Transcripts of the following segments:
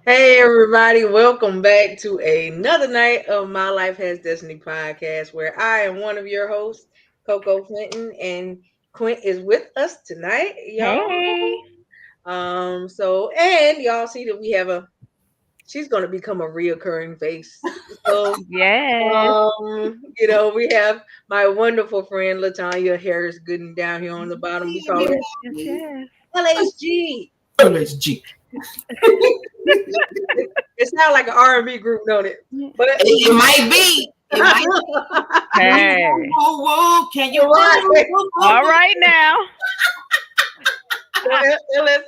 Hey everybody, welcome back to another night of My Life Has Destiny podcast where I am one of your hosts, Coco Clinton, and Quint is with us tonight, y'all. Hey. And y'all see that we have she's gonna become a reoccurring face. So Yes. we have my wonderful friend Latanya Harris Gooden down here on the bottom. We call her Yes, yes, yes. LHG. LSG. It sounds like an R&B group, don't it? But It might be. It might be. Hey. Whoa, whoa, can you Right. All right now.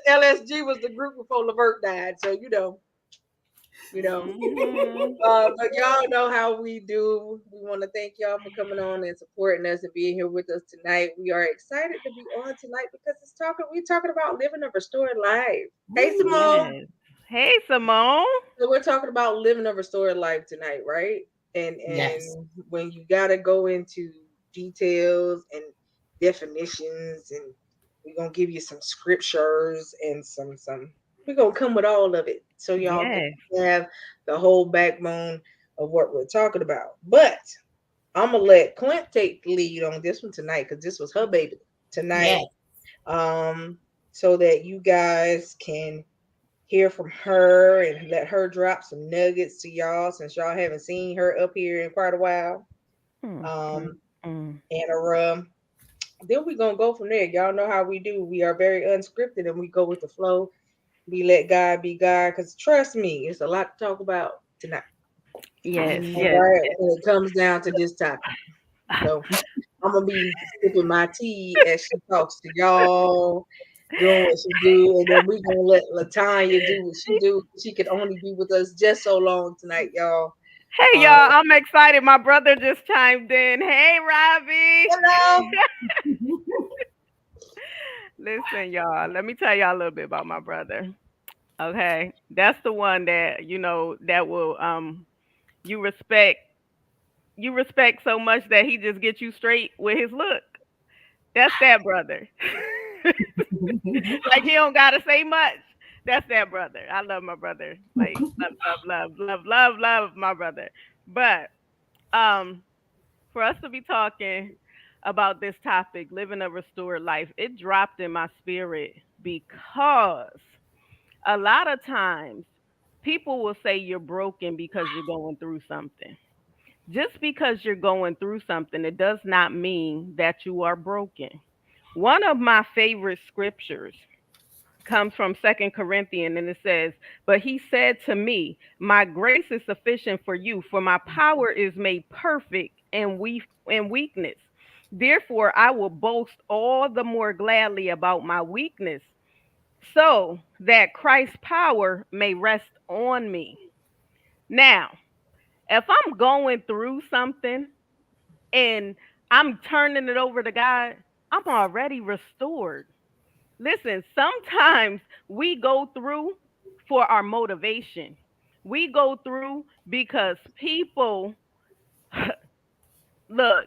LSG was the group before Levert died, so Mhm. But y'all know how we do. We want to thank y'all for coming on and supporting us and being here with us tonight. We are excited to be on tonight because we're talking about living a restored life. Hey Simone. Yes. Hey, Simone. So we're talking about living a restored life tonight, right? And Yes. when you gotta go into details and definitions, and we're gonna give you some scriptures and some we're gonna come with all of it so y'all Yes. can have the whole backbone of what we're talking about. But I'm gonna let Clint take the lead on this one tonight because this was her baby tonight. Yes. Um, so that you guys can hear from her and let her drop some nuggets to y'all since y'all haven't seen her up here in quite a while. Mm, mm, Um, mm. and then we're gonna go from there. Y'all know how we do. We are very unscripted and we go with the flow. We let God be God because trust me, it's a lot to talk about tonight. Yes, All yes. right, when it comes down to this topic. So I'm gonna be sipping my tea as she talks to y'all, doing what she do, and then we gonna let Latanya do what she do. She can only be with us just so long tonight, y'all. Hey, Uh, y'all. I'm excited. My brother just chimed in. Hey, Robbie. Hello. Listen, y'all. Let me tell y'all a little bit about my brother. Okay. That's the one that, that will you respect you respect so much that he just gets you straight with his look. That's that brother. Like he don't gotta say much. That's that brother. I love my brother. Like love my brother. But um, for us to be talking about this topic, living a restored life, it dropped in my spirit because a lot of times people will say you're broken because you're going through something. Just because you're going through something, it does not mean that you are broken. One of my favorite scriptures comes from Second Corinthians, and it says, "But he said to me, my grace is sufficient for you, for my power is made perfect in weakness. Therefore I will boast all the more gladly about my weakness, so that Christ's power may rest on me." Now, if I'm going through something and I'm turning it over to God, I'm already restored. Listen, sometimes we go through for our motivation. We go through because people, look,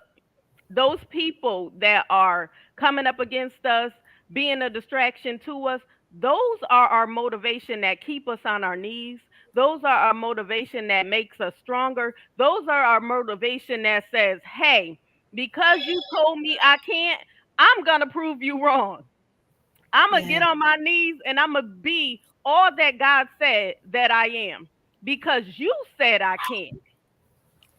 those people that are coming up against us, being a distraction to us, those are our motivation that keep us on our knees. Those are our motivation that makes us stronger. Those are our motivation that says, hey, because you told me I can't, I'm going to prove you wrong. I'm going to Yeah. get on my knees and I'm going to be all that God said that I am because you said I can't.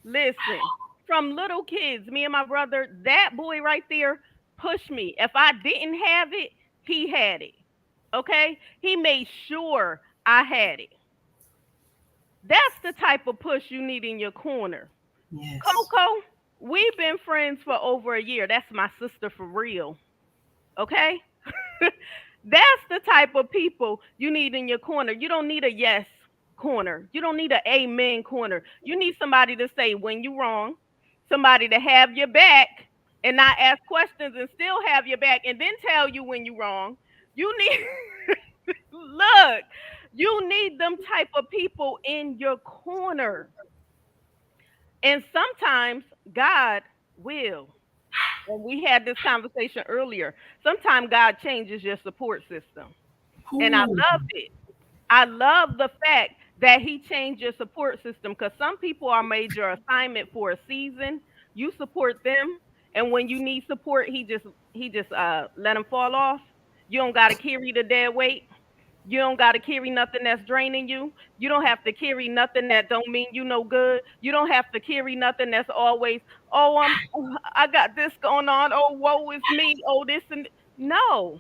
Listen, from little kids, me and my brother, that boy right there pushed me. If I didn't have it, he had it. Okay? He made sure I had it. That's the type of push you need in your corner. Yes. Coco, we've been friends for over a year. That's my sister for real. Okay? That's the type of people you need in your corner. You don't need a yes corner. You don't need an amen corner. You need somebody to say when you're wrong, somebody to have your back and not ask questions and still have your back and then tell you when you're wrong. You need look, you need them type of people in your corner. And sometimes God will. And we had this conversation earlier. Sometimes God changes your support system. And I Ooh. love it. I love the fact that he changed your support system, because some people are made your assignment for a season. You support them, and when you need support, he just let them fall off. You don't got to carry the dead weight. You don't got to carry nothing that's draining you. You don't have to carry nothing that don't mean you no good. You don't have to carry nothing that's always, oh, I got this going on. Oh, woe is me. Oh, this and no.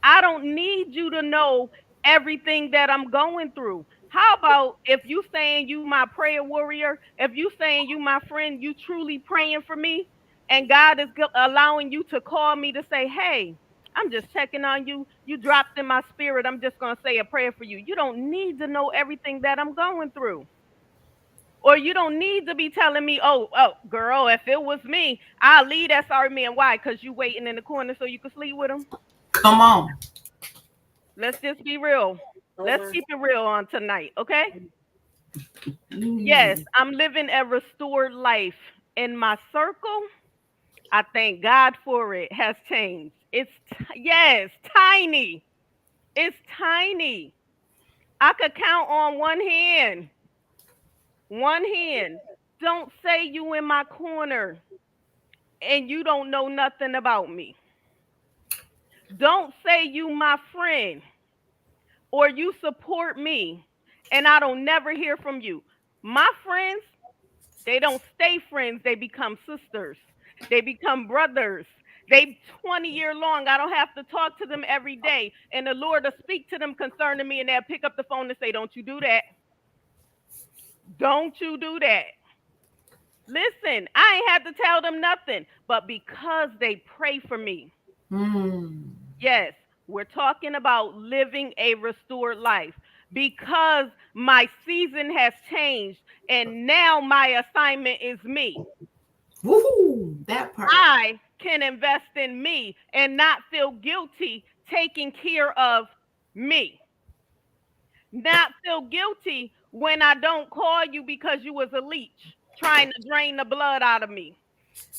I don't need you to know everything that I'm going through. How about if you saying you my prayer warrior, if you saying you my friend, you truly praying for me, and God is allowing you to call me to say, hey, I'm just checking on you. You dropped in my spirit. I'm just going to say a prayer for you. You don't need to know everything that I'm going through. Or you don't need to be telling me, oh, girl, if it was me, I'll leave that sorry man. Why? Because you waiting in the corner so you can sleep with him. Come on. Let's just be real. Let's my. keep it real on tonight, okay? Yes, I'm living a restored life. In my circle, I thank God for it, has changed. Yes, tiny. It's tiny. I could count on one hand. One hand. Don't say you in my corner and you don't know nothing about me. Don't say you my friend or you support me and I don't never hear from you. My friends, they don't stay friends, they become sisters. They become brothers. They 20-year long. I don't have to talk to them every day. And the Lord will speak to them concerning me and they'll pick up the phone and say, don't you do that. Don't you do that. Listen, I ain't had to tell them nothing, but because they pray for me. Yes, we're talking about living a restored life because my season has changed and now my assignment is me. Woo, that part. I can invest in me and not feel guilty taking care of me. Not feel guilty when I don't call you because you was a leech trying to drain the blood out of me.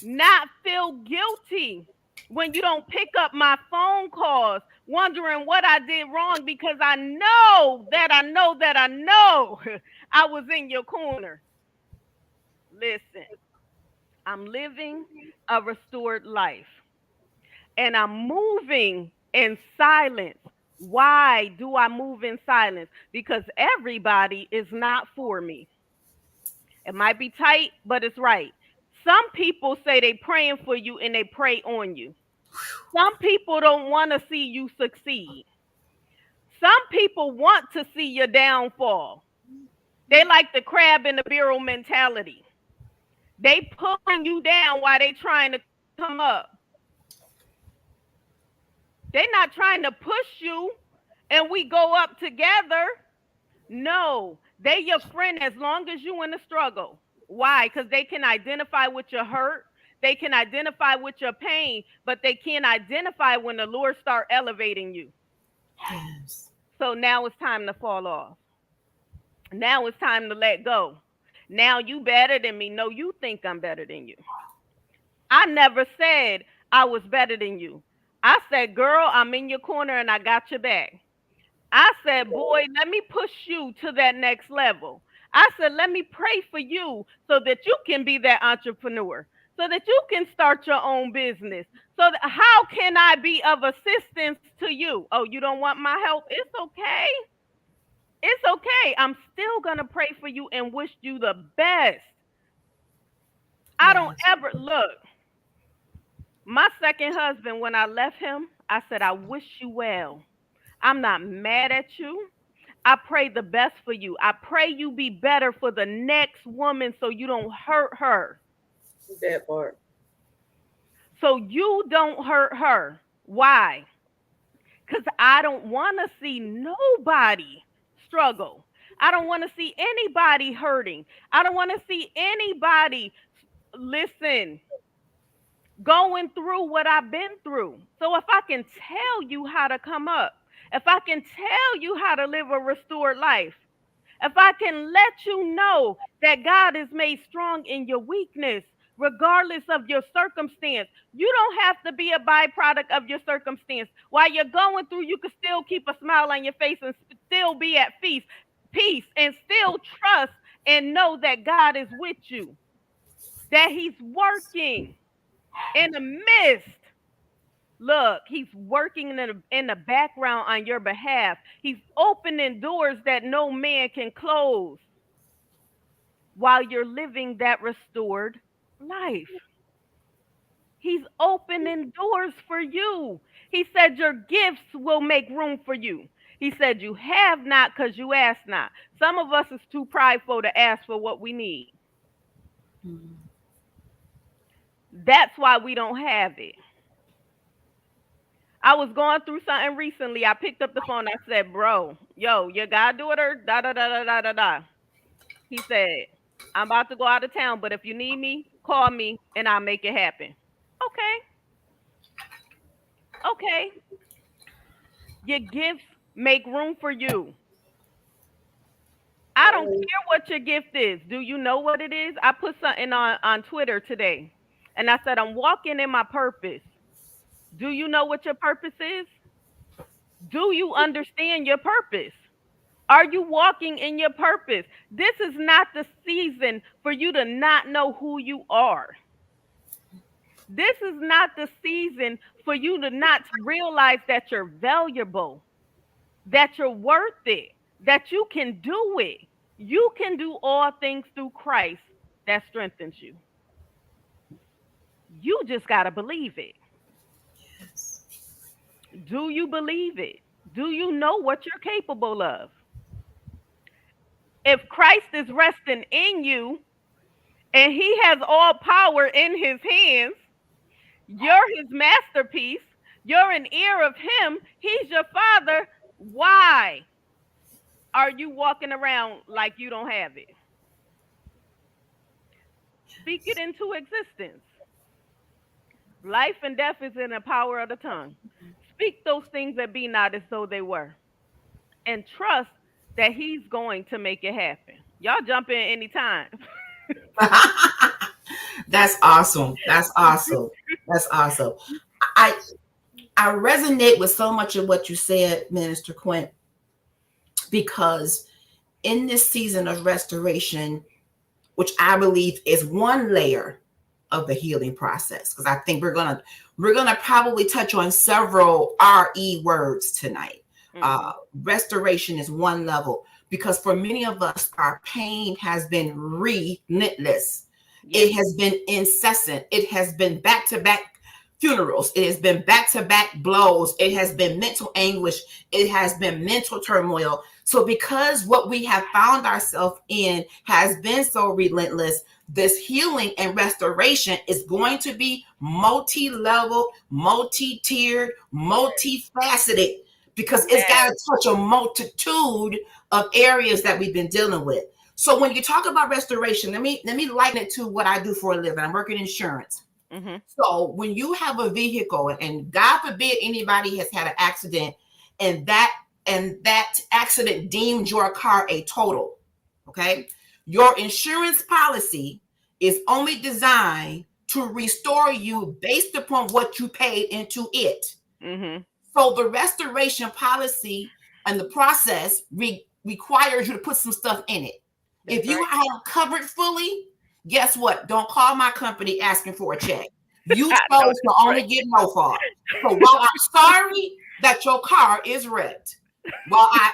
Not feel guilty when you don't pick up my phone calls wondering what I did wrong because I know that I know that I know I was in your corner. Listen, I'm living a restored life and I'm moving in silence. Why do I move in silence? Because everybody is not for me. It might be tight, but it's right. Some people say they praying for you and they pray on you. Some people don't want to see you succeed. Some people want to see your downfall. They like the crab in the barrel mentality. They pulling you down while they trying to come up. They're not trying to push you and we go up together. No, they your friend as long as you in the struggle. Why? Because they can identify with your hurt. They can identify with your pain, but they can't identify when the Lord start elevating you. Yes. So now it's time to fall off. Now it's time to let go. Now you better than me. No, you think I'm better than you. I never said I was better than you. I said, girl, I'm in your corner and I got your back. I said, boy, let me push you to that next level. I said, let me pray for you so that you can be that entrepreneur, so that you can start your own business. So that, how can I be of assistance to you? Oh, you don't want my help? It's okay. It's okay. I'm still going to pray for you and wish you the best. I don't ever look. My second husband, when I left him, I said, I wish you well. I'm not mad at you. I pray the best for you. I pray you be better for the next woman so you don't hurt her. That part. So you don't hurt her. Why? Because I don't want to see nobody struggle. I don't want to see anybody hurting. I don't want to see anybody, listen, going through what I've been through. So if I can tell you how to come up, if I can tell you how to live a restored life, if I can let you know that God is made strong in your weakness, regardless of your circumstance, you don't have to be a byproduct of your circumstance. While you're going through, you can still keep a smile on your face and still be at peace. peace, and still trust and know that God is with you, that He's working in the midst. Look, He's working in the background on your behalf. He's opening doors that no man can close while you're living that restored life. He's opening doors for you. He said your gifts will make room for you. He said you have not because you ask not. Some of us is too prideful to ask for what we need. That's why we don't have it. I was going through something recently. I picked up the phone. I said, bro, yo, you got to do it or da da da da da da da. He said, I'm about to go out of town, but if you need me, call me and I'll make it happen. Okay. Your gifts make room for you. I don't care what your gift is. Do you know what it is? I put something on Twitter today, and I said, I'm walking in my purpose. Do you know what your purpose is? Do you understand your purpose? Are you walking in your purpose? This is not the season for you to not know who you are. This is not the season for you to not realize that you're valuable, that you're worth it, that you can do it. You can do all things through Christ that strengthens you. You just got to believe it. Yes. Do you believe it? Do you know what you're capable of? If Christ is resting in you and He has all power in His hands, you're His masterpiece. You're an heir of Him. He's your Father. Why are you walking around like you don't have it? Speak it into existence. Life and death is in the power of the tongue. Speak those things that be not as though they were. And trust that He's going to make it happen. Y'all jump in anytime. That's awesome. That's awesome. That's awesome. I resonate with so much of what you said, Minister Quint, because in this season of restoration, which I believe is one layer of the healing process, because I think we're gonna probably touch on several RE words tonight. Restoration is one level, because for many of us, our pain has been relentless. Yes. It has been incessant. It has been back-to-back funerals. It has been back-to-back blows. It has been mental anguish. It has been mental turmoil. So because what we have found ourselves in has been so relentless, this healing and restoration is going to be multi-level, multi-tiered, multifaceted, because it's got to touch a multitude of areas that we've been dealing with. So when you talk about restoration, let me liken it to what I do for a living. I'm working insurance. Mm-hmm. So when you have a vehicle, and God forbid anybody has had an accident, and that accident deemed your car a total, okay? Your insurance policy is only designed to restore you based upon what you paid into it. Mm-hmm. So the restoration policy and the process requires you to put some stuff in it. That's if you are covered fully, guess what? Don't call my company asking for a check. You chose to only get no fault. So while I'm sorry that your car is wrecked, while I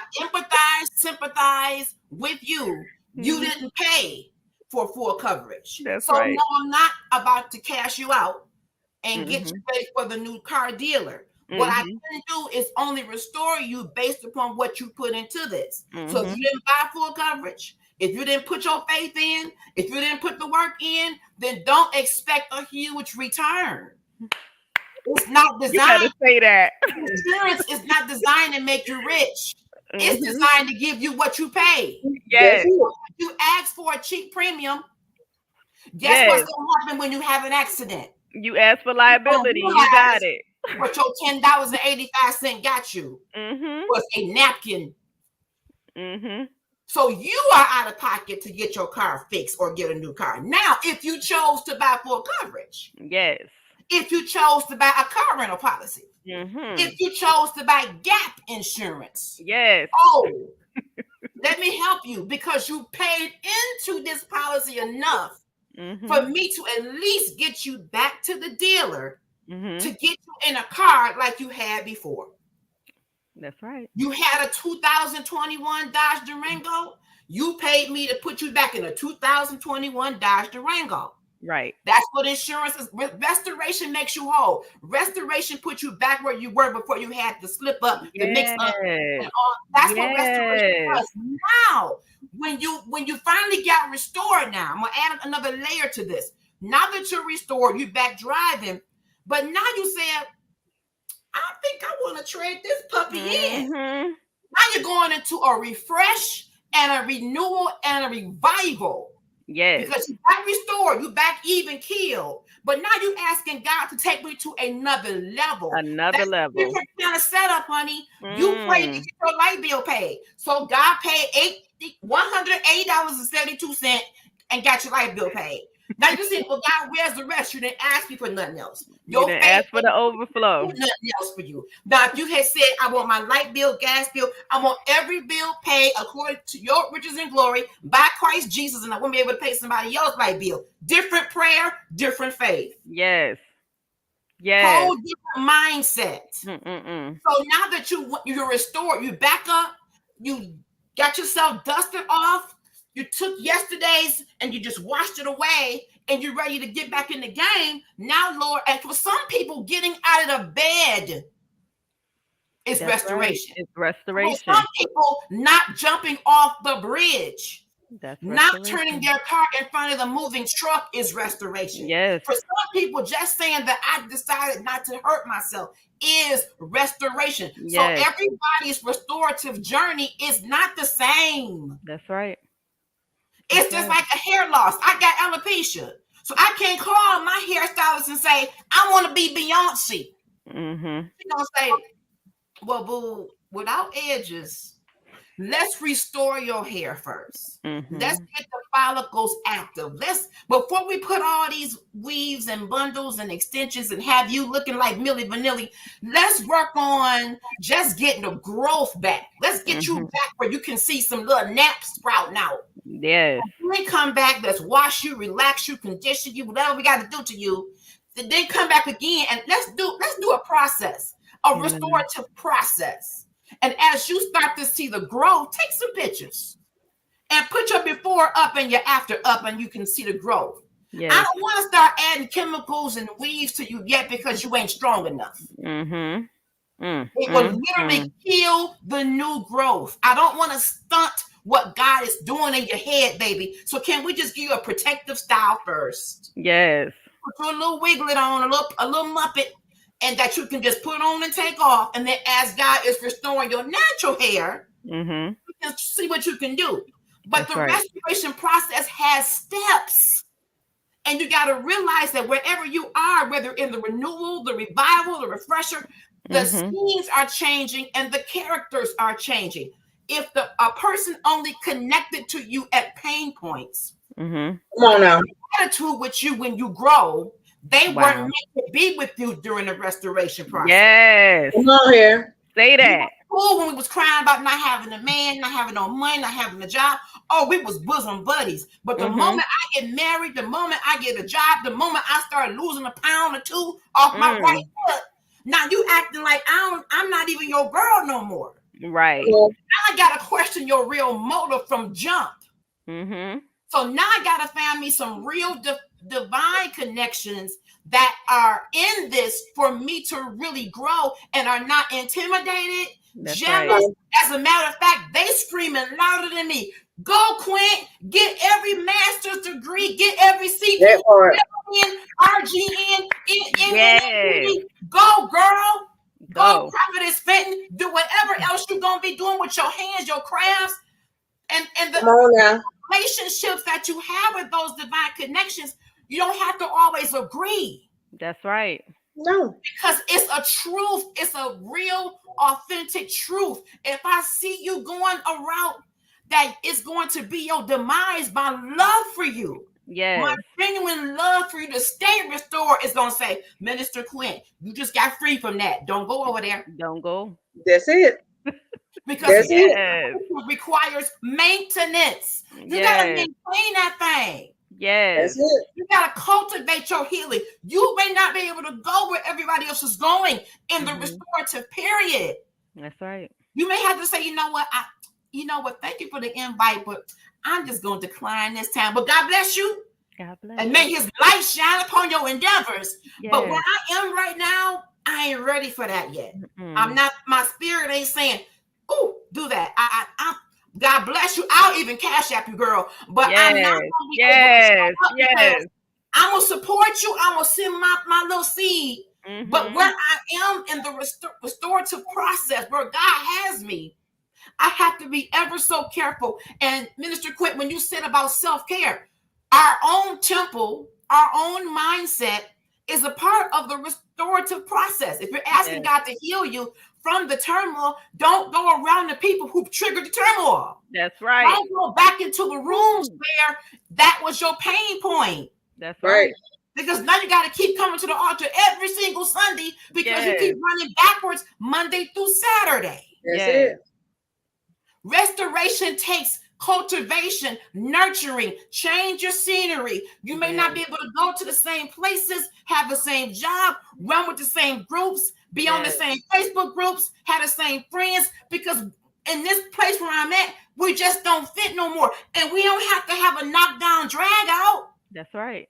sympathize with you, you didn't pay for full coverage. That's so right. No, I'm not about to cash you out and get you ready for the new car dealer. What I can do is only restore you based upon what you put into this. So if you didn't buy full coverage, if you didn't put your faith in, if you didn't put the work in, then don't expect a huge return. It's not designed. You gotta say that. Insurance is not designed to make you rich. It's designed to give you what you pay. Yes. If you ask for a cheap premium, guess what's going to happen when you have an accident? You ask for liability. You got it. What your $10.85 got you was a napkin. So you are out of pocket to get your car fixed or get a new car. Now, if you chose to buy full coverage. Yes. If you chose to buy a car rental policy. If you chose to buy gap insurance. Yes. Oh, Let me help you because you paid into this policy enough for me to at least get you back to the dealer to get you in a car like you had before. That's right. You had a 2021 Dodge Durango. You paid me to put you back in a 2021 Dodge Durango. Right. That's what insurance is. Restoration makes you whole. Restoration puts you back where you were before you had to slip up, the mix up, and all. That's what restoration does. Now, when you finally got restored, now I'm gonna add another layer to this. Now that you're restored, you back driving, but now you said, I think I want to trade this puppy in. Now you're going into a refresh and a renewal and a revival. Yes. Because you got restored, you back even killed. But now you're asking God to take me to another level. Another level. Different kind of setup, honey. You prayed to get your light bill paid. So God paid $180.72 and got your light bill paid. Now you say, well, God, where's the rest? You didn't ask me for nothing else. You didn't ask for the overflow. Nothing else for you. Now, if you had said, I want my light bill, gas bill, I want every bill paid according to your riches and glory by Christ Jesus, and I won't be able to pay somebody else's light bill. Different prayer, different faith. Yes. Yes. Whole different mindset. So now that you're restored, you back up, you got yourself dusted off. You took yesterday's and you just washed it away and you're ready to get back in the game. Now, Lord, and for some people, getting out of the bed is restoration. Right. It's restoration. For some people, not jumping off the bridge. That's not turning their car in front of the moving truck is restoration. Yes. For some people, just saying that I decided not to hurt myself is restoration. Yes. So everybody's restorative journey is not the same. That's right. It's just like a hair loss. I got alopecia. So I can't call my hairstylist and say, I want to be Beyonce. She's going to say, well, boo, without edges, let's restore your hair first. Let's get the follicles active. Before we put all these weaves and bundles and extensions and have you looking like Milli Vanilli, let's work on just getting the growth back. Let's get you back where you can see some little naps sprouting out. Yes. Then come back, let's wash you, relax you, condition you, whatever we got to do to you. Then come back again and let's do a process, a restorative process. And as you start to see the growth, take some pictures and put your before up and your after up, and you can see the growth. Yes. I don't want to start adding chemicals and weaves to you yet because you ain't strong enough. It will literally kill the new growth. I don't want to stunt what God is doing in your head, baby. So can we just give you a protective style first? Yes. Put a little wiglet on, a little muppet, and that you can just put on and take off. And then as God is restoring your natural hair, you can see what you can do. But the restoration process has steps. And you got to realize that wherever you are, whether in the renewal, the revival, the refresher, the scenes are changing and the characters are changing. If a person only connected to you at pain points, come on now, attitude with you when you grow, they weren't meant to be with you during the restoration process. Yes. Come on here. Say that. Cool when we was crying about not having a man, not having no money, not having a job. Oh, we was bosom buddies. But the moment I get married, the moment I get a job, the moment I start losing a pound or two off my right foot, now you acting like I'm not even your girl no more. Right. Now I gotta question your real motive from jump. So now I gotta find me some real divine connections that are in this for me to really grow and are not intimidated, jealous. As a matter of fact, they screaming louder than me. Go, Quint, get every master's degree, get every CP, RGN, go, girl. Go, Prophetess Fenton, do whatever else you're gonna be doing with your hands, your crafts, and the relationships that you have with those divine connections. You don't have to always agree. That's right. No, because it's a truth. It's a real, authentic truth. If I see you going a route that is going to be your demise, my love for you. Yes. My genuine love for you to stay restored is going to say, Minister Quint, you just got free from that. Don't go over there. Don't go. That's it. Because That's it. it requires maintenance. You gotta maintain that thing. Yes. That's it. You gotta cultivate your healing. You may not be able to go where everybody else is going in the restorative period. That's right. You may have to say, you know what, thank you for the invite, but I'm just gonna decline this time. But God bless you. God bless And you. may his light shine upon your endeavors. Yes. But where I am right now, I ain't ready for that yet. I'm not, my spirit ain't saying, oh, do that. I God bless you. I'll even cash app you, girl. But I'm not gonna be able to show up because I'm gonna support you. I'm gonna send my little seed. But where I am in the restorative process, where God has me, I have to be ever so careful. And Minister Quint, when you said about self-care, our own temple, our own mindset is a part of the restorative process. If you're asking God to heal you from the turmoil, don't go around the people who triggered the turmoil. That's right. Don't go back into the rooms where that was your pain point. That's right. Because now you got to keep coming to the altar every single Sunday because you keep running backwards Monday through Saturday. That's it. Restoration takes cultivation, nurturing, change your scenery. You may not be able to go to the same places, have the same job, run with the same groups, be on the same Facebook groups, have the same friends, because in this place where I'm at, we just don't fit no more. And we don't have to have a knockdown drag out. That's right.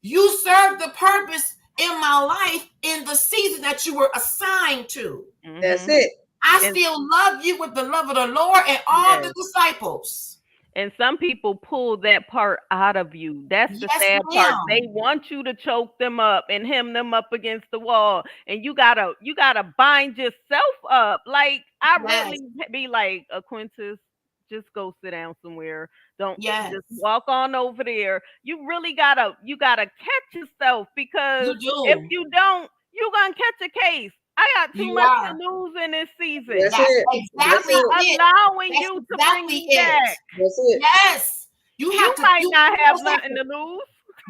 You serve the purpose in my life in the season that you were assigned to. That's it. I still love you with the love of the Lord and all the disciples. And some people pull that part out of you. That's the sad part. They want you to choke them up and hem them up against the wall. And you gotta bind yourself up. Like, I really be like, Quintus, just go sit down somewhere. Don't just walk on over there. You really gotta catch yourself, because if you don't, you're gonna catch a case. I got too much to lose in this season. That's it. Exactly. Allowing you to bring me back. That's it. Yes. You might not have nothing to lose.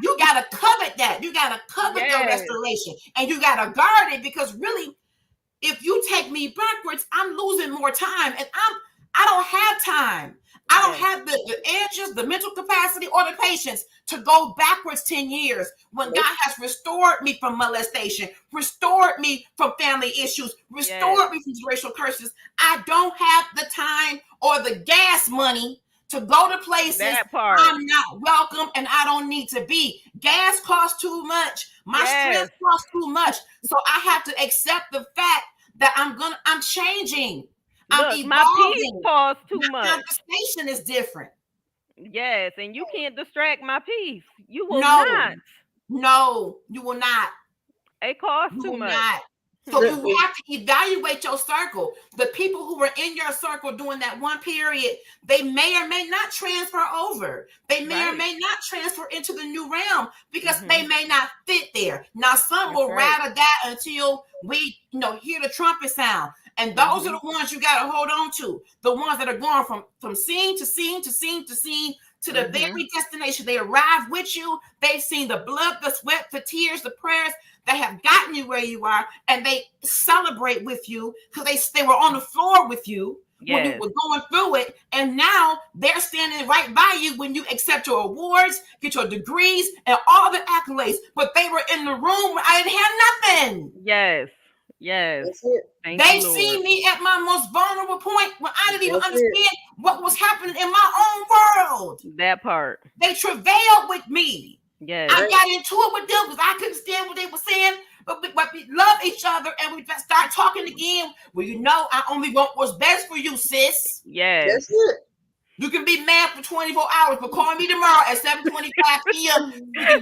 You gotta covet that. You gotta covet your restoration, and you gotta guard it, because really, if you take me backwards, I'm losing more time, and I don't have time. I don't have the answers, the mental capacity, or the patience to go backwards 10 years when God has restored me from molestation, restored me from family issues, restored me from racial curses. I don't have the time or the gas money to go to places I'm not welcome and I don't need to be. Gas costs too much. My stress costs too much. So I have to accept the fact that I'm changing. Look, my peace costs too much. The station is different. Yes, and you can't distract my peace. You will not. No, you will not. It costs too much. So you have to evaluate your circle. The people who were in your circle during that one period, they may or may not transfer over. They may or may not transfer into the new realm because they may not fit there. Now, some will rattle that until we, hear the trumpet sound. And those are the ones you got to hold on to. The ones that are going from scene to scene to scene to scene to the very destination. They arrive with you. They've seen the blood, the sweat, the tears, the prayers that have gotten you where you are. And they celebrate with you because they were on the floor with you when you were going through it. And now they're standing right by you when you accept your awards, get your degrees, and all the accolades. But they were in the room where I didn't have nothing. Yes. They see me at my most vulnerable point when I didn't even understand what was happening in my own world. That part. They travailed with me. Yes. I got into it with them because I couldn't stand what they were saying. But we love each other and we just start talking again. Well, I only want what's best for you, sis. Yes. That's it. You can be mad for 24 hours, but call me tomorrow at 7:25 p.m.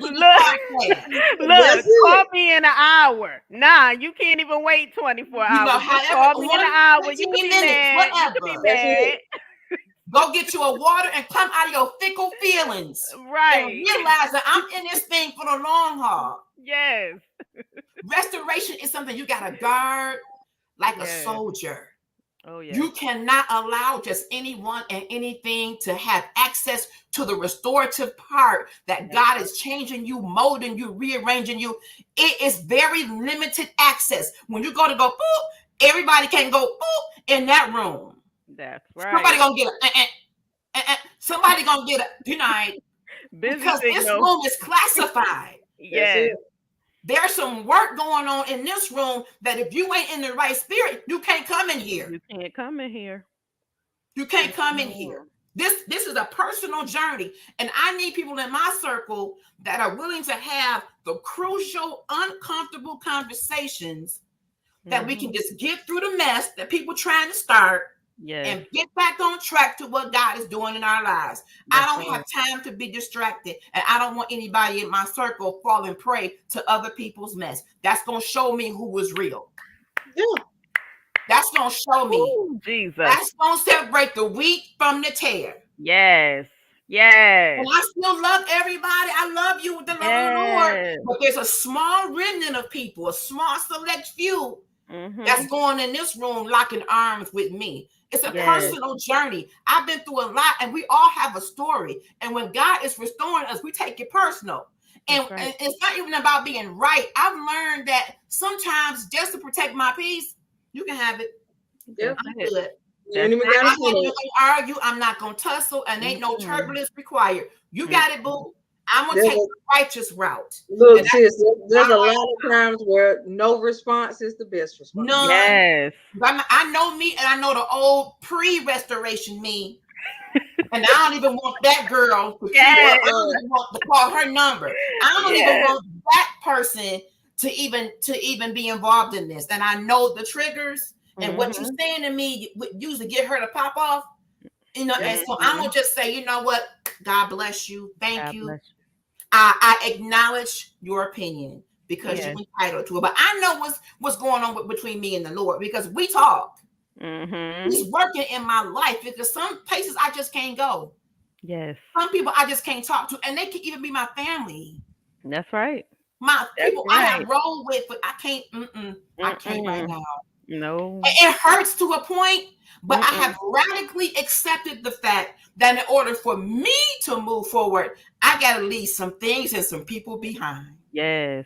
Look, call me in an hour. Nah, you can't even wait 24 hours. Call me in an hour. You can be mad. You can be mad. Go get you a water and come out of your fickle feelings. Right. And realize that I'm in this thing for the long haul. Yes. Restoration is something you got to guard like a soldier. Oh, yeah. You cannot allow just anyone and anything to have access to the restorative part that God is changing you, molding you, rearranging you. It is very limited access. When you go, boop, Everybody can go in that room. That's right. Somebody gonna get somebody gonna get a good night because this room is classified. Yes. There's some work going on in this room that if you ain't in the right spirit, you can't come in here. You can't come in here. You can't come in here. This is a personal journey, and I need people in my circle that are willing to have the crucial, uncomfortable conversations that we can just get through the mess that people trying to start and get back on track to what God is doing in our lives. I don't have time to be distracted, and I don't want anybody in my circle falling prey to other people's mess. That's going to show me who was real. Yeah. That's going to show me. Ooh, Jesus. That's going to separate the wheat from the tare. Yes. Yes. And I still love everybody. I love you with the love of the Lord. But there's a small remnant of people, a small select few that's going in this room locking arms with me. It's a personal journey. I've been through a lot, and we all have a story. And when God is restoring us, we take it personal. And it's not even about being right. I've learned that sometimes just to protect my peace, you can have it. Yeah. I'm good. I'm not going to argue. I'm not going to tussle, and ain't no turbulence required. You got it, boo. I'm going to take the righteous route. Look, sis, there's a lot of times where no response is the best response. None. Yes. I know me, and I know the old pre-restoration me. And I don't even want that girl to, I don't even want to call her number. I don't even want that person to even be involved in this. And I know the triggers and what you're saying to me usually get her to pop off. You know, and so I'm gonna just say, you know what? God bless you. Thank you. I acknowledge your opinion because you're entitled to it. But I know what's going on between me and the Lord because we talk. He's working in my life because some places I just can't go. Yes. Some people I just can't talk to, and they can even be my family. That's right. My people I have rolled with, but I can't. I can't right now. No. It hurts to a point, but I have radically accepted the fact that in order for me to move forward, I got to leave some things and some people behind. Yes.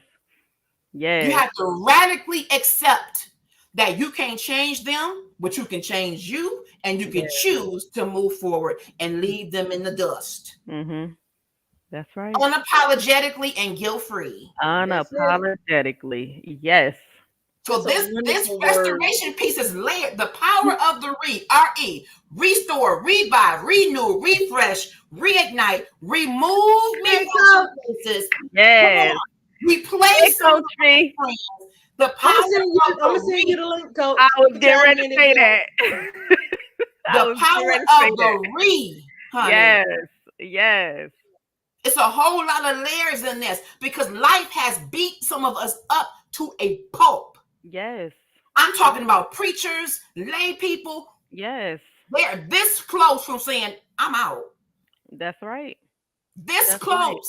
Yes. You have to radically accept that you can't change them, but you can change you, and you can choose to move forward and leave them in the dust. That's right. Unapologetically and guilt-free. Unapologetically. Yes. So this restoration piece is layered. The power of the R-E. Restore, revive, renew, refresh, reignite, remove me from places. Yes. Replace me. The power I'm gonna send you the link, Coach. I was getting ready to say that. The power of the honey. Yes. Yes. It's a whole lot of layers in this because life has beat some of us up to a pulp. Yes. I'm talking about preachers, lay people. Yes. They're this close from saying, I'm out. That's right. That's close. Right.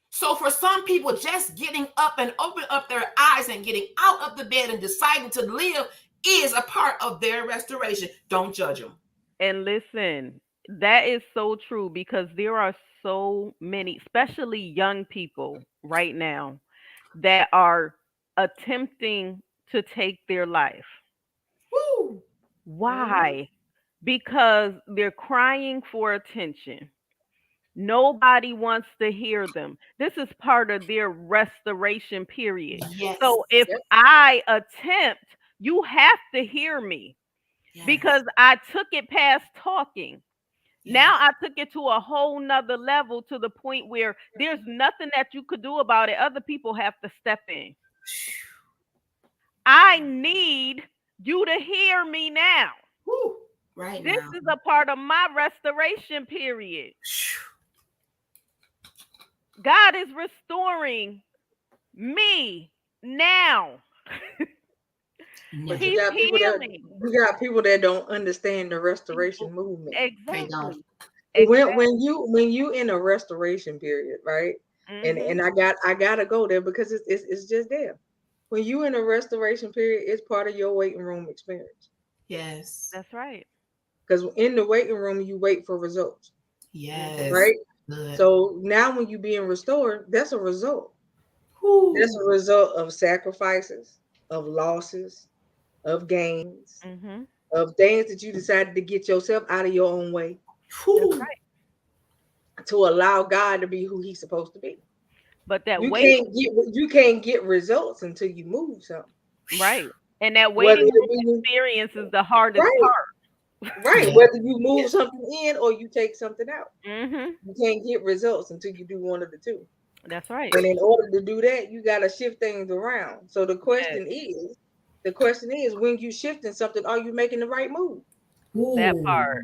So for some people, just getting up and opening up their eyes and getting out of the bed and deciding to live is a part of their restoration. Don't judge them. And listen, that is so true because there are so many, especially young people right now, that are attempting to take their life. Woo. Why? Because they're crying for attention. Nobody wants to hear them. This is part of their restoration period. Yes. So if I attempt, you have to hear me because I took it past talking. Now I took it to a whole nother level to the point where there's nothing that you could do about it. Other people have to step in. I need you to hear me now. Woo. Right this now. Is a part of my restoration period. God is restoring me now. But you got people that don't understand the restoration movement. Exactly. When you in a restoration period, right? And I gotta go there because it's just there. When you in a restoration period, it's part of your waiting room experience. Yes, that's right. Because in the waiting room, you wait for results. Yes, right. Good. So now, when you being restored, that's a result. Ooh. That's a result of sacrifices, of losses, of gains, Mm-hmm. of things that you decided to get yourself out of your own way That's Whew. right. to allow God to be who He's supposed to be. But that You waiting, can't get results until you move something. right? And that Whether waiting it room be experience is the hardest right, part. right. Yeah. Whether you move Yeah. something in or you take something out. Mm-hmm. You can't get results until you do one of the two. That's right. And in order to do that, you got to shift things around. So Yes, the question is, when you shifting something, are you making the right move? that Ooh. part.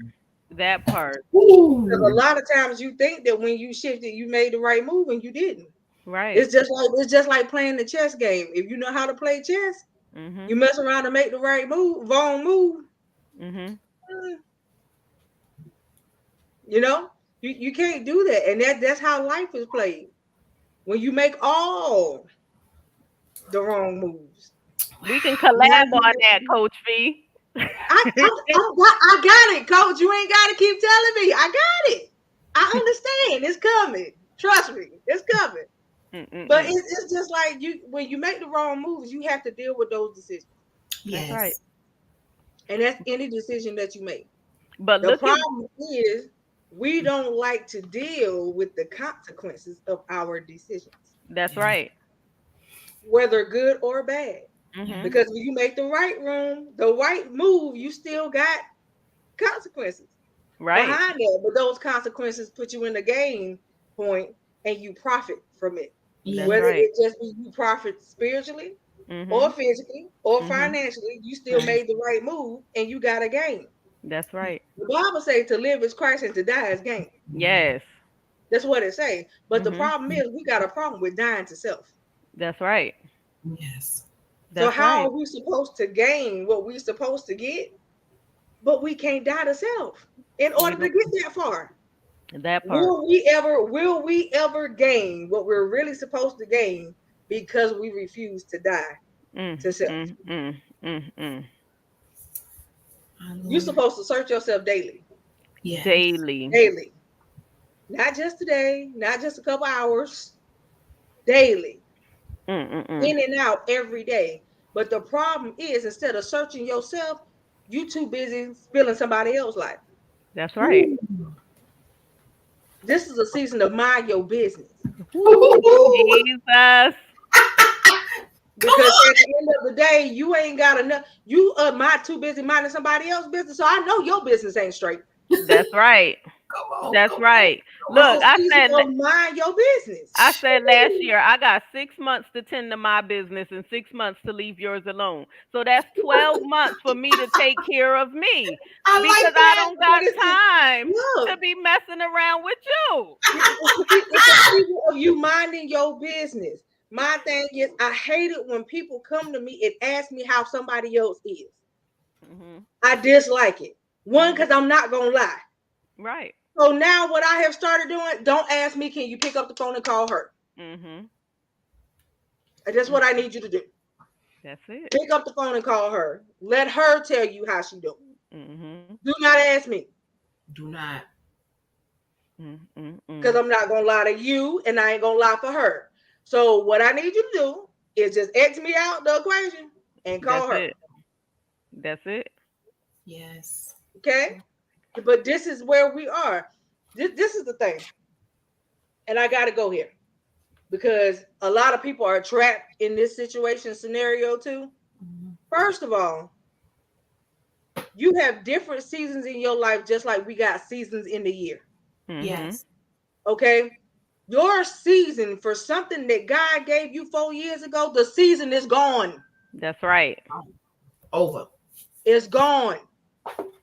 That part. Because a Ooh. lot of times you think that when you shifted, you made the right move and you didn't. Right. It's just like playing the chess game. If you know how to play chess, Mm-hmm. you mess around and make the right move, wrong move. Mm-hmm. mm, You know, you can't do that, and that's how life is played. When you make all the wrong moves, We can now collab on that, you. Coach V. I got it, coach. You ain't got to keep telling me. I got it. I understand. It's coming. Trust me, it's coming. But Mm-mm-mm. it's just like you when you make the wrong moves, you have to deal with those decisions, That's right. Yes. and that's any decision that you make. But The look at problem is we don't like to deal with the consequences of our decisions, that's Yeah. right. whether good or bad. Yeah. Mm-hmm. Because when you make the right move, you still got consequences Right. behind that. But those consequences put you in the gain point and you profit from it. That's Yeah. Whether right. it just be you profit spiritually or Mm-hmm. physically or Mm-hmm. financially, you still Right. made the right move and you got a gain. That's right. The Bible says to live is Christ and to die is gain. Yes. That's what it says. But the Mm-hmm. problem is we got a problem with dying to self. That's right. Yes. So That's how right. are we supposed to gain what we're supposed to get? But we can't die to self in We order to don't. get that far. That part. Will we ever gain what we're really supposed to gain because we refuse to die Mm, to self? mm, mm, mm, mm. My You're Lord. supposed to search yourself daily. Yes. Daily. Daily. Not just today, not just a couple hours, daily. Mm, mm, mm. In and out every day. But the problem is instead of searching yourself, you too busy spilling somebody else's life. That's right. Ooh. This is a season of mind your business. Ooh, Jesus. Come Because on. at the end of the day, you ain't got enough. You are my too busy minding somebody else's business. So I know your business ain't straight. That's right. Come on. That's Come on. right. Come It's Look, a on. season of mind your business. I said last year I got 6 months to tend to my business and 6 months to leave yours alone. So that's 12 months for me to take care of me I because like I that. don't But got it's a time to look, be messing around with you. it's a season of you minding your business. My thing is, I hate it when people come to me and ask me how somebody else is. Hmm. I dislike it. One, Hmm. because I'm not gonna lie. Right. So now what I have started doing, don't ask me, can you pick up the phone and call her? Hmm. And that's what I need you to do. That's it. Pick up the phone and call her. Let her tell you how she doing. Hmm. Do not ask me. Do not. Because Mm-mm-mm. I'm not gonna lie to you and I ain't gonna lie for her. So what I need you to do is just X me out the equation and That's call her. it. That's it. Yes. Okay? But this is where we are. This is the thing. And I gotta go here. Because a lot of people are trapped in this situation scenario too. Mhm. First of all, you have different seasons in your life, just like we got seasons in the year. Hmm. Yes. Okay. Your season for something that God gave you 4 years ago, the season is gone. That's right. Over. It's gone.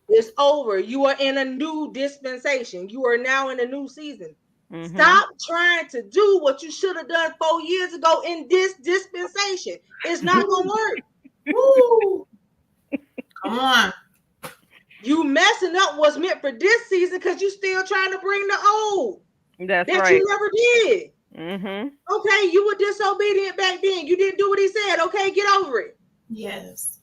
It's over. You are in a new dispensation. You are now in a new season. Hmm. Stop trying to do what you should have done 4 years ago in this dispensation. It's not going to Woo. work. Woo. Come on. You messing up what's meant for this season because you still trying to bring the old That's that right. you never did. Hmm. Okay, you were disobedient back then. You didn't do what he said. Okay, get over it. Yes.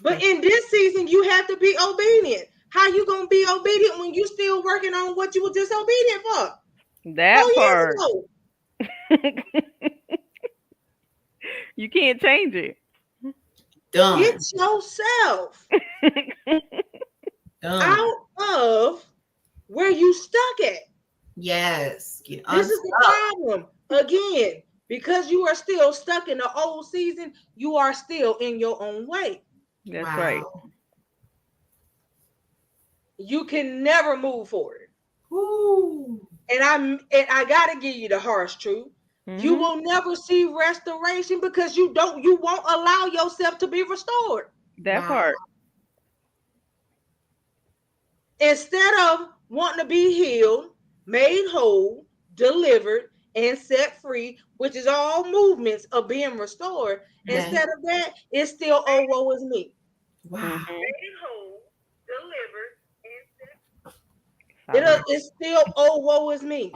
But in this season, you have to be obedient. How you gonna be obedient when you still working on what you were disobedient for That 4 years part. ago? You can't change it. Done. Get yourself Done. out of where you stuck at. Yes. Get This is the problem. Again, because you are still stuck in the old season, you are still in your own way. That's right. You can never move forward. Ooh. And I gotta give you the harsh truth. You will never see restoration because you won't allow yourself to be restored. That part. Instead of wanting to be healed, made whole, delivered, and set free, which is all movements of being restored. Instead of that, it's still, oh, woe is me. Wow. Made whole, delivered, and set free. It's still, oh, woe is me.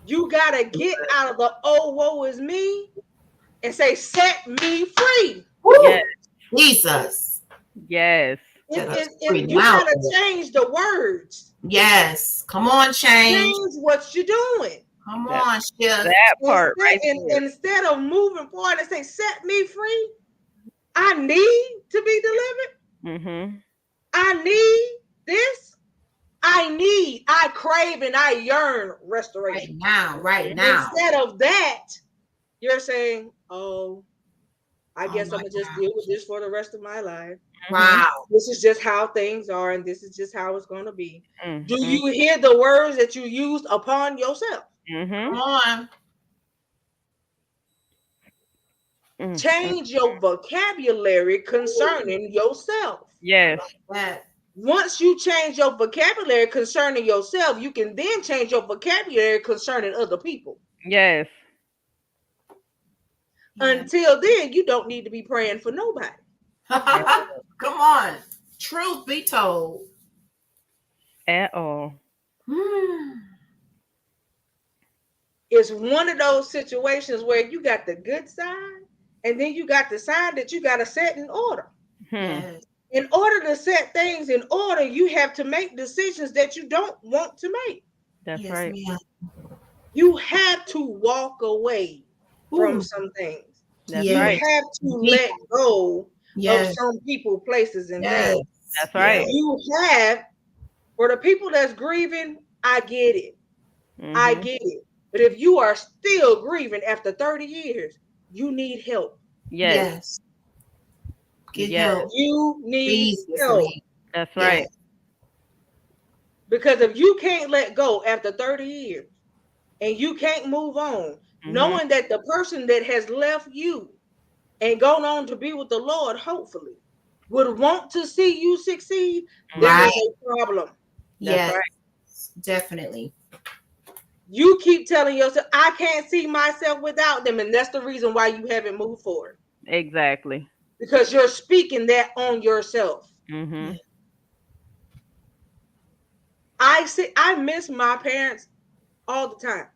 You gotta get out of the oh, woe is me and say, set me free. Yes. Jesus. Yes. You gotta change the words. Yes. Come on, change what you're doing. Come on, Chef. That part instead of moving forward and say, set me free, I need to be delivered. I need this. I crave and I yearn restoration. Right now. Instead of that, you're saying, oh, I guess I'm going to just deal with this for the rest of my life. Wow. This is just how things are, and this is just how it's going to be. Do you hear the words that you used upon yourself? Come on. Change your vocabulary concerning yourself. Yes. Once you change your vocabulary concerning yourself, you can then change your vocabulary concerning other people. Yes. Until then, you don't need to be praying for nobody. Come on. Truth be told. At all. It's one of those situations where you got the good side, and then you got the side that you got to set in order. Yes. In order to set things in order, you have to make decisions that you don't want to make. That's right. Ma'am. You have to walk away from some things. That's you right. have to let go of some people, places, and things. That's right. You have, for the people that's grieving, I get it. I get it. But if you are still grieving after 30 years, you need help. Yes. Get help. You need help. That's right. Because if you can't let go after 30 years and you can't move on, knowing that the person that has left you and gone on to be with the Lord, hopefully, would want to see you succeed, there is a problem. Yes, definitely. You keep telling yourself, I can't see myself without them. And that's the reason why you haven't moved forward. Exactly. Because you're speaking that on yourself. I miss my parents all the time,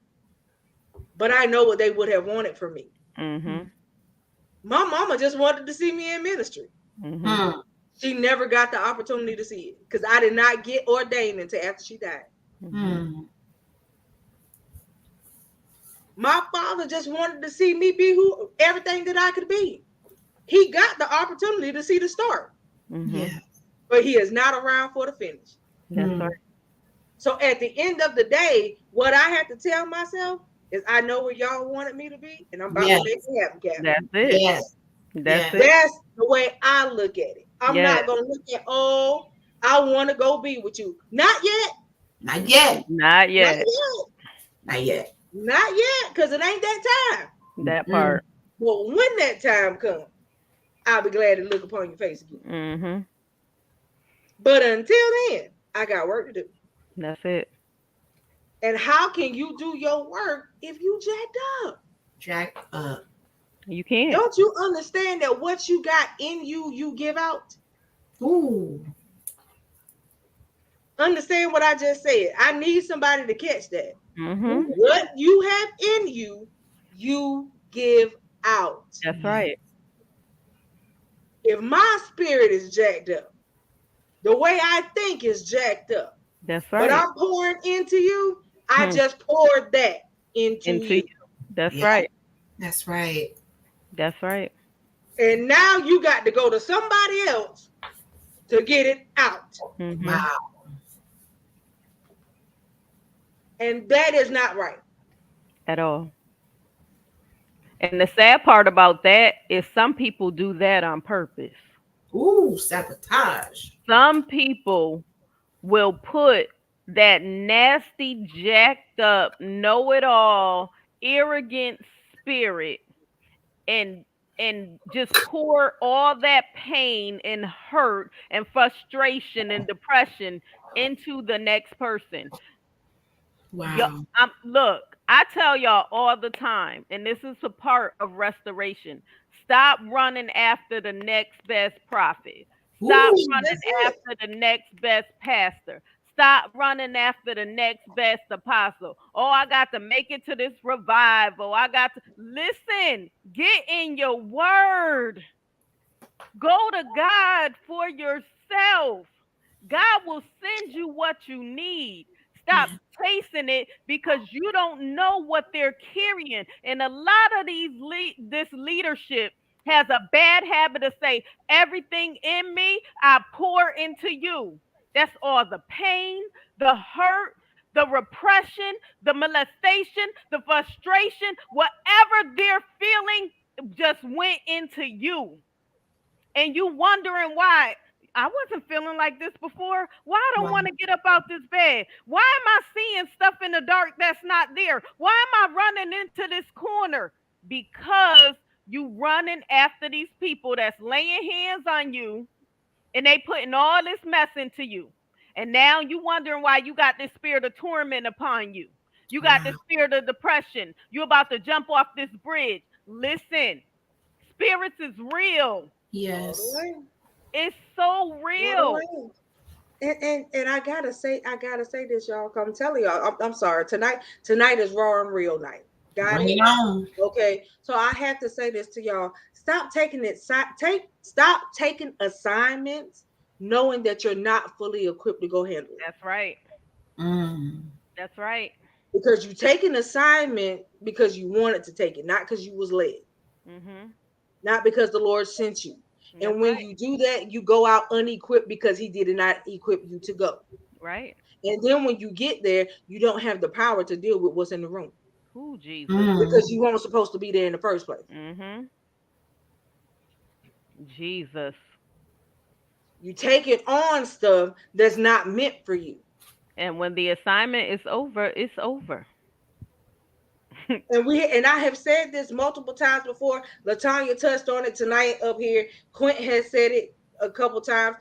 but I know what they would have wanted for me. My mama just wanted to see me in ministry. She never got the opportunity to see it because I did not get ordained until after she died. My father just wanted to see me be everything that I could be. He got the opportunity to see the start. But he is not around for the finish. That's right. So at the end of the day, what I have to tell myself is I know where y'all wanted me to be, and I'm about to make it happen, Captain. That's it. That's it. That's the way I look at it. I'm not going to look at, oh, I want to go be with you. Not yet. Not yet. Not yet. Not yet. Not yet, because it ain't that time. That part. Well, when that time comes, I'll be glad to look upon your face again. But until then, I got work to do. That's it. And how can you do your work if you jacked up? You can't. Don't you understand that what you got in you, you give out? Ooh. Understand what I just said. I need somebody to catch that. What you have in you, you give out. That's right. If my spirit is jacked up, the way I think is jacked up. That's right. But I'm pouring into you. I just poured that into you. That's right. That's right. That's right. And now you got to go to somebody else to get it out. Mm-hmm. Wow. And that is not right. At all. And the sad part about that is some people do that on purpose. Ooh, sabotage. Some people will put that nasty, jacked up, know it all, arrogant spirit and just pour all that pain and hurt and frustration and depression into the next person. Wow. Look, I tell y'all all the time, and this is a part of restoration. Stop running after the next best prophet. Stop Ooh, running That's it. after the next best pastor. Stop running after the next best apostle. Oh, I got to make it to this revival. I got to listen, get in your word. Go to God for yourself. God will send you what you need. Stop yeah. chasing it because you don't know what they're carrying. And a lot of this leadership has a bad habit of say, everything in me, I pour into you. That's all the pain, the hurt, the repression, the molestation, the frustration, whatever they're feeling just went into you. And you wondering why I wasn't feeling like this before. Why I don't Wow. want to get up out this bed? Why am I seeing stuff in the dark that's not there? Why am I running into this corner? Because you running after these people that's laying hands on you and they putting all this mess into you. And now you wondering why you got this spirit of torment upon you. You got Wow. this spirit of depression. You about to jump off this bridge. Listen, spirits is real. All the Yes. way. It's so All the real. way. And I gotta say this, y'all. I'm telling y'all, I'm sorry. Tonight is raw and real night. Got Bring it? it on. Okay. So I have to say this to y'all. Stop taking assignments knowing that you're not fully equipped to go handle it. That's right. Mm. That's right. Because you take an assignment because you wanted to take it, not because you was led, Mhm. not because the Lord sent you. That's And when right. you do that, you go out unequipped because he did not equip you to go. Right. And then when you get there, you don't have the power to deal with what's in the room Who Jesus? Mm. because you weren't supposed to be there in the first place. Mhm. Jesus. You take it on stuff that's not meant for you. And when the assignment is over, it's over. And I have said this multiple times before. Latanya touched on it tonight up here. Quint has said it a couple times.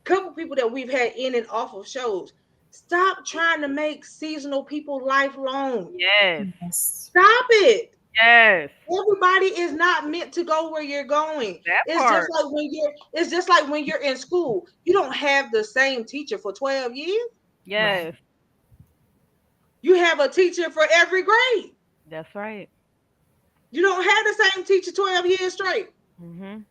Couple people that we've had in and off of shows. Stop trying to make seasonal people lifelong. Yes. Yes. Stop it. Yes. Everybody is not meant to go where you're going. That It's part. just like when you're in school. You don't have the same teacher for 12 years. Right. Yes. You have a teacher for every grade. That's right. You don't have the same teacher 12 years straight. Mhm.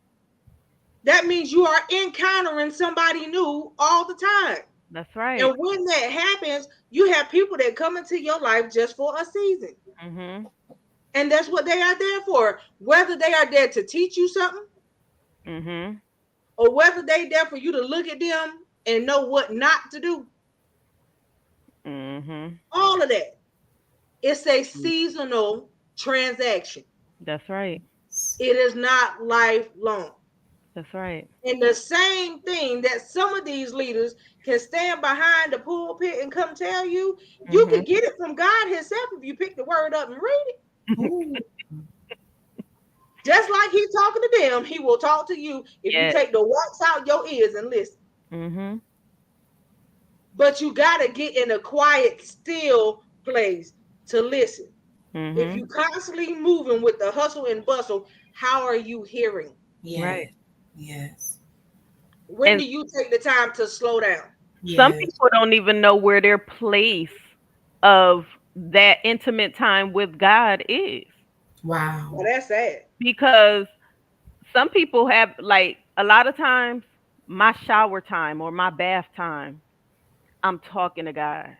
That means you are encountering somebody new all the time. That's right. And when that happens, you have people that come into your life just for a season. Mhm. And that's what they are there for. Whether they are there to teach you something Mhm. or whether they there for you to look at them and know what not to do. Mhm. All of that. It's a seasonal transaction. That's right. It is not lifelong. That's right. And the same thing that some of these leaders can stand behind the pulpit and come tell you, you Mhm. could get it from God Himself if you pick the word up and read it. Ooh. Just like He's talking to them, He will talk to you if you Yes. take the wax out your ears and listen. Mhm. But you got to get in a quiet, still place to listen. If Mhm. you constantly moving with the hustle and bustle, how are you hearing? Yes. Right. Yes. When And do you take the time to slow down? some Yes. people don't even know where their place of that intimate time with God is Well, Wow. that's sad. because some people have like a lot of times my shower time or my bath time, I'm talking to God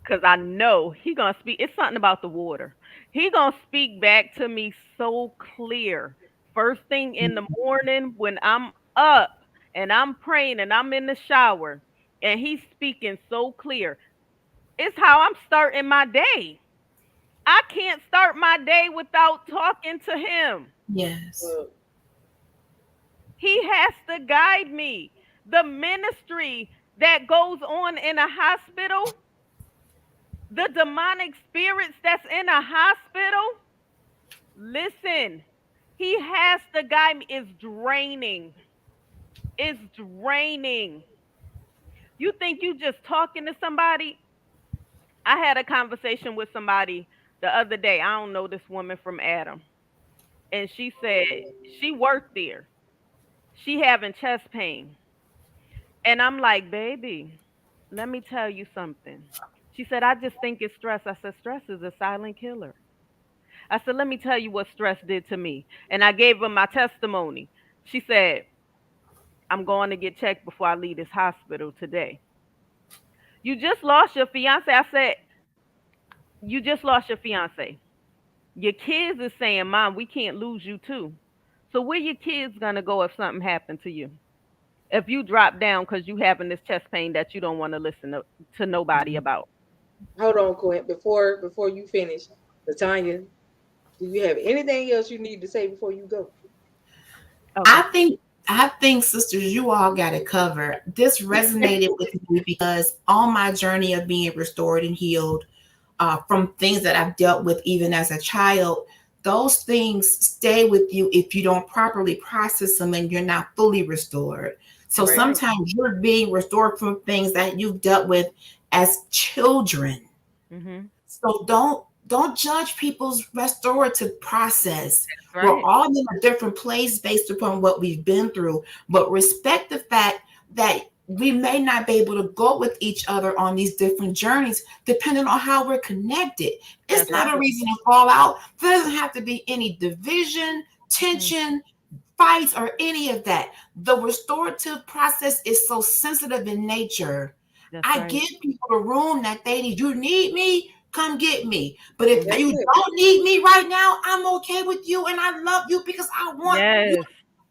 because I know He gonna speak. It's something about the water. He gonna speak back to me so clear, First thing in the morning when I'm up and I'm praying and I'm in the shower and he's speaking so clear. It's how I'm starting my day. I can't start my day without talking to him. Yes. He has to guide me. The ministry that goes on in a hospital, the demonic spirits that's in a hospital, listen, he has to guide me. It's draining. It's draining. You think you just talking to somebody? I had a conversation with somebody the other day. I don't know this woman from Adam. And she said she worked there. She having chest pain. And I'm like, baby, let me tell you something. She said, I just think it's stress. I said, stress is a silent killer. I said, let me tell you what stress did to me. And I gave her my testimony. She said, I'm going to get checked before I leave this hospital today. You just lost your fiance. I said, you just lost your fiance. Your kids is saying, Mom, we can't lose you too. So where your kids gonna go if something happened to you? If you drop down because you having this chest pain that you don't want to listen to nobody about. Hold on, Quint. Before you finish, Latanya, do you have anything else you need to say before you go? Okay. I think, sisters, you all got it covered. This resonated with me because on my journey of being restored and healed from things that I've dealt with even as a child, those things stay with you if you don't properly process them and you're not fully restored. So Right. sometimes you're being restored from things that you've dealt with as children. Mm-hmm. So don't judge people's restorative process. Right. We're all in a different place based upon what we've been through, but respect the fact that we may not be able to go with each other on these different journeys depending on how we're connected. It's That's not right. a reason to fall out. There doesn't have to be any division, tension, fights, or any of that. The restorative process is so sensitive in nature. That's I right. give people the room that they need. You need me, come get me. But if That's you it. don't need me right now, I'm okay with you and I love you because I want you Yes.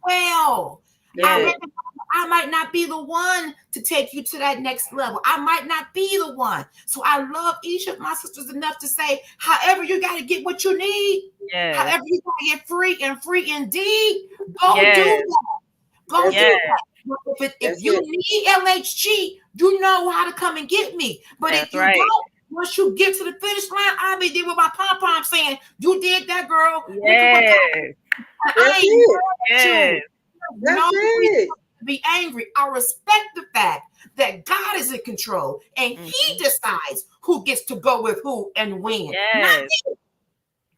well. I Yes. recognize I might not be the one to take you to that next level. I might not be the one. So I love each of my sisters enough to say, however you got to get what you need, Yes. however you got to get free and free indeed, go do Yes. that. Go That's do Yes. that. If That's you it. need LHG, you know how to come and get me. But That's if you right. don't, once you get to the finish line, I'll be there with my pom-pom saying, you did that, girl. Look at what Yes. That's I ain't it. mad at you. Yes. That's No reason it. to be angry. I respect the fact that God is in control and Mhm. He decides who gets to go with who and when. Not Yes. me.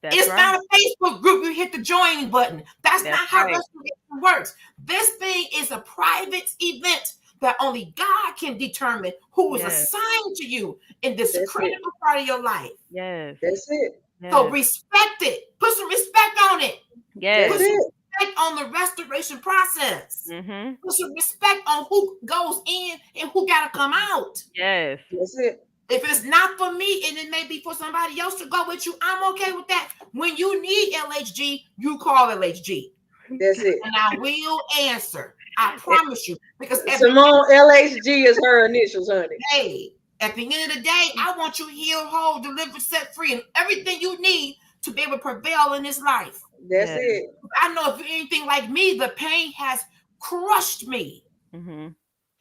That's It's right. not a Facebook group. You hit the join button. That's That's not how right. restoration works. This thing is a private event that only God can determine who is Yes. assigned to you in this That's it. critical part of your life. Yes. That's it. So Yes. respect it. Put some respect on it. Put Yes. That's some it. respect on the restoration process. Mm-hmm. Put some respect on who goes in and who got to come out. Yes. That's it. If it's not for me and it may be for somebody else to go with you, I'm okay with that. When you need LHG, you call LHG. That's it. And I will answer. I promise you. Because Simone LHG is her initials, honey. hey, at the end of the day, I want you healed, whole, delivered, set free, and everything you need to be able to prevail in this life. That's Yes. it. I know if you're anything like me, the pain has crushed me. Mm-hmm.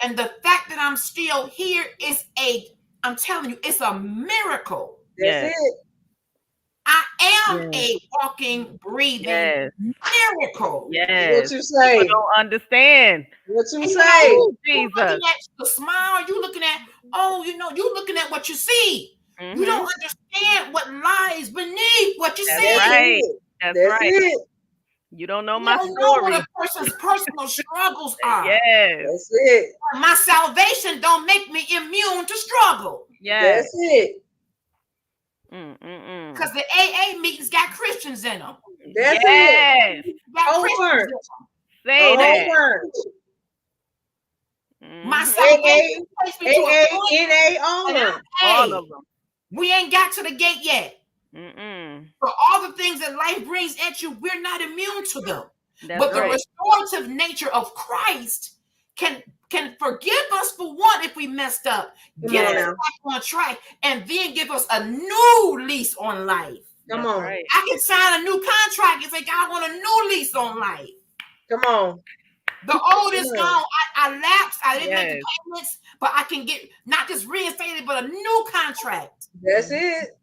And the fact that I'm still here is I'm telling you, it's a miracle. That's Yes. it. I am Yes. a walking, breathing Yes. miracle. What Yes. you say? People don't understand. What you And say? you Jesus. looking at the smile, you looking at, you looking at what you see. Mm-hmm. You don't understand what lies beneath what you That's see. That's right. it. That's That's right. it. You don't know You my don't know what story. a person's personal struggles are. Yes. That's it. My salvation don't make me immune to struggle. Yes. That's it. Mm-mm-mm. Because the AA meetings got Christians in them. That's it. Yes. Got Oh, Christians word. in them. Say Oh, that. word. My Mhm. salvation takes me to a AA, point, NA, all and of I'm, them. All hey, of them. we ain't got to the gate yet. Mm-mm. For all the things that life brings at you, we're not immune to them. But the right. restorative nature of Christ can forgive us for one if we messed up, get us Yes, back on track, and then give us a new lease on life. Come that's on. right. I can sign a new contract and say, God, I want a new lease on life. Come on. The old is Come on. gone. I lapsed. I didn't make the Yes. payments, but I can get not just reinstated, but a new contract. That's it.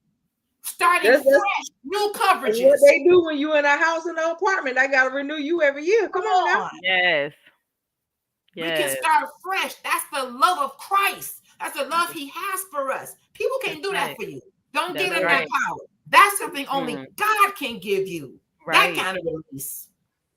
Starting That's fresh, new what coverages. they do when you in a house in an apartment. I gotta renew you every year. Come on now. Yes. We can Yes. start fresh. That's the love of Christ. That's the love he has for us. People can't do that right. for you. Don't That's give them right. that power. That's something only Mm. God can give you. Right. That kind of release.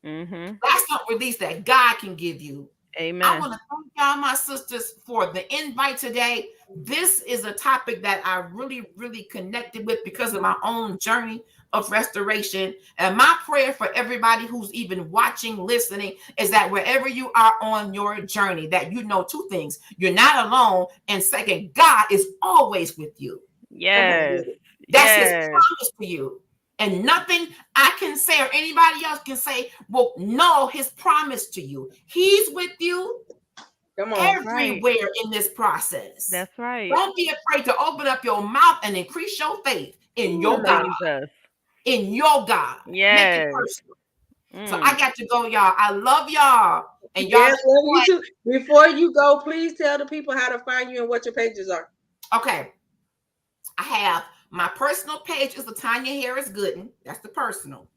Mm-hmm. That's not release that God can give you. I Amen. want to thank y'all, my sisters, for the invite today. This is a topic that I really, really connected with because of my own journey of restoration. And my prayer for everybody who's even watching, listening, is that wherever you are on your journey, that you know two things. You're not alone. And second, God is always with you. Yes. That's his Yes. promise to you. And nothing I can say or anybody else can say will know his promise to you. He's with you Come on. everywhere in this process. That's right. Don't be afraid to open up your mouth and increase your faith in your Come God. on. Jesus. In your God. Make it Yes. personal. So I got to go, y'all. I love y'all. And y'all, Yes, love you too. Before you go, please tell the people how to find you and what your pages are. okay. I have my personal page is Latanya Harris Gooden. That's the personal.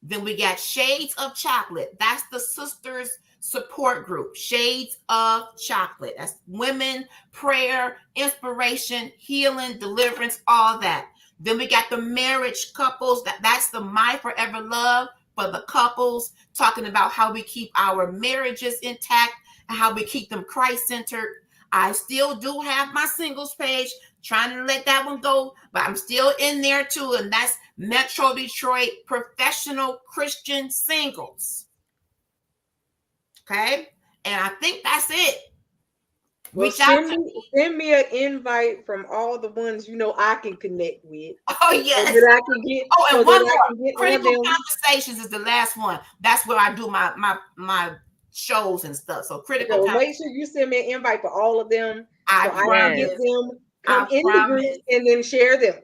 Then we got Shades of Chocolate. That's the sisters support group. Shades of Chocolate. That's women, prayer, inspiration, healing, deliverance, all that. Then we got the marriage couples. That's the My Forever Love for the couples, talking about how we keep our marriages intact and how we keep them Christ-centered. I still do have my singles page, trying to let that one go, but I'm still in there too. And that's Metro Detroit Professional Christian Singles. Okay. And I think that's it. Well, send me an invite from all the ones you know I can connect with. Oh, yes. So that I can get, and one more. Critical on Conversations is the last one. That's where I do my shows and stuff. So Critical Conversations. Make sure you send me an invite for all of them. I can get them, come in the group, and then share them.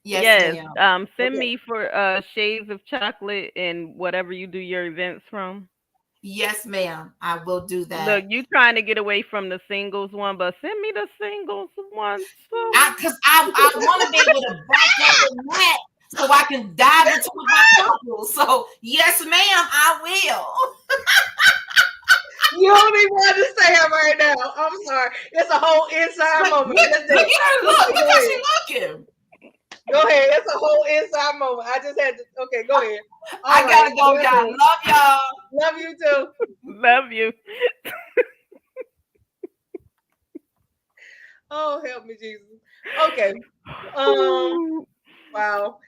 Yes. Send me for Shades of Chocolate and whatever you do your events from. Yes, ma'am. I will do that. Look, you trying to get away from the singles one, but send me the singles one too. Because I want to be able to back up the net so I can dive into my couples. So yes, ma'am, I will. You don't even understand right now. I'm sorry. It's a whole inside moment. Look at her. Look how she's looking. Go ahead. It's a whole inside moment. I just had to. Okay, go ahead. I gotta go, y'all. Love y'all. Love you too. Love you. Oh, help me, Jesus. Okay. Wow.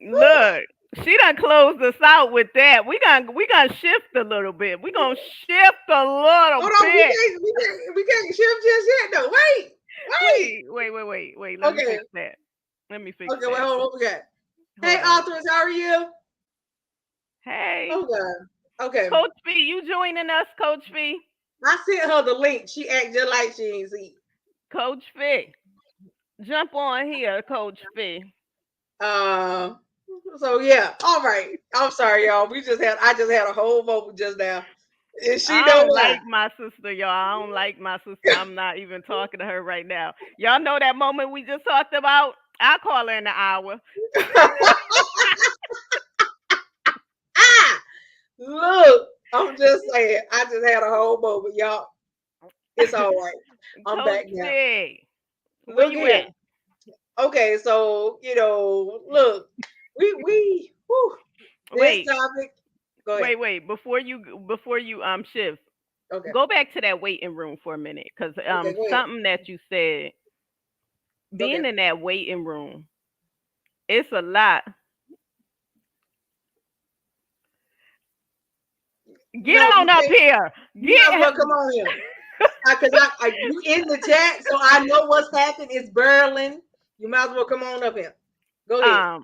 Look, she done closed us out with that. We gonna shift a little bit. We gonna shift a little bit. We can't shift just yet. No, wait. Let me fix that. Let me fix that. Okay, wait, hold on. What we got? Hey, authors, how are you? Hey. Oh, God. Okay. Coach B, you joining us, Coach B? I sent her the link. She act just like she ain't see. Coach B, jump on here, Coach B. So yeah, all right. I'm sorry, y'all. I just had a whole moment just now. And she I don't like my sister, y'all. I don't like my sister. I'm not even talking to her right now. Y'all know that moment we just talked about? I'll call her in an hour. Look, I'm just saying. I just had a whole moment, y'all. It's all right. I'm Coach back now. Where you at? Okay, so look, we wait. Topic. Go ahead. Wait. Before you shift. Okay. Go back to that waiting room for a minute, because something that you said. Being in that waiting room, it's a lot. Get on up here. Come on here. Because you in the chat, so I know what's happening. It's Berlin. You might as well come on up here. Go ahead.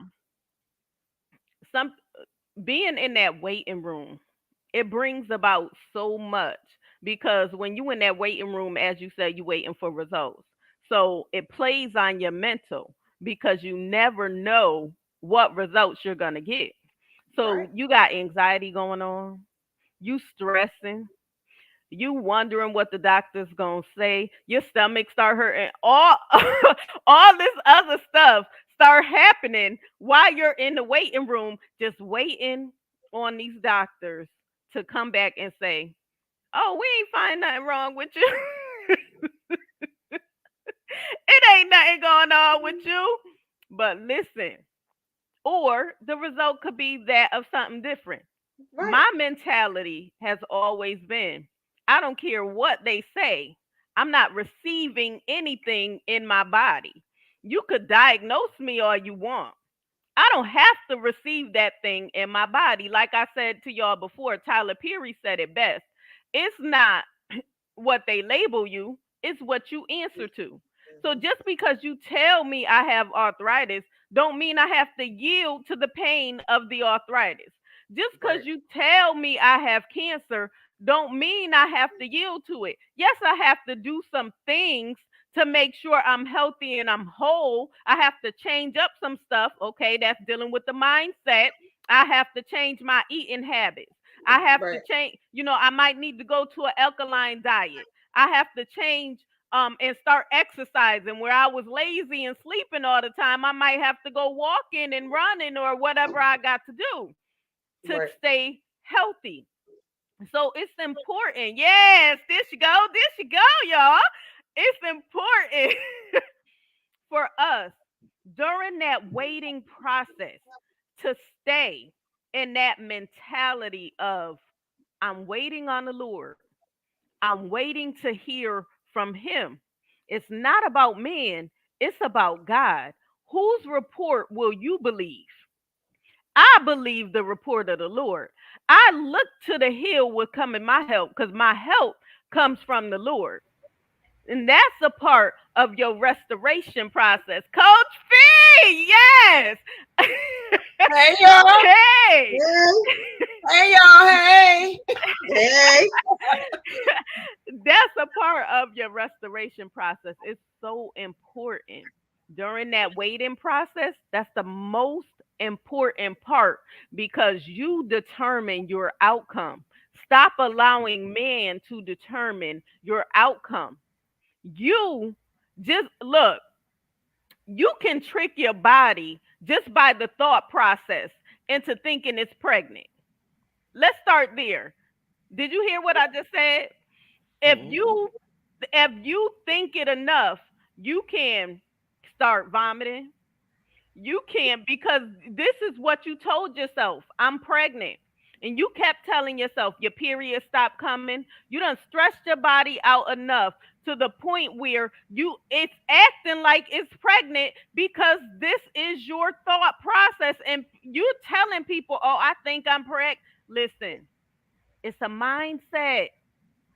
being in that waiting room, it brings about so much because when you in that waiting room, as you said, you waiting for results. So it plays on your mental because you never know what results you're gonna get. So Right. you got anxiety going on, you stressing, you wondering what the doctor's gonna say, your stomach start hurting, all all this other stuff start happening while you're in the waiting room, just waiting on these doctors to come back and say, "Oh, we ain't find nothing wrong with you. It ain't nothing going on with you." But listen, or the result could be that of something different. Right. My mentality has always been, I don't care what they say, I'm not receiving anything in my body. You could diagnose me all you want. I don't have to receive that thing in my body. Like I said to y'all before, Tyler Perry said it best. It's not what they label you, it's what you answer to. So Mhm. just because you tell me I have arthritis, don't mean I have to yield to the pain of the arthritis. Just because Right. you tell me I have cancer, don't mean I have to yield to it. Yes, I have to do some things to make sure I'm healthy and I'm whole. I have to change up some stuff. Okay, that's dealing with the mindset. I have to change my eating habits. I have to Right. change, I might need to go to an alkaline diet. I have to change and start exercising where I was lazy and sleeping all the time. I might have to go walking and running or whatever I got to do to Right. stay healthy. So it's important. Yes, this you go. This you go, y'all. It's important for us during that waiting process to stay in that mentality of I'm waiting on the Lord. I'm waiting to hear from him. It's not about man, it's about God. Whose report will you believe? I believe the report of the Lord. I look to the hill with coming my help because my help comes from the Lord. And that's a part of your restoration process. Coach Fee, yes. Hey y'all. Hey. Hey. Hey y'all. Hey. Hey. That's a part of your restoration process. It's so important. During that waiting process, that's the most important part because you determine your outcome. Stop allowing man to determine your outcome. You just look, you can trick your body just by the thought process into thinking it's pregnant. Let's start there. Did you hear what I just said? If Mhm. you if you think it enough, you can start vomiting. You can because this is what you told yourself. I'm pregnant. And you kept telling yourself your period stopped coming. You done stressed your body out enough to the point where it's acting like it's pregnant because this is your thought process and you telling people, "Oh, I think I'm pregnant." Listen, it's a mindset.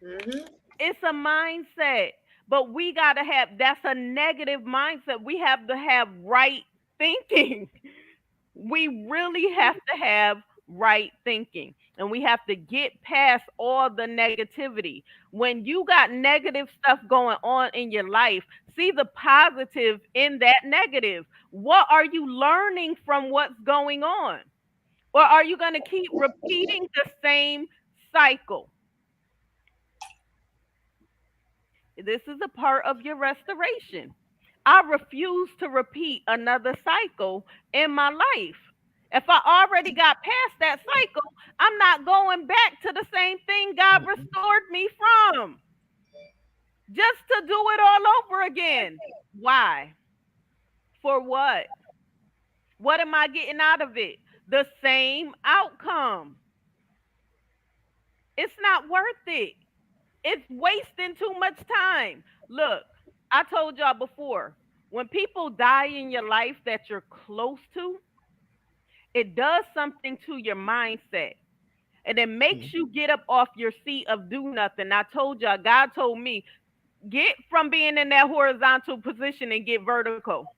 Mhm. It's a mindset. But we got to have that's a negative mindset. We have to have right thinking. We really have to have right thinking. And we have to get past all the negativity. When you got negative stuff going on in your life, see the positive in that negative. What are you learning from what's going on? Or are you going to keep repeating the same cycle? This is a part of your restoration. I refuse to repeat another cycle in my life. If I already got past that cycle, I'm not going back to the same thing God Mhm. restored me from just to do it all over again. Why? For what? What am I getting out of it? The same outcome. It's not worth it. It's wasting too much time. Look, I told y'all before, when people die in your life that you're close to, it does something to your mindset. And it makes Mhm. you get up off your seat of do nothing. I told y'all, God told me, get from being in that horizontal position and get vertical.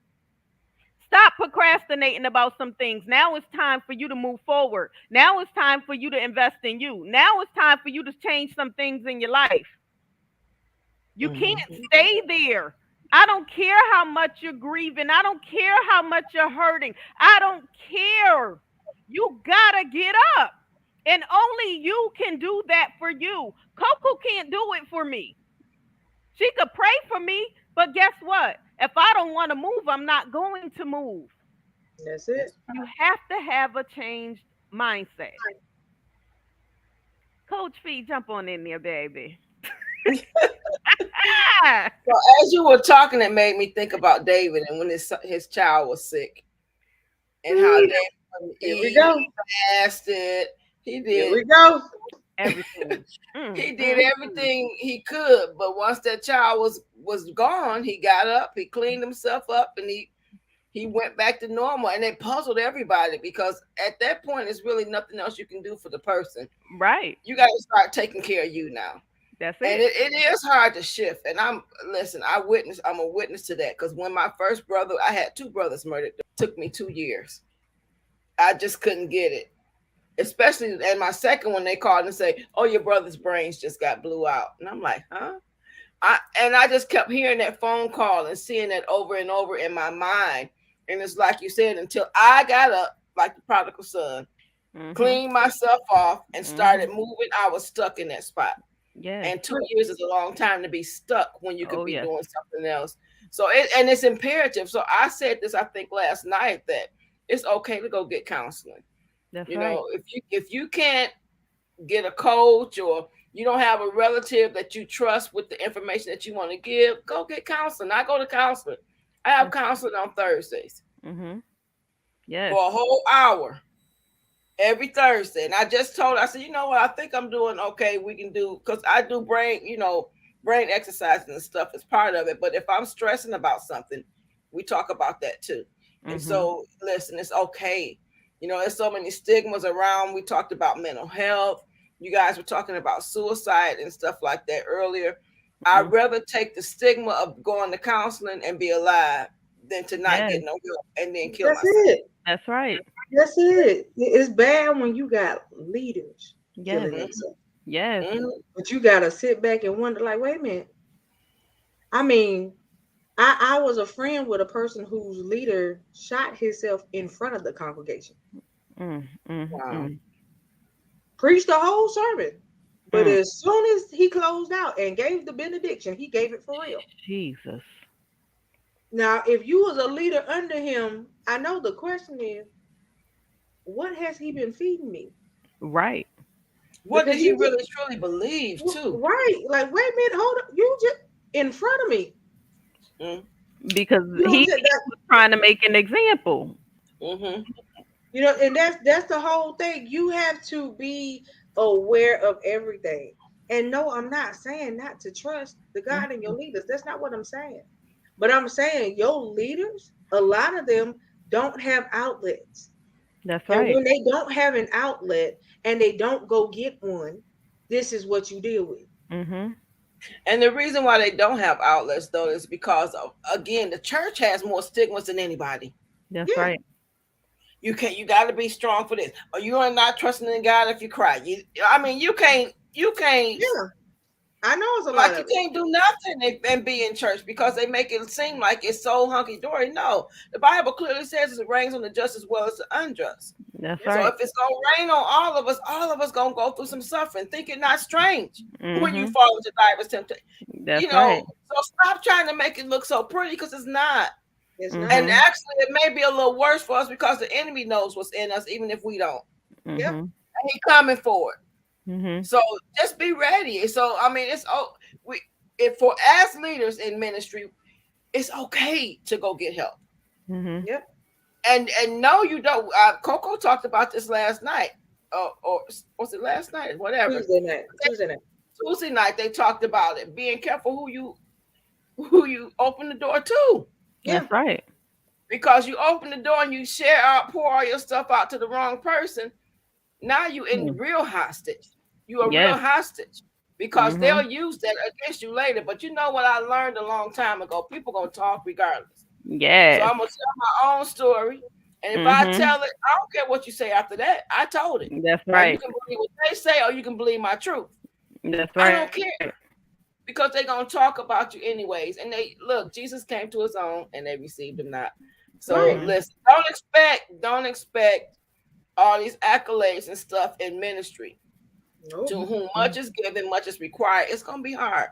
Stop procrastinating about some things. Now it's time for you to move forward. Now it's time for you to invest in you. Now it's time for you to change some things in your life. You can't stay there. I don't care how much you're grieving. I don't care how much you're hurting. I don't care. You gotta get up. And only you can do that for you. Coco can't do it for me. She could pray for me, but guess what? If I don't want to move, I'm not going to move. That's it. You have to have a changed mindset. Coach Fee, jump on in there, baby. So as you were talking, it made me think about David and when his child was sick, and how David Here we go. fasted. He Here we did. go. Everything. He did everything he could, but once that child was gone, he got up, he cleaned himself up, and he went back to normal. And it puzzled everybody because at that point, it's really nothing else you can do for the person. Right. You got to start taking care of you now. That's And it. it is hard to shift. And I'm a witness to that, because when my first brother, I had two brothers murdered. It took me 2 years. I just couldn't get it. Especially, and my second one, they called and say, "Oh, your brother's brains just got blew out." And I'm like, huh? I just kept hearing that phone call and seeing that over and over in my mind. And it's like you said, until I got up like the prodigal son, cleaned myself off and started moving, I was stuck in that spot. Yeah. And 2 years is a long time to be stuck when you could Oh, be yes. doing something else. So it's imperative. So I said this, I think last night, that it's okay to go get counseling. That's You right. know, if you can't get a coach, or you don't have a relative that you trust with the information that you want to give, go get counseling. I go to counseling. I have counseling on Thursdays Yes. for a whole hour every Thursday. And I just told her, I said, you know what, I think I'm doing okay. We can do, because I do brain exercises and stuff as part of it. But if I'm stressing about something, we talk about that too. And so listen, it's okay. You know, there's so many stigmas around. We talked about mental health. You guys were talking about suicide and stuff like that earlier. I'd rather take the stigma of going to counseling and be alive than to not Yes. get no help and then kill That's myself. it. That's right. That's it. It's bad when you got leaders Yes. killing themselves. Yes. But you gotta sit back and wonder, like, wait a minute. I mean, I was a friend with a person whose leader shot himself in front of the congregation. Wow. Preached the whole sermon. But as soon as he closed out and gave the benediction, he gave it for real. Jesus. Now, if you was a leader under him, I know the question is, what has he been feeding me? Right. What did Because he you really truly believe too? Right. Like, wait a minute, hold up. You just in front of me. Because You know, he that, was trying to make an example. Mm-hmm. you know, and that's the whole thing. You have to be aware of everything. And no, I'm not saying not to trust the God and your leaders. That's not what I'm saying. But I'm saying your leaders, a lot of them don't have outlets. That's And right. when they don't have an outlet and they don't go get one, this is what you deal with. And the reason why they don't have outlets, though, is because of, again, the church has more stigmas than anybody. That's Yeah. right. You got to be strong for this, or you are not trusting in God if you cry. You can't. Yeah. I know it's a lot Like, of you it. can't do nothing and be in church because they make it seem like it's so hunky dory. No, the Bible clearly says it rains on the just as well as the unjust. That's So right. if it's gonna rain on all of us gonna go through some suffering. Think it not strange when you Mhm. fall into diverse temptation. That's You know, right. so stop trying to make it look so pretty, because it's not. It's Mhm. not. And actually, it may be a little worse for us because the enemy knows what's in us, even if we don't. Yep. Mhm. And he's coming for it. Mhm. So just be ready. So I mean, for as leaders in ministry, it's okay to go get help. Mhm. Yep. And no, you don't. Coco talked about this last night, or was it last night? Whatever. Tuesday night they talked about it. Being careful who you open the door to. Yeah. That's right. Because you open the door and you pour all your stuff out to the wrong person. Now you in real hostage. You are real hostage, because they'll use that against you later. But you know what I learned a long time ago? People gonna talk regardless. So Yes. I'm gonna tell my own story. And if I tell it, I don't care what you say after that. I told it. That's Now you right. can believe what they say, or you can believe my truth. That's I right. don't care because they're gonna talk about you anyways. And they look, Jesus came to his own, and they received him not. So Right. listen, don't expect all these accolades and stuff in ministry. Nope. To whom much is given, much is required. It's gonna be hard.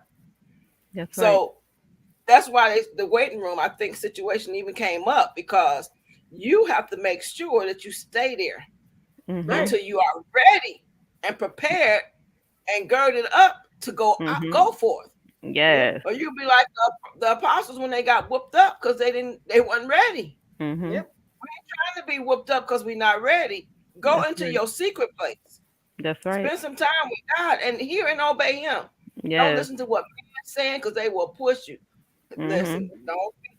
That's right. So that's why the waiting room, I think, situation even came up because you have to make sure that you stay there Right. until you are ready and prepared and girded up to go forth. Yes. Or you'll be like the apostles when they got whooped up because they weren't ready. Yep. We ain't trying to be whooped up because we're not ready. Go That's into right. your secret place. That's right. Spend some time with God and hear and obey Him. Don't Yes. listen to what man's saying because they will push you. Listen, Mhm.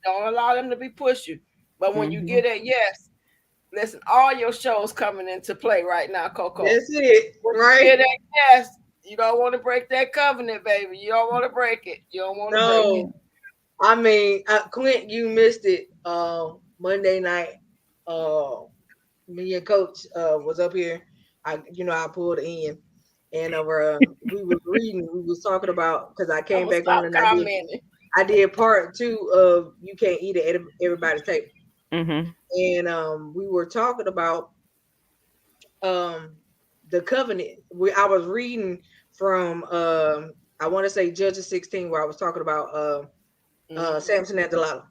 don't allow them to be push you. But when you Mhm. get it, yes, listen, all your shows coming into play right now, Coco. That's it. When you Right. get that, yes, you don't want to break that covenant, baby. You don't want to break it. You don't want to break it. No. I mean, Clint, you missed it. Monday night. Me and Coach was up here. I pulled in, and we was reading. We was talking about because I I'm came gonna back stop on and commenting. I did part 2 of you can't eat at everybody's table, Mhm. and we were talking about um the covenant. I was reading from I want to say Judges 16 where I was talking about Samson and Delilah,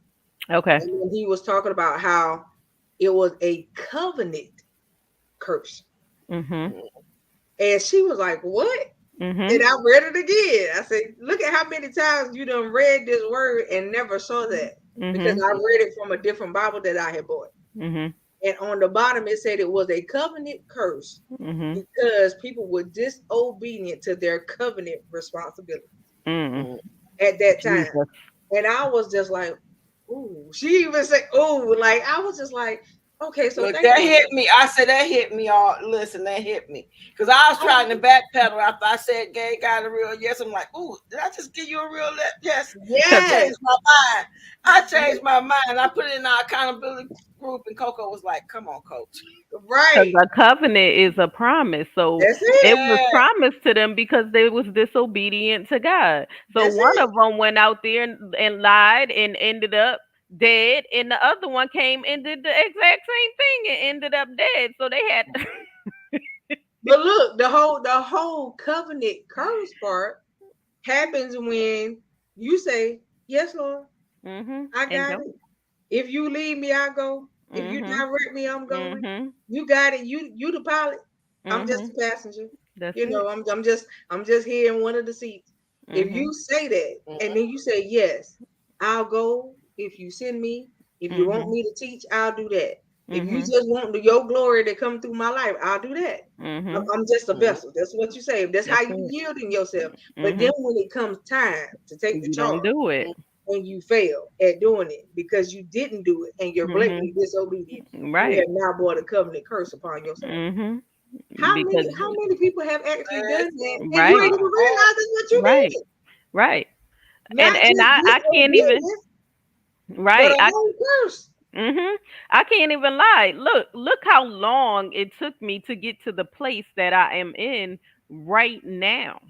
Okay. and then he was talking about how it was a covenant curse, Mhm. and she was like, "What?" Mhm. And I read it again. I said, "Look at how many times you done read this word and never saw that." Because Mhm. I read it from a different Bible that I had bought. Mhm. And on the bottom, it said it was a covenant curse Mhm. because people were disobedient to their covenant responsibility Mm. at that time. Jesus. And I was just like, ooh. She even said, ooh, like I was just like, okay, so Look, think that about hit it. me. I said that hit me all. Listen, that hit me because I was trying to backpedal after I said gay got a real yes. I'm like, ooh, did I just give you a real yes? I 'Cause Yes. changed my mind. I changed my mind. I put it in our accountability group, and Coco was like, "Come on, Coach." Because Right. a covenant is a promise. So That's it. it was Yes. promised to them because they was disobedient to God. So That's one it. of them went out there and lied and ended up dead, and the other one came and did the exact same thing and ended up dead. So they had But look, the whole covenant curse part happens when you say, "Yes, Lord, I and got don't. it. If you leave me, I go. If you Mhm. direct me, I'm going. Mhm. You got it. You the pilot. I'm just Mhm. a passenger. That's it. I'm just here in one of the seats. If Mhm. you say that, and then you say yes, I'll go. If you send me, if you want Mhm. me to teach, I'll do that. If you Mhm. just want your glory to come through my life, I'll do that. Mhm. I'm just a Mhm. vessel. That's what you say. That's how That's you it. yield in yourself. But then Mhm. when it comes time to take the You don't charge, do it. and you fail at doing it because you didn't do it and you're blatantly Mhm. disobedient, you Right. have now brought a covenant curse upon yourself. Mhm. How many Because how many people have actually done that Listen, and you ain't right. even all realize it's what you Right. did? Right. Not And just I can't even disobedience, but right. a whole curse. I can't even lie. Look how long it took me to get to the place that I am in right now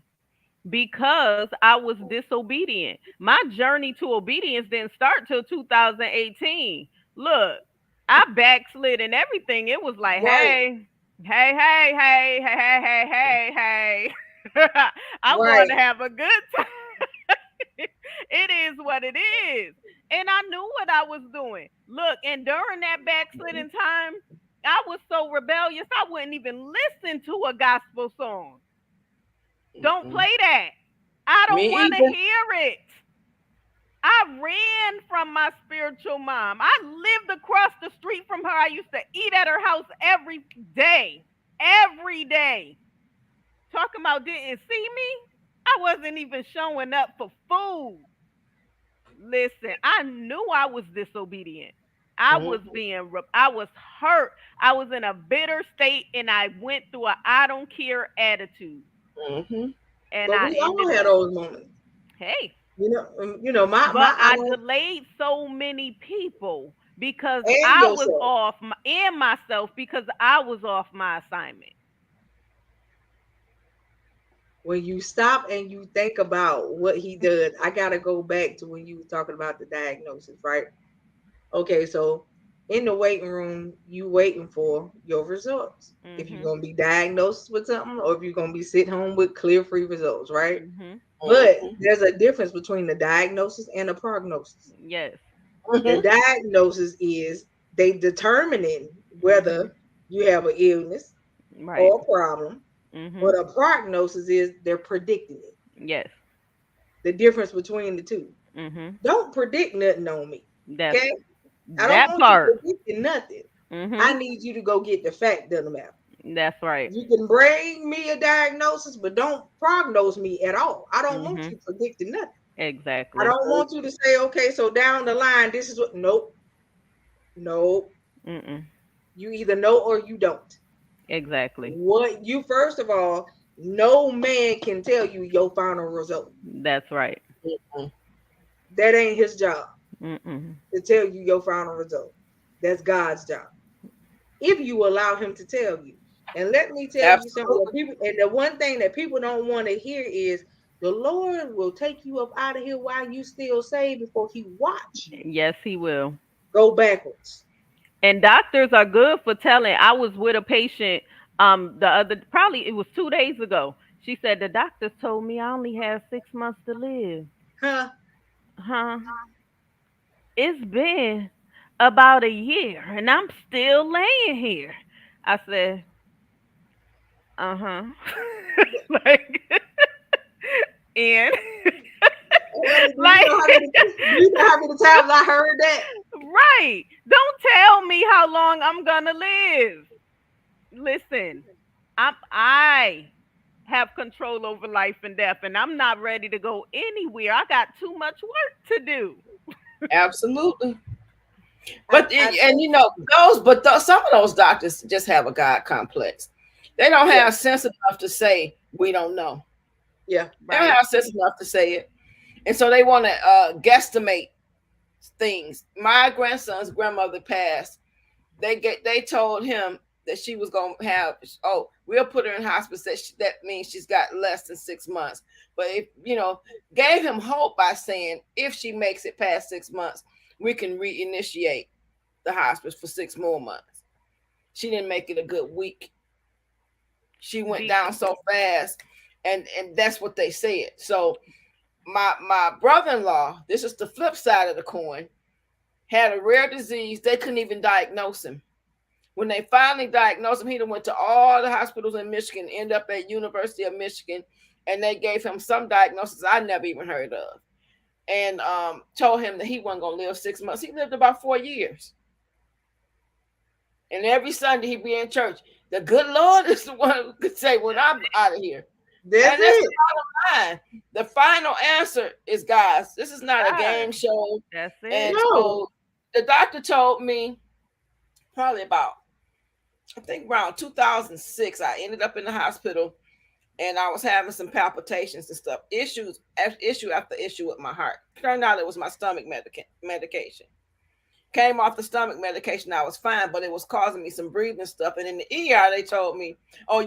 because I was disobedient. My journey to obedience didn't start till 2018. Look, I backslid and everything. It was like, Right, hey. I'm going right. to have a good time. It is what it is. And I knew what I was doing. Look, and during that backsliding time, I was so rebellious, I wouldn't even listen to a gospel song. Don't mm-mm. play that. I don't Me want to either. hear it. I ran from my spiritual mom. I lived across the street from her. I used to eat at her house every day. Every day. Talking about didn't see me. I wasn't even showing up for food. Listen, I knew I was disobedient. I was hurt. I was in a bitter state and I went through a I don't care attitude. Mm-hmm. And But I we all ended had up, those moments. hey. My But I I don't delayed so many people because and I was yourself. off and myself because I was off my assignment. When you stop and you think about what he does, I gotta go back to when you were talking about the diagnosis, right? Okay, so in the waiting room, you waiting for your results. If you're Mhm. gonna be diagnosed with something, or if you're gonna be sitting home with clear free results, right? Mhm. But Mhm. there's a difference between the diagnosis and the prognosis. Yes. The Mhm. diagnosis is they determining Mhm. whether you have an illness Right. or a problem, but Mhm. a prognosis is they're predicting it. Yes. The difference between the two. Mhm. Don't predict nothing on me. That's Okay? I don't that want you part. predicting nothing. I Mhm. need you to go get the fact of the matter. That's right. You can bring me a diagnosis, but don't prognose me at all. I don't want Mhm. you predicting nothing. I Exactly. don't want you to say, okay, so down the line, this is what. Nope, nope. Mm-mm. You either know or you don't. Exactly. What you first of all, no man can tell you your final result. That's right. Mhm. That ain't his job Mm-mm. to tell you your final result. That's God's job. If you allow him to tell you. And let me tell you something. Absolutely. People, and the one thing that people don't want to hear is the Lord will take you up out of here while you still saved before he watch you Yes, he will. go backwards. And doctors are good for telling. I was with a patient the other probably it was 2 days ago. She said the doctors told me I only have 6 months to live. Huh? Huh? It's been about a year and I'm still laying here. I said, uh-huh. Like and Honey, do you like know how many times I heard that? right. Don't tell me how long I'm gonna live. Listen, I have control over life and death, and I'm not ready to go anywhere. I got too much work to do. Absolutely. I, But I and you know some of those doctors just have a God complex. They don't yeah, have sense enough to say we don't know. yeah. They don't Right. have sense enough to say it, and so they want to guesstimate things. My grandson's grandmother passed. They told him that she was gonna have, oh, we'll put her in hospice. That means she's got less than 6 months. But if gave him hope by saying if she makes it past 6 months, we can reinitiate the hospice for 6 more months. She didn't make it a good week. She went Be down so fast, and that's what they said. So my brother-in-law, this is the flip side of the coin, had a rare disease. They couldn't even diagnose him. When they finally diagnosed him, he went to all the hospitals in Michigan, ended up at University of Michigan, and they gave him some diagnosis I never even heard of, and told him that he wasn't gonna live 6 months. He lived about 4 years, and every Sunday he'd be in church. The good Lord is the one who could say, "When I'm out of here," That's and that's the it. bottom line. The final answer is God's. This is not a God. game show, That's and it. No, so the doctor told me probably about I think around 2006, I ended up in the hospital and I was having some palpitations and stuff, issue after issue with my heart. Turned out it was my stomach medication. Came off the stomach medication, I was fine, but it was causing me some breathing stuff. And in the ER, they told me, "Oh,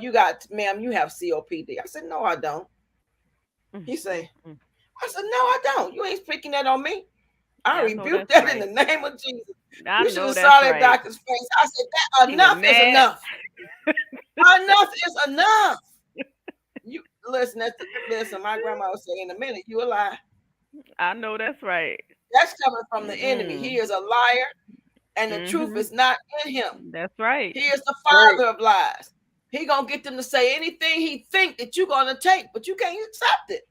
ma'am, you have COPD." I said, "No, I don't." He Mm, said, mm, mm. "I said, no, I don't. You ain't speaking that on me. I I know rebuke that's that in right. the name of Jesus." I You should know have that's saw that right. doctor's face. I said, that He was enough is mad. enough. Enough is enough. You listen. Listen. My grandma would say, "In a minute, you a lie." I know that's right. That's coming from the enemy. He Mm-mm. is a liar, and the truth Mhm. is not in him. That's right. He is the right. father of lies. He gonna get them to say anything he think that you're gonna take, but you can't accept it.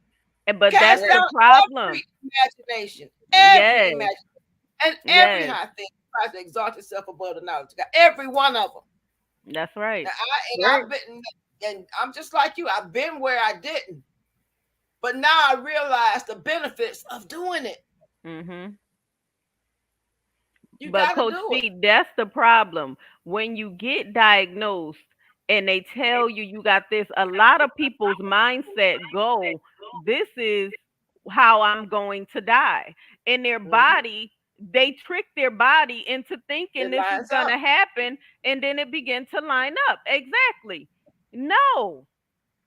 But that's Cast Right. the down problem. every Yes. imagination, and every Yes. high thing tries to exalt itself above the knowledge of God. Every one of them. That's Now, right. Right. I've been, and I'm just like you. I've been where I didn't. But now I realize the benefits of doing it. Mhm. You But got to Coach do it. C, that's the problem. When you get diagnosed and they tell you you got this, a lot of people's mindset go, this is how I'm going to die. In their body, they trick their body into thinking It this is lines going up. to happen, and then it begins to line up. Exactly. No,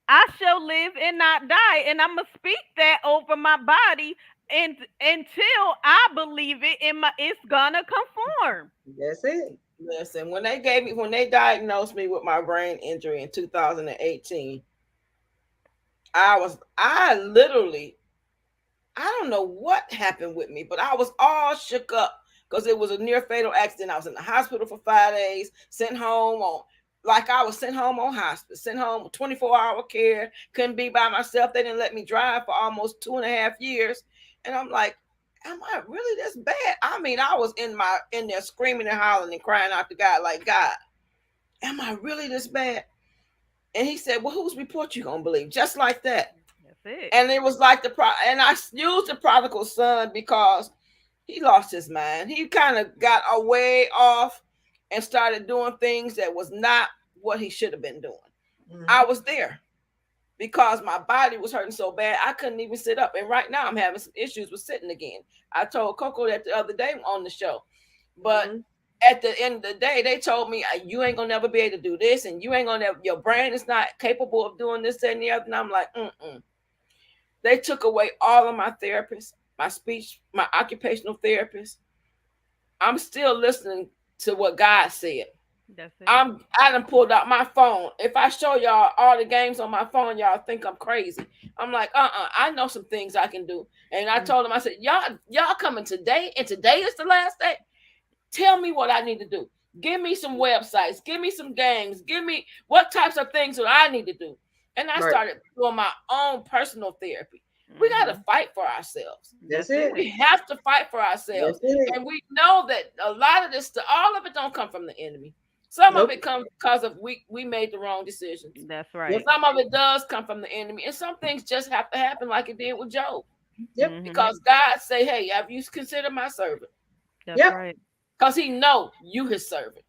I shall live and not die, and I'm gonna speak that over my body, and until I believe it, it's gonna conform. That's it. Listen, when they diagnosed me with my brain injury in 2018, I literally, I don't know what happened with me, but I was all shook up because it was a near fatal accident. I was in the hospital for 5 days, sent home on, like I was sent home on hospice, sent home with 24-hour care, couldn't be by myself. They didn't let me drive for almost 2.5 years. And I'm like, am I really this bad? I mean, I was in there screaming and hollering and crying out to God, like, God, am I really this bad? And he said, well, whose report you gonna believe? Just like that. That's it. And it was like and I used the prodigal son because he lost his mind. He kind of got away off and started doing things that was not what he should have been doing. Mhm. I was there because my body was hurting so bad I couldn't even sit up. And right now I'm having some issues with sitting again. I told Coco that the other day on the show. But at the end of the day, they told me, you ain't gonna never be able to do this, and you ain't gonna never, your brain is not capable of doing this, that, and the other. And I'm like, They took away all of my therapists, my speech, my occupational therapist. I'm still listening to what God said. That's it. I done pulled out my phone. If I show y'all all the games on my phone, y'all think I'm crazy. I'm like, I know some things I can do. And I told them, I said, y'all coming today, and today is the last day. Tell me what I need to do. Give me some websites. Give me some games. Give me what types of things that I need to do. And I started doing my own personal therapy. We got to fight for ourselves. That's it. We have to fight for ourselves. And we know that a lot of this, all of it don't come from the enemy. Some of it comes because of we made the wrong decisions. That's right. Some of it does come from the enemy. And some things just have to happen like it did with Job. Yep. Because God say, hey, have you considered my servant? That's right. Because he know you his servant.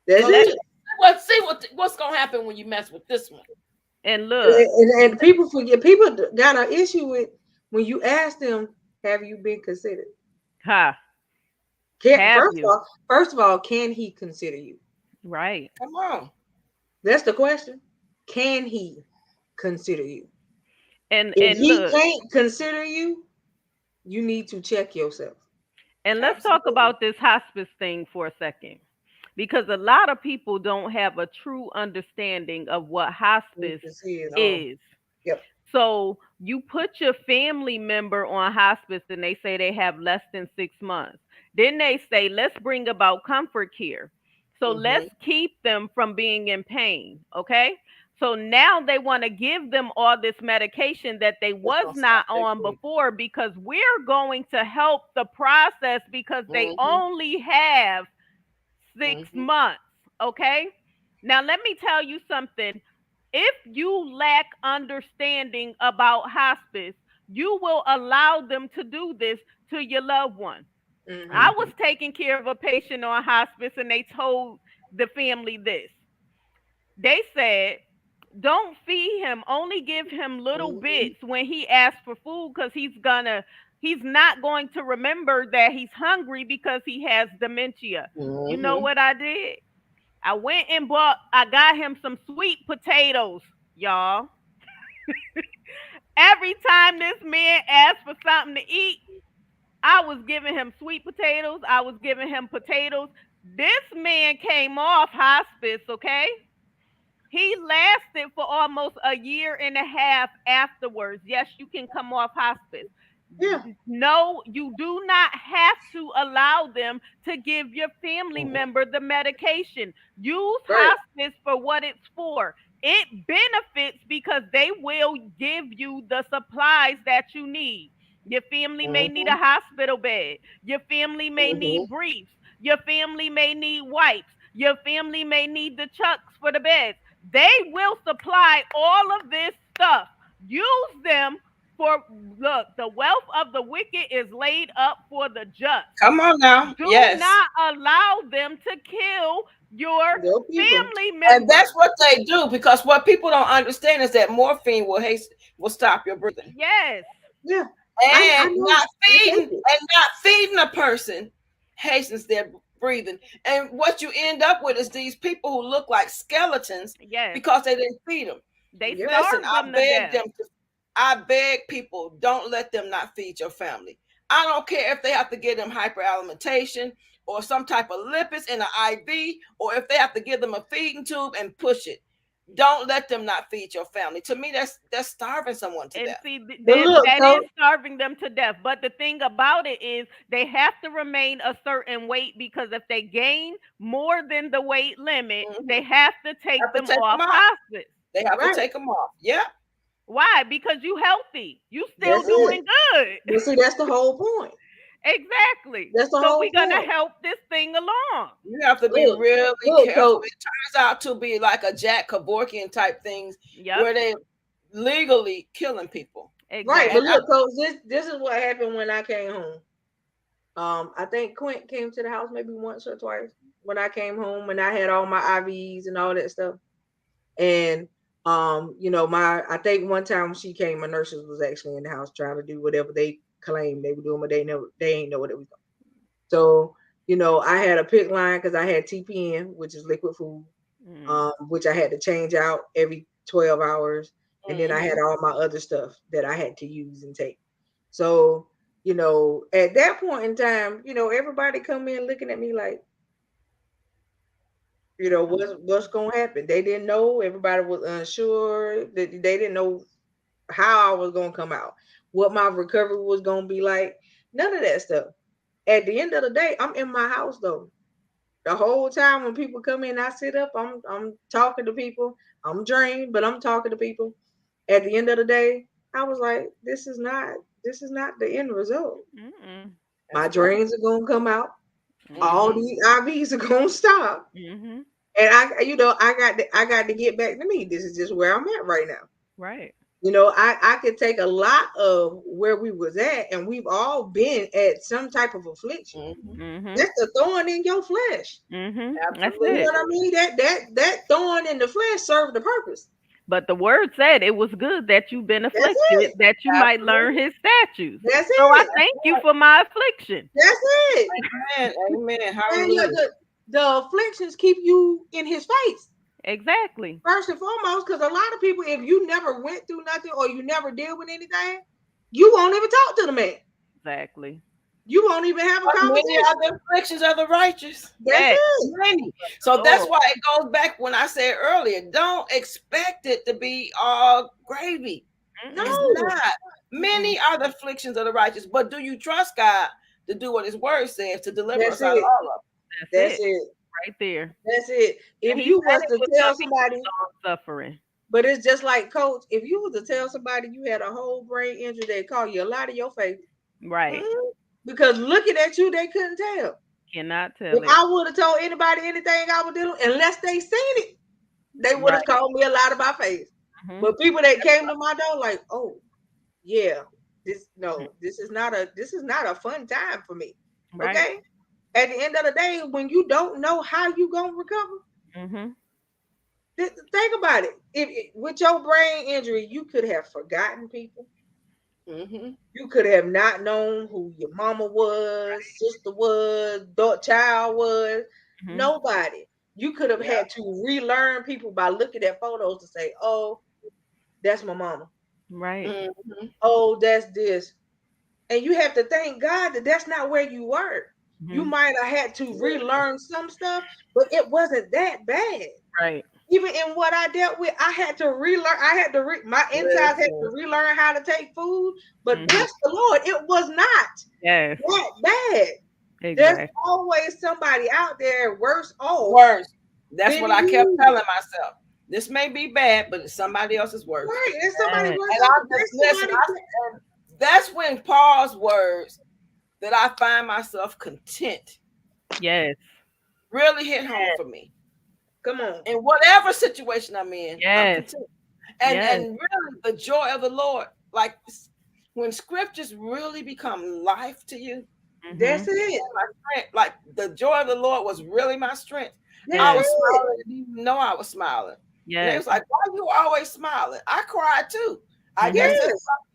That's it. Let's see what's going to happen when you mess with this one. And look. And people forget. People got an issue with when you ask them, have you been considered? First of all, can he consider you? Right. Come on. That's the question. Can he consider you? And if he can't consider you, you need to check yourself. And let's talk about this hospice thing for a second, because a lot of people don't have a true understanding of what hospice is. Yep. So you put your family member on hospice and they say they have less than 6 months. Then they say, let's bring about comfort care. So let's keep them from being in pain. Okay. So now they want to give them all this medication that they was not on before, because we're going to help the process, because they only have 6 months. Okay. Now, let me tell you something. If you lack understanding about hospice, you will allow them to do this to your loved one. I was taking care of a patient on hospice, and they told the family this. They said, don't feed him, only give him little bits when he asks for food, because he's not going to remember that he's hungry because he has dementia. You know what I did? I went and I got him some sweet potatoes, y'all. Every time this man asked for something to eat, I was giving him sweet potatoes. I was giving him potatoes. This man came off hospice, okay? He lasted for almost a year and a half afterwards. Yes, you can come off hospice. Yeah. No, you do not have to allow them to give your family member the medication. Use hospice for what it's for. It benefits because they will give you the supplies that you need. Your family may need a hospital bed. Your family may need briefs. Your family may need wipes. Your family may need the chucks for the beds. They will supply all of this stuff. Use them for, look, the wealth of the wicked is laid up for the just. Come on now. Do not allow them to kill your family members. And that's what they do, because what people don't understand is that morphine will stop your breathing. Yes. Yeah. I And know. not feeding I take it. and not feeding a person hastens their breathing. And what you end up with is these people who look like skeletons Yes. because they didn't feed them. They Yeah. Listen, starved I them to beg death. them to. I beg people, don't let them not feed your family. I don't care if they have to give them hyperalimentation or some type of lipids in an IV, or if they have to give them a feeding tube and push it. Don't let them not feed your family. To me, that's starving someone to And death. see, But look, that Coach, is starving them to death. But the thing about it is they have to remain a certain weight, because if they gain more than the weight limit, they have to take Have to them take off them off. hospice. They have right. to take them off. Yeah. Why? Because you healthy. You still That's doing it. good. But see, that's the whole point. Exactly. That's the So whole we're gonna point. help this thing along. You have to be Look, really look, careful. Coach. It turns out to be like a Jack Kevorkian type things Yep. where they legally killing people. Right, Exactly. but look, Coach, this is what happened when I came home. I think Quint came to the house maybe once or twice when I came home, and I had all my IVs and all that stuff. And you know, I think one time when she came, my nurses was actually in the house trying to do whatever they claimed they were doing, but they ain't know what it was doing. So, you know, I had a pick line because I had TPN, which is liquid food, which I had to change out every 12 hours. And then I had all my other stuff that I had to use and take. So, you know, at that point in time, you know, everybody come in looking at me like, you know, what's gonna happen? They didn't know. Everybody was unsure. They didn't know how I was gonna come out, what my recovery was gonna be like. None of that stuff. At the end of the day, I'm in my house though. The whole time when people come in, I sit up. I'm talking to people. I'm drained, but I'm talking to people. At the end of the day, I was like, this is not the end result. My drains are gonna come out. All these IVs are gonna stop. And I got to get back to me. This is just where I'm at right now. Right. You know, I could take a lot of where we was at, and we've all been at some type of affliction. That's the thorn in your flesh. That's Absolutely. You know it. what I mean? That thorn in the flesh served the purpose. But the word said it was good that you've been That's afflicted, it. that you might learn his statutes. That's So I it. thank you for my affliction. That's it. Amen. Amen. And Hallelujah. the afflictions keep you in his face. Exactly. First and foremost, because a lot of people, if you never went through nothing or you never deal with anything, you won't even talk to the man. Exactly. You won't even have a Many conversation. are the afflictions of the righteous. That's it. Many. So that's why it goes back when I said earlier, don't expect it to be all gravy. No. It's not. Many are the afflictions of the righteous, but do you trust God to do what his word says to deliver That's us out of it. all of them? That's it. Right there. That's it. If And he you said was it to was tell gonna be somebody, suffering. but it's just like Coach, if you was to tell somebody you had a whole brain injury, they'd call you a lie to your face. Right. Because looking at you, they couldn't tell. Cannot tell If it. I would have told anybody anything I was doing, unless they seen it, they would have called me a lie to my face. But people that came to my door like, oh, yeah, this is not a fun time for me. Right. Okay. At the end of the day, when you don't know how you gonna recover, think about it. If with your brain injury, you could have forgotten people. You could have not known who your mama was, sister was, child was, nobody. You could have had to relearn people by looking at photos to say, oh, that's my mama. Right. Oh, that's this. And you have to thank God that that's not where you were. You might have had to relearn some stuff, but it wasn't that bad. Right. Even in what I dealt with, I had to relearn. My insides had to relearn how to take food. But bless the Lord, it was not that bad. Exactly. There's always somebody out there worse off. Worse. That's what I kept telling myself. This may be bad, but it's somebody else's worse. Right, it's somebody worse and off. That's when Paul's words that I find myself content. Yes. Really hit home for me. Come on. In whatever situation I'm in. Yes. And really the joy of the Lord, like when scriptures really become life to you. That's it. Like the joy of the Lord was really my strength. That's I was smiling, didn't even know I was smiling. Yeah. It was like, why are you always smiling? I cried too. I guess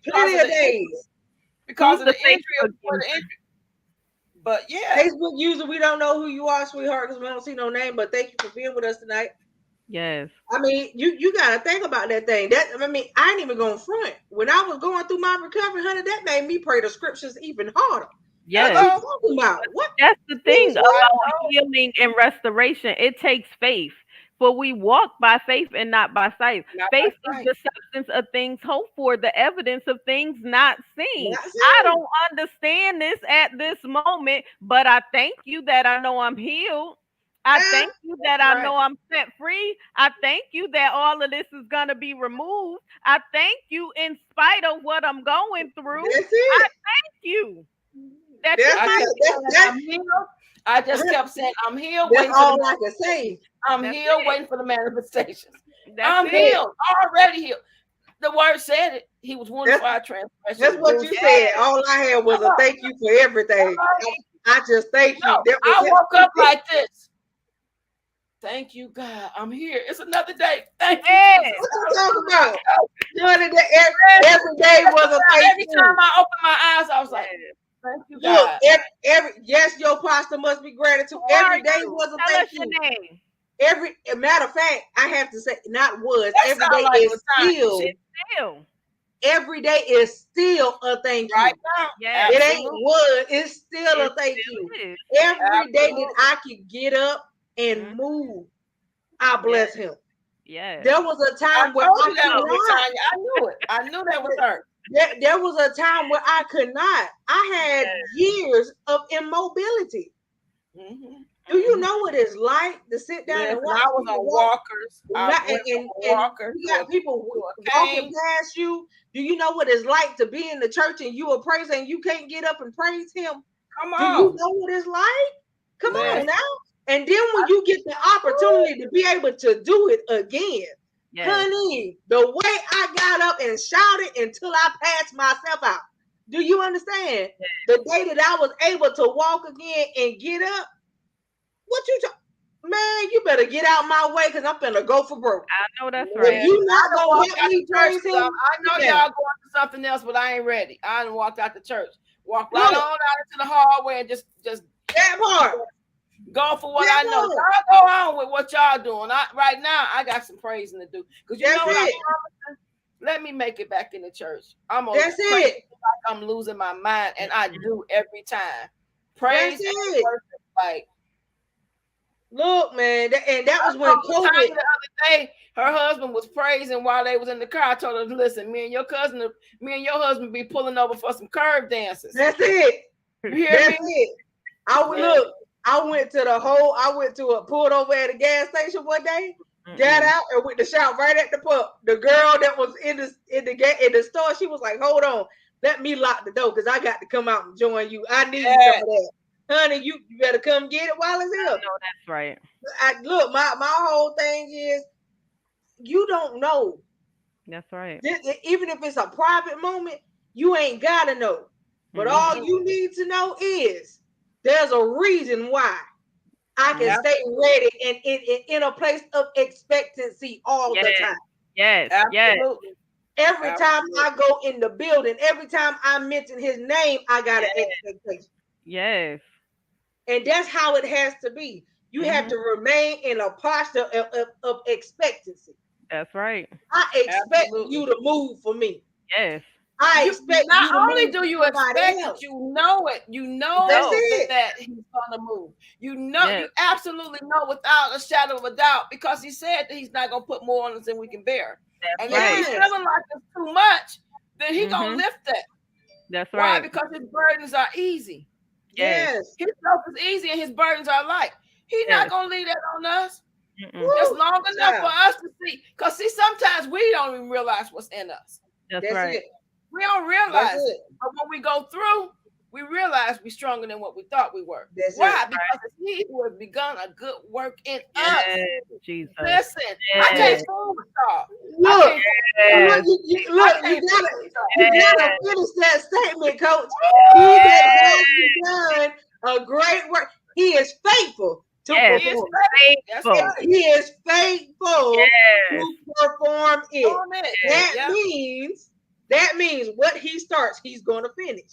plenty of days. because Who's of the the injury. Facebook But yeah, Facebook user, we don't know who you are, sweetheart, because we don't see no name. But thank you for being with us tonight. Yes. I mean, you gotta think about that thing. I ain't even going front. When I was going through my recovery, honey, that made me pray the scriptures even harder. Yes. What you talking about? What? That's the thing What? about healing and restoration. It takes faith. For we walk by faith and not by sight. Faith is the substance of things hoped for, the evidence of things not seen. I don't understand this at this moment, but I thank you that I know I'm healed. I thank you that I know I'm set free. I thank you that all of this is going to be removed. I thank you in spite of what I'm going through. That's it. I thank you. I'm healed. I just kept saying, I'm healed. That's all I can say. I'm healed, waiting for the manifestations. I'm healed, already healed. The word said it. He was wounded for our transgressions. That's what you said. All I had was a thank you for everything. I just thank you. I woke up like this. Thank you, God. I'm here. It's another day. Thank you. What you talking about? Every day was a thank you. Every time I opened my eyes, I was like, thank you, God. Look, yes, your pastor must be gratitude. Every day was a thank you. Every matter of fact, I have to say, not was. Every day is still. Every day is still a thank you. Right now, it ain't was. It's still a thank you. Every day that I could get up and move, I bless him. Yeah. There was a time where I knew it. I knew that was her. There was a time where I could not. I had years of immobility. Mm-hmm. Do you know what it's like to sit down and watch? I was on walkers. And you got people walking past you. Do you know what it's like to be in the church and you are praising and you can't get up and praise him? Come on. Do you know what it's like? Come on now. And then when you get the opportunity to be able to do it again, honey, the way I got up and shouted until I passed myself out. Do you understand? The day that I was able to walk again and get up, what you man, you better get out my way because I'm finna go for broke. I know that's right. If you not gonna help me praise him, I know y'all going to something else, but I ain't ready. I done walked out the church. Walk right on out into the hallway and just that part. Go for what I know. I'll go on with what y'all doing. Right now, I got some praising to do. Because you know what let me make it back in the church. I'm gonna praise like I'm losing my mind, and I do every time. Praise and worship, like. Look, man, and that was when COVID. The other day, her husband was praising while they was in the car. I told her, "Listen, me and your husband be pulling over for some curve dances." That's it. You hear me? I went to pulled over at a gas station one day, got out and went to shout right at the pump. The girl that was in the store, she was like, "Hold on, let me lock the door because I got to come out and join you. I need some of that." Honey, you better come get it while it's here. No, that's right. Look, my whole thing is, you don't know. That's right. Even if it's a private moment, you ain't gotta know. But all you need to know is there's a reason why I can stay ready and in a place of expectancy all the time. Yes, absolutely. Every time I go in the building, every time I mention his name, I got an expectation. Yes. And that's how it has to be. You have to remain in a posture of expectancy. That's right. I expect you to move for me. Yes. I expect not only do you expect it, you know it. You know that he's gonna move. You know, you absolutely know without a shadow of a doubt, because he said that he's not gonna put more on us than we can bear. And if he's feeling like it's too much, then he's gonna lift that. That's right. Why? Because his burdens are easy. Yes. His yoke is easy and his burdens are light. He's not going to leave that on us. Just long enough for us to see. Because, see, sometimes we don't even realize what's in us. That's right. It. We don't realize it. But when we go through, we realize we're stronger than what we thought we were. Why? Because it's he who has begun a good work in us. Jesus. Listen, I can't fool with y'all. Look, you gotta finish that statement, Coach. He that has done a great work. He is faithful to perform. He is faithful to perform it. That means That means what he starts, he's going to finish.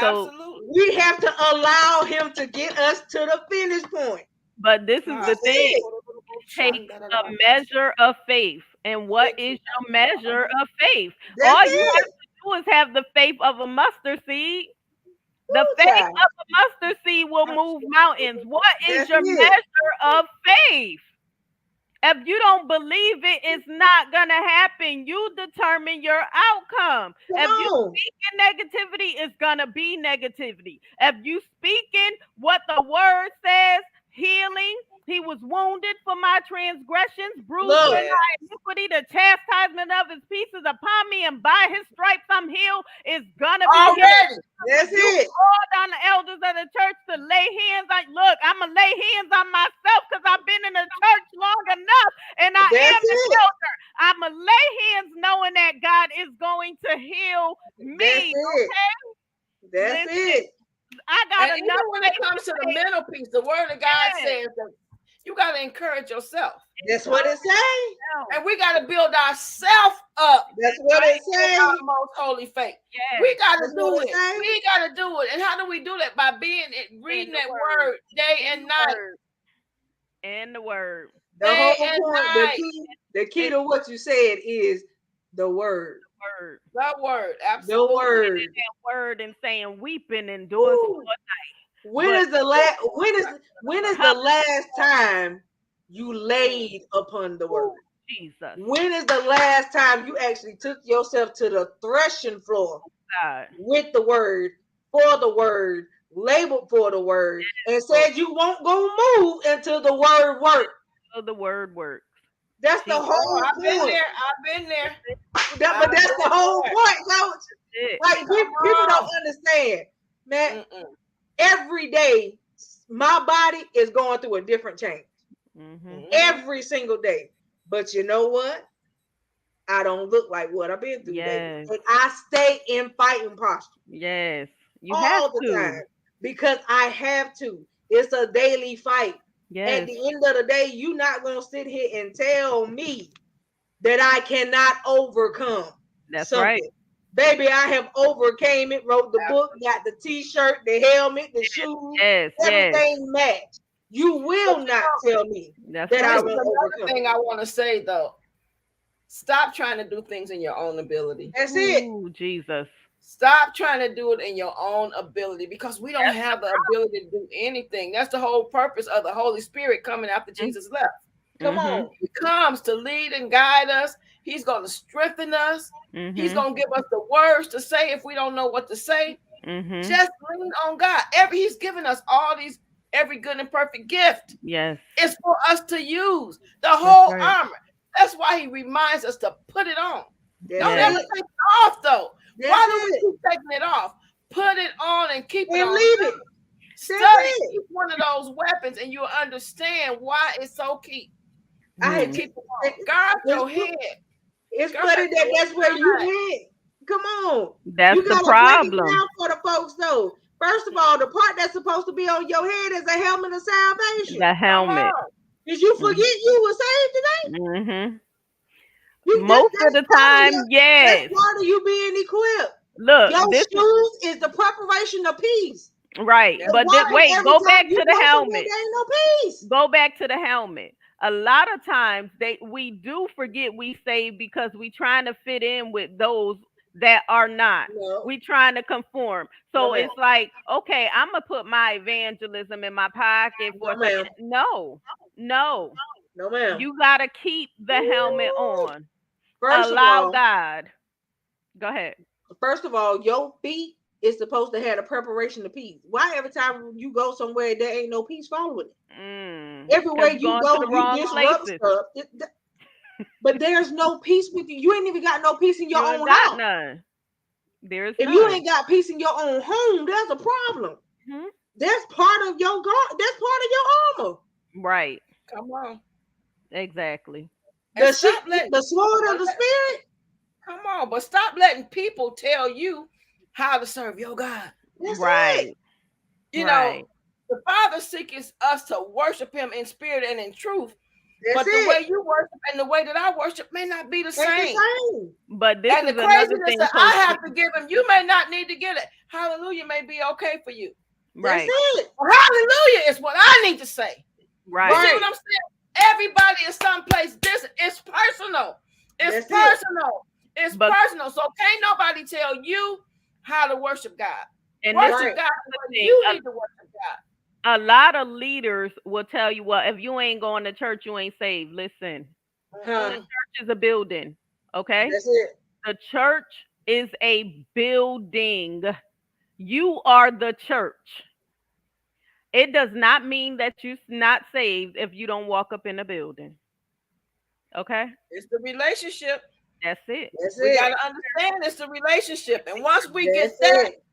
So- Absolutely. We have to allow him to get us to the finish point. But this is the That's thing. it. Take a measure of faith. And what is your measure of faith? That's All you it. have to do is have the faith of a mustard seed. The Woo, faith child. of a mustard seed will move mountains. What is That's your it. measure of faith? If you don't believe it, it's not gonna happen. You determine your outcome. Come If you on. speak in negativity, it's gonna be negativity. If you speaking what the word says, healing, he was wounded for my transgressions, bruised Look. for my iniquity, the chastisement of his peace is upon me, and by his stripes I'm healed, is gonna be healed. Already. That's You it. called on the elders of the church to lay hands on. Look, I'm gonna lay hands on myself because I've been in the church long enough, and I That's am an it. elder. I'm gonna lay hands knowing that God is going to heal That's me. it. That's Listen, it. I got And even enough when it faith comes to the say, mental piece, the word of God Yes. says that you got to encourage yourself. That's what it say. no. And we got to build ourselves up That's what it in say. our most holy faith. Yes. We got to That's do what it it. say. We got to do it. And how do we do that? By reading the that word. word day and night. In the word. The Day whole and point, night. the key to what you said is the word. Word. The word. The Absolutely. word. That word and saying weeping endures Ooh. for a night. When But- is the last when is the last time you laid upon the word? Jesus. When is the last time you actually took yourself to the threshing floor God. with the word, for the word, labeled for the word, and said you won't go move until the word works? So the word works. That's the Jesus. whole I've been point. there. I've been there. But that's the whole point, coach. It. Like people don't understand, man. Mm-mm. Every day, my body is going through a different change. Mhm. Every single day. But you know what? I don't look like what I've been through, Yes. baby. And I stay in fighting posture Yes. You all have the to. time because I have to. It's a daily fight. Yes. At the end of the day, you're not going to sit here and tell me that I cannot overcome That's something. right. Baby, I have overcame it, wrote the book, got the t-shirt, the helmet, the shoes, Yes. Yes. everything matched. You will not tell me That's that I right. won't Another overcome. thing I want to say though, stop trying to do things in your own ability. That's it. Ooh, Jesus. Stop trying to do it in your own ability because we don't have the ability to do anything. That's the whole purpose of the Holy Spirit coming after Jesus left. Come Mhm. on. He comes to lead and guide us. He's going to strengthen us. He's Mhm. going to give us the words to say if we don't know what to say. Mhm. Just lean on God. He's given us all these, every good and perfect gift. Yes. It's for us to use the whole right. armor. That's why he reminds us to put it on. That's Don't Yeah. ever it. take it off though. That's Why do we it. keep taking it off? Put it on and keep it And on. leave it. Study it. each one of those weapons and you'll understand why it's so key. I had Mm. Keep it on. Guard your head. It's God, funny that that's where you right. went. Come on. That's You the gotta break it problem. down for the folks though. First of all, the part that's supposed to be on your head is a helmet of salvation. The helmet. Did you forget you were saved today? Mhm. You, Most of the that's part time, your- yes. That's part of you being equipped. Look, Your this shoes is the preparation of peace. right. That's But Why wait, every go time back you to go the somewhere, helmet. there ain't no peace. Go back to the helmet. A lot of times we do forget we saved because we trying to fit in with those that are not. No. We trying to conform. So No, ma'am. it's like, okay, I'm gonna put my evangelism in my pocket for No, a second. No, No, ma'am. you gotta keep the helmet on. First Allow of all, God. Go ahead. your feet is supposed to have a preparation of peace. Why every time you go somewhere there ain't no peace following it? Everywhere 'Cause you going go, to the you wrong disrupt places. stuff. But there's no peace with you. You ain't even got no peace in your You ain't own got house. none. There's If none. you ain't got peace in your own home, there's a problem. Mhm. That's part of your guard. That's part of your armor. Right. Come on. Exactly. And The stop letting sword of the spirit. Come on, but stop letting people tell you how to serve your God. That's Right. it. You Right. know, the Father seeks us to worship him in spirit and in truth. But That's the way it. you worship and the way that I worship may not be the Ain't the same. same. But this And is the another craziness thing, that I Coach. have to give him, you may not need to get it. Hallelujah may be okay for you. That's Right, it. Hallelujah is what I need to say. You right. see what I'm saying? Everybody is someplace. This is personal. It's That's it. personal. It's But- personal. So can't nobody tell you how to worship God. And Worship this Right. God. is the But thing. you need to worship God. A lot of leaders will tell you, well, if you ain't going to church, you ain't saved. Listen, Huh. Mhm. church is a building, okay? That's it. The church is a building. You are the church. It does not mean that you're not saved if you don't walk up in a building. Okay? It's the relationship. That's it. That's We it. got to understand it's the relationship. And once we get That's that, it.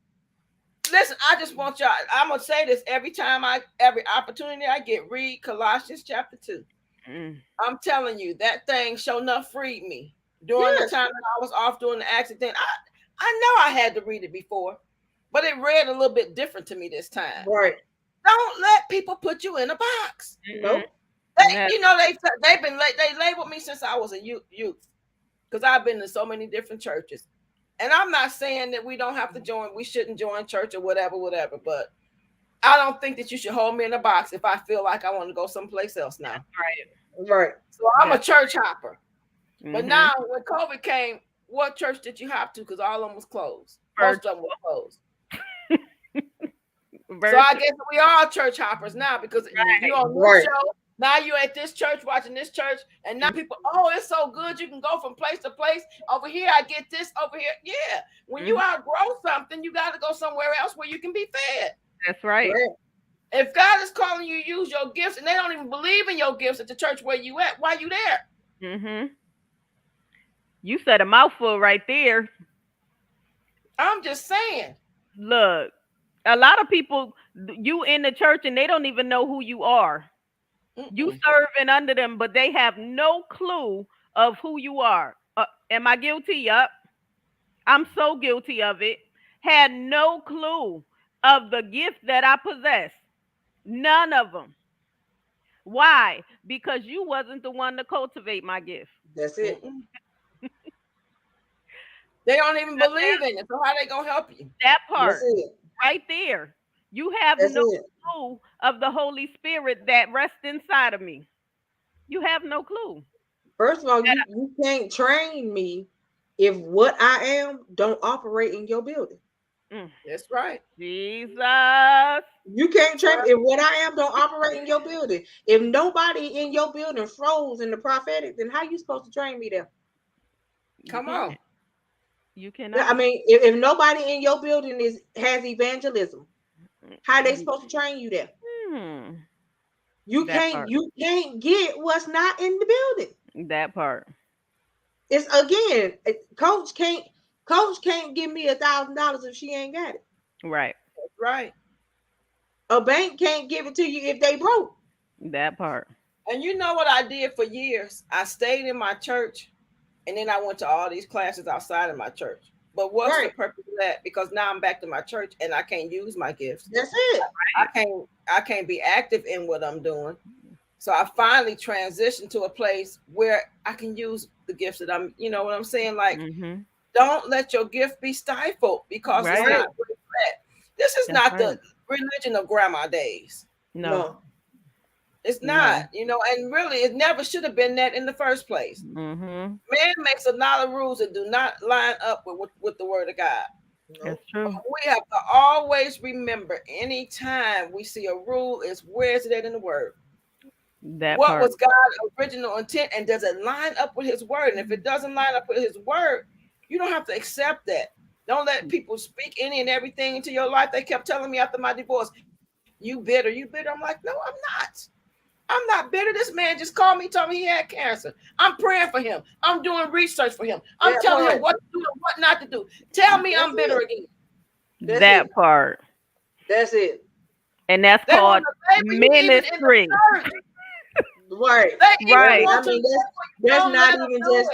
listen, I just want y'all, I'm going to say this every opportunity I get, read Colossians chapter 2. Mm. I'm telling you, that thing sure enough freed me during Yes. the time that I was off doing the accident. I know I had to read it before, but it read a little bit different to me this time. Right. Don't let people put you in a box. Nope. Yeah. You know, they labeled me since I was a youth because I've been to so many different churches. And I'm not saying that we don't have to join, we shouldn't join church or whatever, but I don't think that you should hold me in a box if I feel like I want to go someplace else now. Right. Right. So I'm a church hopper. But Mhm. now when COVID came, what church did you hop to? Because all of them was closed. Most of them were closed. So I guess we are church hoppers now because you're on this Right. show. Now you're at this church watching this church, and now people, oh, it's so good. You can go from place to place. Over here, I get this. Over here, yeah. When you outgrow something, you got to go somewhere else where you can be fed. That's right. Right. If God is calling you to use your gifts, and they don't even believe in your gifts at the church where you at, why you there? Mm-hmm. You said a mouthful right there. I'm just saying. Look, a lot of people, you in the church and they don't even know who you are. You serving under them, but they have no clue of who you are. Am I guilty? Yup. I'm so guilty of it. Had no clue of the gift that I possess. None of them. Why? Because you wasn't the one to cultivate my gift. That's it. They don't even believe in it. So how they gonna help you? That part That's it. right there. You have That's no it. clue of the Holy Spirit that rests inside of me. You have no clue. First of all, you can't train me if what I am don't operate in your building. That's right. Jesus. You can't train me if what I am don't operate in your building. If nobody in your building froze in the prophetic, then how you supposed to train me there? Come on. You cannot. I mean, if nobody in your building has evangelism, how they supposed to train you there? You can't get what's not in the building. That part. It's again, coach can't give me $1,000 if she ain't got it. Right. That's right. A bank can't give it to you if they broke. That part. And you know what I did for years? I stayed in my church, and then I went to all these classes outside of my church. But what's the purpose of that? Because now I'm back to my church and I can't use my gifts. That's it. I can't be active in what I'm doing. So I finally transitioned to a place where I can use the gifts that I'm, you know what I'm saying? Like, don't let your gift be stifled because it's not this is not the religion of grandma days. No. It's not, you know, and really it never should have been that in the first place. Man makes a lot of rules that do not line up with the word of God. That's true. We have to always remember anytime we see a rule is where is it in the word? What was God's original intent, and does it line up with his word? And if it doesn't line up with his word, you don't have to accept that. Don't let people speak any and everything into your life. They kept telling me after my divorce, you bitter. I'm like, no, I'm not. I'm not bitter. This man just called me, told me he had cancer. I'm praying for him. I'm doing research for him. I'm telling him what to do and what not to do. Tell me I'm bitter again. That part. That's it. And that's called ministry. Right. Right. I mean, that's not even just,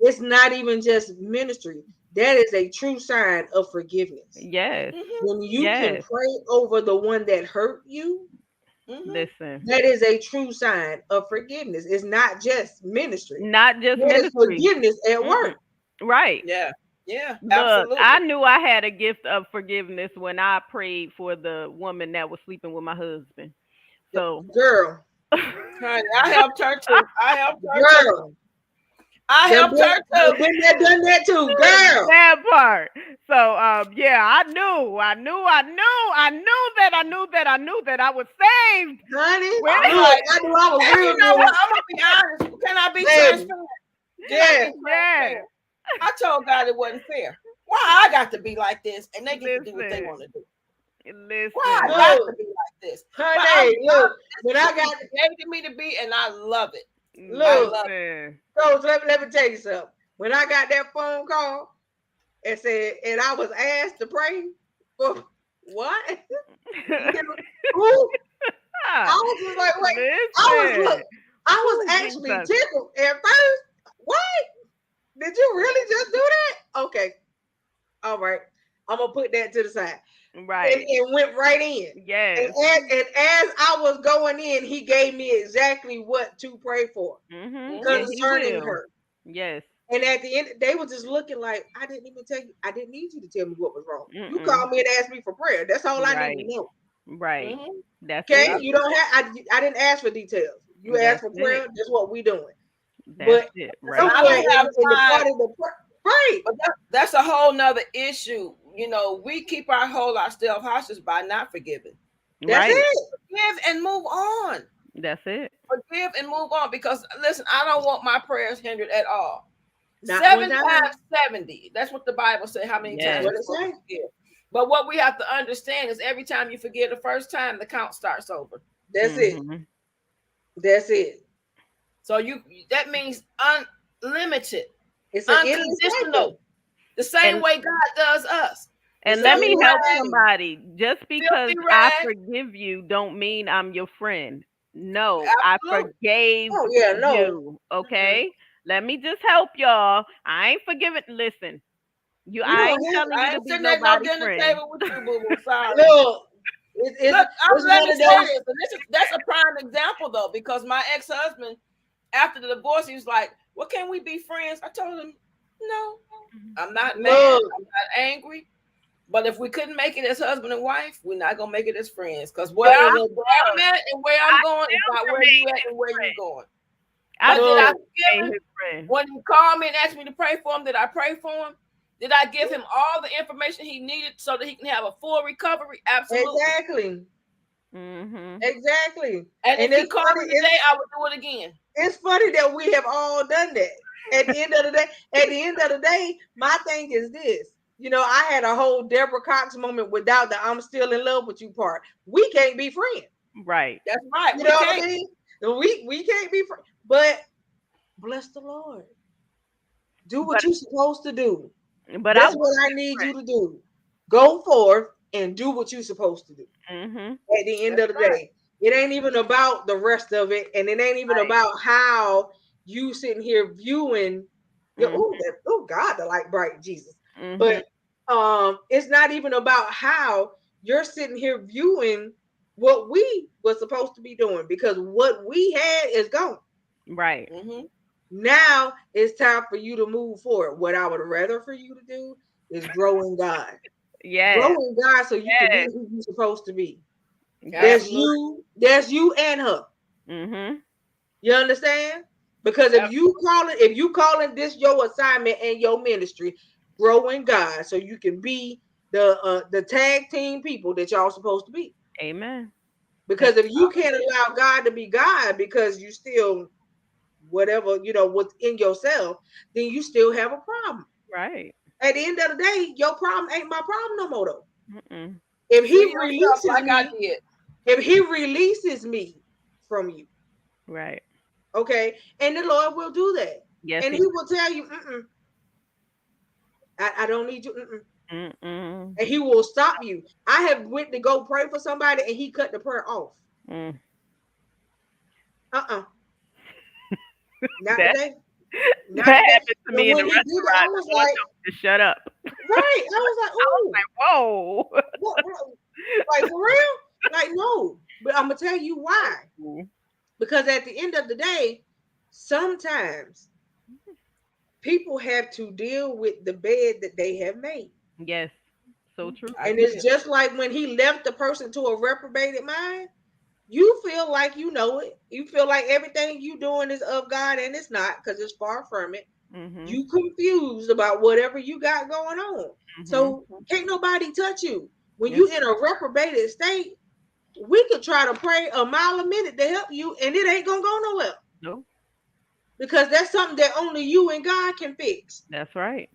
it's not even just ministry. That is a true sign of forgiveness. Yes. When you can pray over the one that hurt you Listen, That is a true sign of forgiveness. It's not just ministry. not just It is ministry. forgiveness at work. Right. Yeah. Yeah. Look, Absolutely. I knew I had a gift of forgiveness when I prayed for the woman that was sleeping with my husband. So, Girl, Honey, I helped her too. I helped her too. girl. I helped her too. Been there, done that too, girl. that part. So, yeah, I knew that I was saved. Honey, When- look, I knew I was And real you know good. what? I'm gonna be honest. Can I be Baby. transparent? Yeah. Yeah. I told God it wasn't fair. Why I got to be like this and they get to do what they Listen. want to do? Listen. Why I Look. got to be like this? Honey, look, when I got created me to be, and I love it. Look. Listen. Coach, let me tell you something. When I got that phone call and said, and I was asked to pray for what? Who? I was just like, wait. Listen. I was actually Jesus. tickled at first. What? Did you really just do that? Okay. All right. I'm gonna put that to the side. Right. And went right in. Yes. And as I was going in, he gave me exactly what to pray for Mm-hmm. concerning her. Yes. And at the end, they were just looking like, I didn't even tell you. I didn't need you to tell me what was wrong. You Mm-mm. called me and asked me for prayer. That's all I Right. need to know. Right. Mhm. That's Okay, it. you don't have. I didn't ask for details. You asked for That's prayer. That's what we doing. That's it. Right. Somewhere in have the time. part of the right. But that's a whole nother issue. You know, we keep ourselves hostage by not forgiving. That's Right. it. Forgive and move on. That's it. Forgive and move on. Because listen, I don't want my prayers hindered at all. Not 7 one time. times 70. That's what the Bible says. How many Yes. times What we're it supposed say? to forgive. But what we have to understand is every time you forgive the first time, the count starts over. That's it. Mhm. That's it. So that means unlimited, It's an endless unconditional, cycle. the same And- way God does us. And It's let a me help rag. somebody. Just because Filthy I rag. forgive you don't mean I'm your friend. No, Absolutely. I forgave Oh, yeah, no. you. Okay? Let me just help y'all. I ain't forgiving. Listen, You I ain't don't have- telling I you to ain't be sitting at no nobody's dinner friend. table with you, boo boo. Sorry. Look, it's Look, it's let one me of say those. this, and that's a prime example though, because my ex-husband, after the divorce, he was like, "Well, can we be friends?" I told him, "No, I'm not mad. Look. I'm not angry. But if we couldn't make it as husband and wife, we're not gonna make it as friends. Because where I'm at and where I'm going is not where you at and where you going. I But did I still forgive ain't him? his friend. When he called me and asked me to pray for him, did I pray for him? Did I give him all the information he needed so that he can have a full recovery? Absolutely. Exactly. Mm-hmm. Exactly. And if he it's called funny, me today, I would do it again. it's funny that we have all done that. At the end of the day, my thing is this. You know, I had a whole Deborah Cox moment without the "I'm still in love with you" part. We can't be friends. Right. That's right. You know what I mean? We can't be friends. But bless the Lord. Do what you're supposed to do. But That's what I need you to do. Go forth and do what you're supposed to do. Mm-hmm. At the end of the day, it ain't even about the rest of it, and it ain't even about how you sitting here viewing. Oh God, the light bright, Jesus. Mm-hmm. But it's not even about how you're sitting here viewing what we were supposed to be doing, because what we had is gone. Right. Mm-hmm. Now it's time for you to move forward. What I would rather for you to do is grow in God. Yeah. Grow in God so you can be who you're supposed to be. There's you and her. Mm-hmm. You understand? Because if you calling this your assignment and your ministry, grow in God so you can be the tag team people that y'all supposed to be. Amen. Because if you can't allow God to be God because you still whatever, what's in yourself, then you still have a problem. Right. At the end of the day, your problem ain't my problem no more though. Mm-mm. If he Free yourself releases like I me, did. if he releases me from you, Right. okay, and the Lord will do that. Yes. And he will tell you, I don't need you. Mm-mm. And he will stop you. I have went to go pray for somebody and he cut the prayer off. Mm. Not That- today. Not That today. happened to me in When the he did it, I restaurant. was The Lord like, told me to shut up. right. I was like, oh, Like, whoa. like for real? Like, no. But I'm gonna tell you why. Because at the end of the day, sometimes people have to deal with the bed that they have made. Yes, so true. And it's just like when he left the person to a reprobated mind, you feel like you know it. You feel like everything you doing is of God, and it's not, because it's far from it. You confused about whatever you got going on. So can't nobody touch you. When you in a reprobated state, we could try to pray a mile a minute to help you, and it ain't gonna go nowhere. No. Because that's something that only you and God can fix. That's right.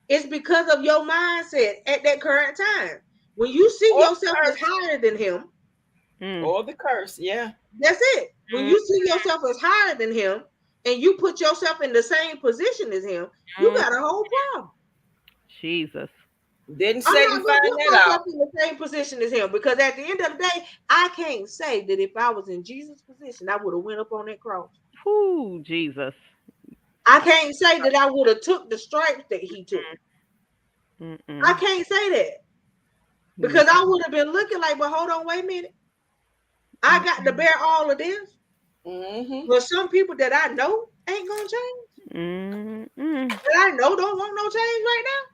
It's because of your mindset at that current time. When you see yourself as higher than him, or the curse, that's it. When you see yourself as higher than him, and you put yourself in the same position as him, you got a whole problem. Jesus. Didn't I'm Satan not gonna find put that myself out? in the same position as him, because at the end of the day, I can't say that if I was in Jesus' position, I would have went up on that cross. Whoo, Jesus. I can't say that I would have took the stripes that he took. I can't say that, because I would have been looking like, but hold on, wait a minute. I got to bear all of this. But some people that I know ain't gonna change. That I know don't want no change right now.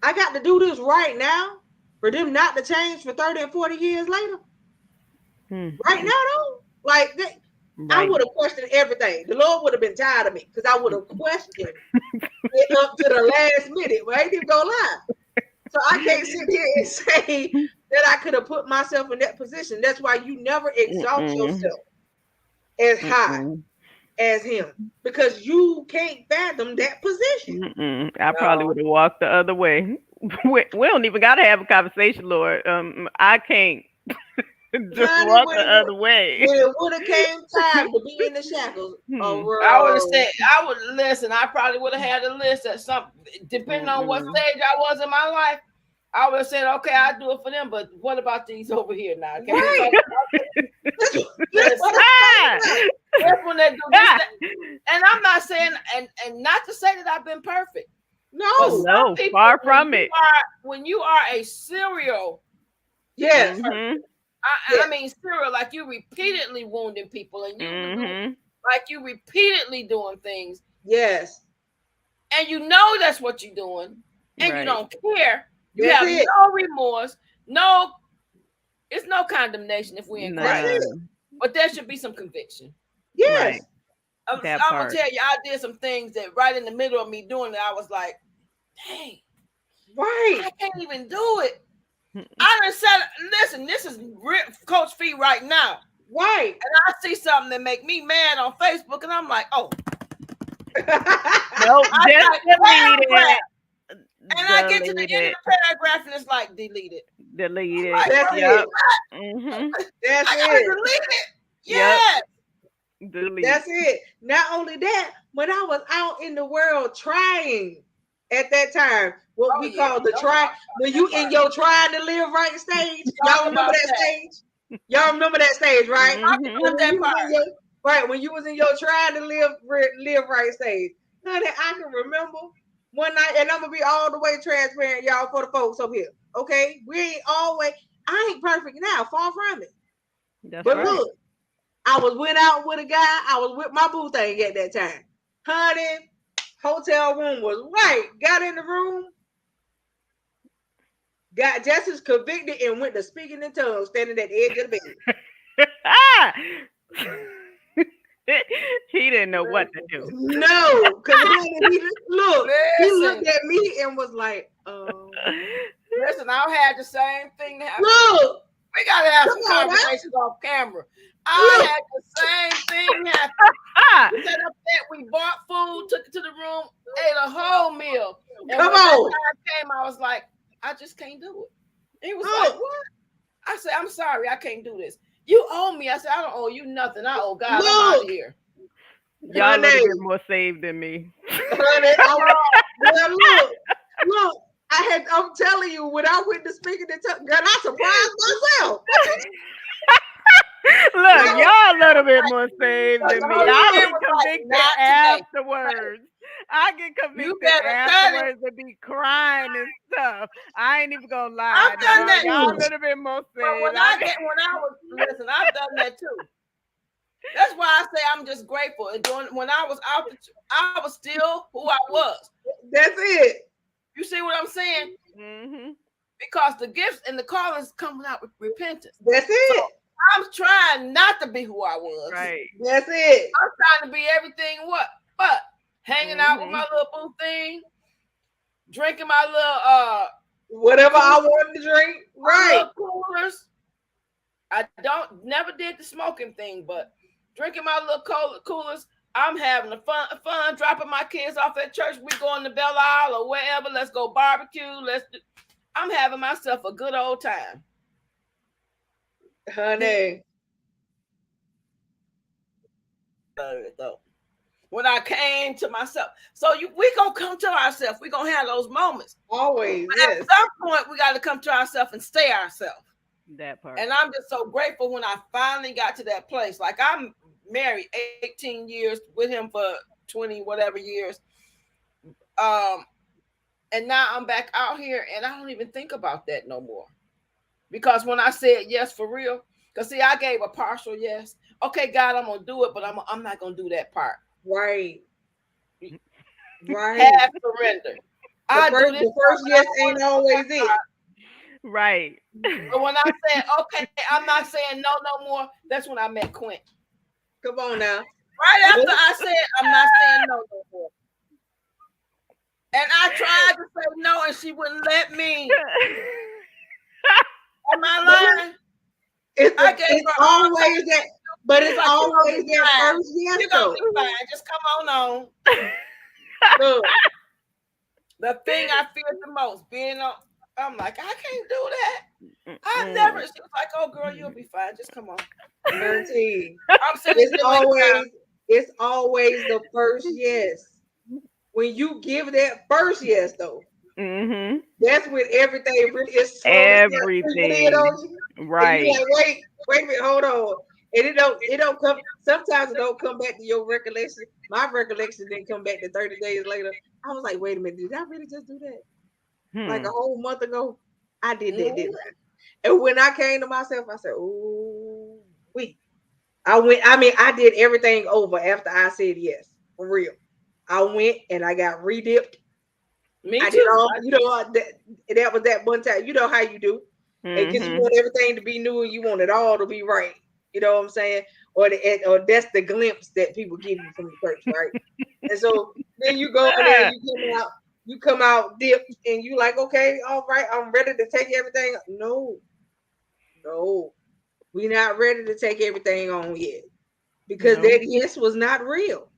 I got to do this right now for them not to change for 30 and 40 years later. Right now, though, like that, I would have questioned everything. The Lord would have been tired of me, because I would have questioned it up to the last minute. But I ain't even gonna lie. So I can't sit here and say that I could have put myself in that position. That's why you never exalt yourself as high as him, because you can't fathom that position. I probably would have walked the other way. We don't even got to have a conversation, Lord. I can't just walk the other way. When it would have came time to be in the shackles, I would have said, I would listen. I probably would have had a list at some, depending on what stage I was in my life. I would have said, okay, I'll do it for them, but what about these over here now? Can right. When they do this, and I'm not saying, and not to say that I've been perfect. No, people, far from it. When you are a serial, yes, I mean serial, like you repeatedly wounding people, and you like you repeatedly doing things. Yes, and you know that's what you're doing, and you don't care. You have no remorse, it's no condemnation if we in Christ. But there should be some conviction. Yes. I'm gonna tell you, I did some things that right in the middle of me doing it, I was like, dang, I can't even do it. I done said, listen, this is Coach Fee right now. Right. And I see something that make me mad on Facebook, and I'm like, oh. Nope, just delete it. And I get to the end of the paragraph, and it's like, delete it. Delete it. Like, that's it. That's I gotta delete it. Yes. Delete. That's it. Not only that, when I was out in the world trying at that time, what we call the try, when you in your trying to live right stage, y'all remember that stage? Y'all remember that stage, right? Right, when you was in your trying to live right stage. Honey, I can remember one night, and I'm gonna be all the way transparent, y'all, for the folks up here. Okay, we ain't always. I ain't perfect now, far from it. But look, I went out with a guy. I was with my boo thing at that time. Honey, hotel room was right. Got in the room, got just as convicted, and went to speaking in tongues, standing at the edge of the bed. He didn't know what to do. No, because he looked at me and was like, listen, I had the same thing happen. Look, we gotta have some conversations off camera. I had the same thing happen. We set up that, we bought food, took it to the room, ate a whole meal. And when that time came, I was like, I just can't do it. He was like, what? I said, I'm sorry, I can't do this. You owe me. I said, I don't owe you nothing. I owe God. I'm out of here. Y'all a little bit more saved than me. Look, I'm telling you, when I went to speaking in tongues, girl, I surprised myself. Look, y'all a little bit more saved than me. I was convicted afterwards. I get convicted better cut it. afterwards and be crying and stuff. I ain't even gonna lie. I've done that Y'all a too. little bit more But said. when I was listen, I've done that too. That's why I say I'm just grateful. And when I was out, I was still who I was. That's it. You see what I'm saying? Mm-hmm. Because the gifts and the callings coming out with repentance. That's it. So I'm trying not to be who I was. Right. That's it. I'm trying to be everything but hanging out with my little boo thing, drinking my little whatever I wanted to drink. Right. Coolers. I never did the smoking thing, but drinking my little coolers. I'm having a fun dropping my kids off at church. We going to Belle Isle or wherever. Let's go barbecue. I'm having myself a good old time. Honey. When I came to myself. So we gonna come to ourselves. We gonna have those moments. Always. But Yes. at some point, we got to come to ourselves and stay ourselves. That part. And I'm just so grateful when I finally got to that place. Like I'm married 18 years with him for 20 whatever years. And now I'm back out here and I don't even think about that no more. Because when I said yes for real, because see, I gave a partial yes. Okay, God, I'm gonna do it, but I'm not gonna do that part. Right. Right. Have surrender. The first yes ain't always it. Right. But when I said, okay, I'm not saying no more, that's when I met Quint. Come on now. Right after I said, I'm not saying no more. And I tried to say no, and she wouldn't let me. Am I lying? It's always that, but it's always that first yes. You're gonna be fine. Just come on. Look. The thing I feared the most, being on, I'm like, I can't do that. I never. She was like, "Oh, girl, you'll be fine. Just come on." I'm sitting It's always the first yes. When you give that first yes, though, that's when everything really is. Everything, right? Like, wait a minute, hold on, and it don't come. Sometimes it don't come back to your recollection. My recollection didn't come back to 30 days later. I was like, wait a minute, did I really just do that? Like a whole month ago, I did that, didn't I? And when I came to myself, I said, "Ooh, wait." I did everything over after I said yes, for real. I went and I got redipped. Me I too. did all, that was that one time. You know how you do. Because you want everything to be new and you want it all to be right. You know what I'm saying? Or that's the glimpse that people give you from the church, right? And so then you go in there, you come out dipped, and you like, okay, all right, I'm ready to take everything. No, we're not ready to take everything on yet. Because that yes was not real.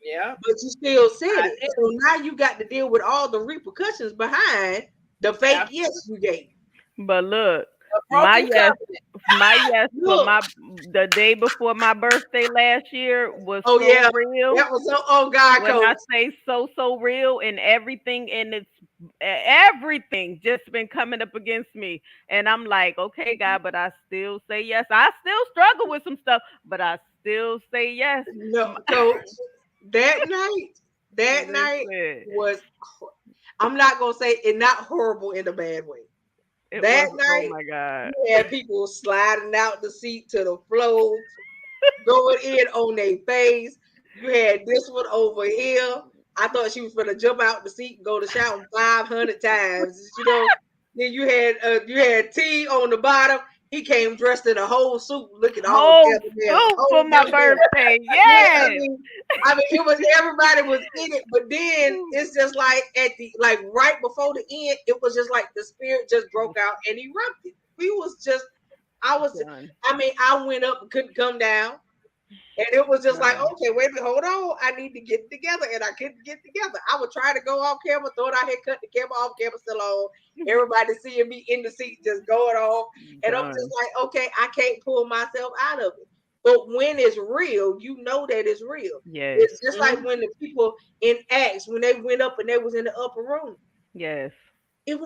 Yeah. But you still said it. So now you got to deal with all the repercussions behind the fake yes you gave. But look, my yes for the day before my birthday last year was real. That was God. When I say so real, and everything, and it's everything just been coming up against me, and I'm like, okay, God, but I still say yes. I still struggle with some stuff, but I still say yes. No, so that night was. I'm not gonna say it not horrible in a bad way. Night, oh my God, you had people sliding out the seat to the floor, going in on their face. You had this one over here. I thought she was gonna jump out the seat and go to shouting 500 times. Then you had T on the bottom. He came dressed in a whole suit, looking all for my birthday. Yes. I mean, it was everybody was in it, but then it's just like right before the end, it was just like the spirit just broke out and erupted. I went up and couldn't come down. And it was just like, okay, wait a minute, hold on. I need to get together. And I couldn't get together. I would try to go off camera, thought I had cut the camera off, camera still on. Everybody seeing me in the seat just going off. And I'm just like, okay, I can't pull myself out of it. But when it's real, you know that it's real. Yes. It's just like when the people in Acts, when they went up and they was in the upper room. Yes. It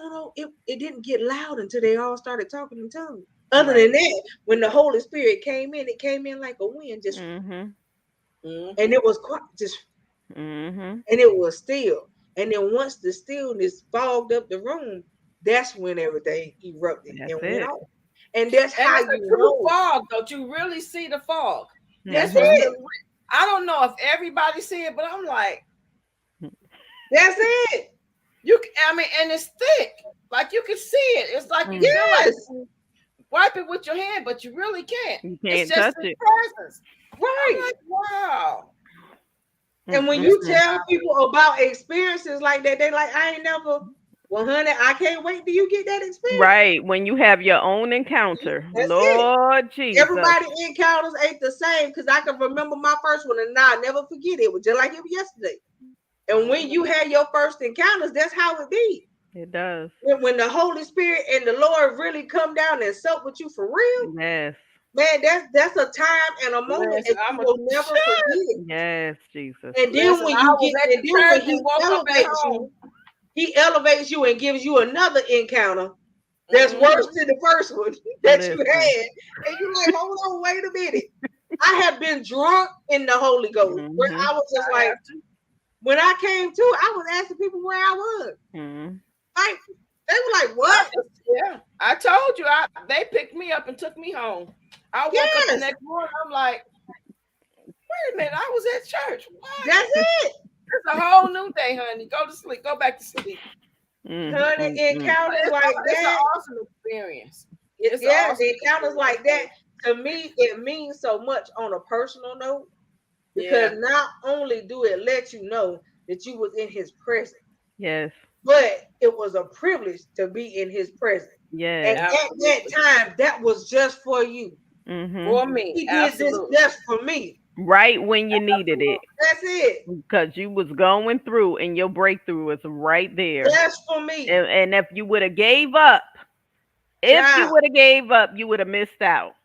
didn't get loud until they all started talking in tongues. Other than that, when the Holy Spirit came in, it came in like a wind, just and it was quite just Mhm. and it was still. And then once the stillness fogged up the room, that's when everything erupted That's and went it. off. And that's And how it's a you true know. fog. Don't you really see the fog? That's Mhm. it. I don't know if everybody see it, but I'm like, That's it. I mean, and it's thick. Like you can see it. It's like you feel like Yes. you wipe it with your hand, but you really can't. You It's can't just touch his it. presence. I'm Right. like, wow. And when Mm-mm. you tell people about experiences like that, they like, I ain't never. Well, honey, I can't wait till you get that experience. Right. When you have your own encounter. That's it. Lord Jesus. Everybody encounters ain't the same because I can remember my first one and I'll never forget it. It was just like it was yesterday. And when you had your first encounters, that's how it be. It does. When the Holy Spirit and the Lord really come down and sup with you for real, Yes. man, that's a time and a moment Listen, that you will never forget it. Yes, Jesus. And then Listen, when I you was get, at and the then when church he and woke up at elevates home. you, he elevates you and gives you another encounter that's worse than the first one that you Listen. had. And you're like, hold on, wait a minute. I have been drunk in the Holy Ghost where Mhm. I was just I like, have to. when I came to, I was asking people where I was. Mhm. Like, they were like, what? Yeah, I told you. They picked me up and took me home. I woke up the Yes, next morning. I'm like, wait a minute, I was at church. What? that's it. It's a whole new day, honey. Go to sleep. Go back to sleep. Honey, Mm-mm. encounters It's like an that. awesome experience. It's an Yeah, awesome encounters like that. To me, it means so much on a personal note because Yeah. not only do it let you know that you was in his presence, Yes. but it was a privilege to be in his presence. And Yes. at that time, that was just for you. Mhm. For me, He did this absolutely. just for me. Right when you needed it. That's it. Because you was going through and your breakthrough was right there. Just for me. And if you would have gave up, Child. you would have missed out.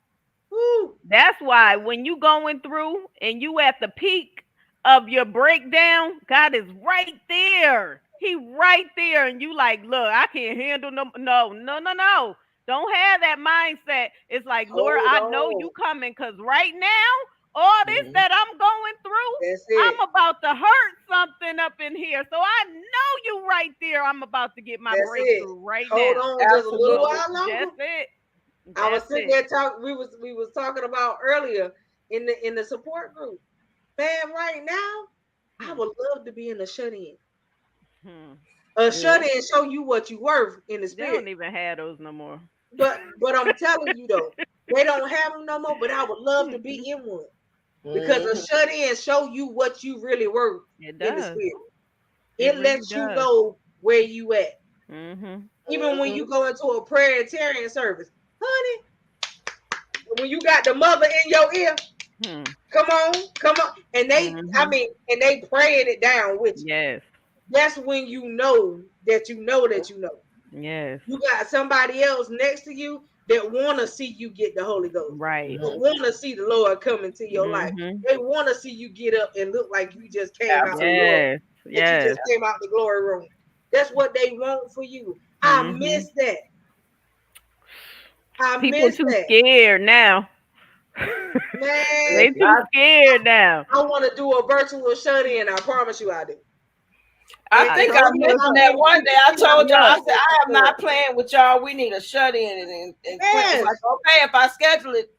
Woo. That's why when you going through and you at the peak of your breakdown, God is right there. He right there, and you like, look, I can't handle no. Don't have that mindset. It's like, Lord, Hold I know on. you coming, because right now, all this that I'm going through, That's it. I'm about to hurt something up in here. So I know you right there. I'm about to get my That's it. breakthrough right Hold now. on just a little Absolutely. while longer. That's it. I was That's sitting it. there talking. We was talking about earlier in the support group. Man, right now, I would love to be in a shut-in. Hmm. A shut-in show you what you worth in the They spirit. don't even have those no more. But I'm telling you though, they don't have them no more. But I would love to be in one because a shut-in show you what you really worth It in the does. spirit. It It really lets you does. know where you at. Mm-hmm. Even when you go into a prayer and tarrying service, honey, when you got the mother in your ear, Hmm. come on, and they, I Mhm. mean, and they praying it down with you. Yes. That's when you know that you know that you know. Yes. You got somebody else next to you that want to see you get the Holy Ghost. Right. That want to see the Lord come into your life. Mhm. They want to see you get up and look like you just came out. Yes. That you Yes. just came out the glory room. That's what they want for you. I Mhm. miss that. I People miss too that. scared now. Man, They too scared now. I want to do a virtual shut-in. I promise you I do. I think I mentioned that one day. I told y'all, I said, I am not playing with y'all. We need a shut-in. And Quint was like, okay, if I schedule it.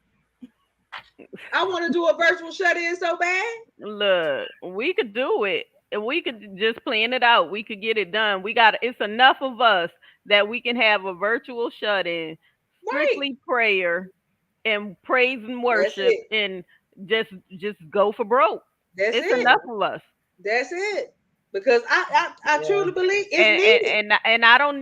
I want to do a virtual shut-in so bad. Look, we could do it. If we could just plan it out, we could get it done. It's enough of us that we can have a virtual shut-in, strictly prayer and praise and worship, and just go for broke. That's It's it. enough of us. That's it. Because I truly believe it's needed. And I don't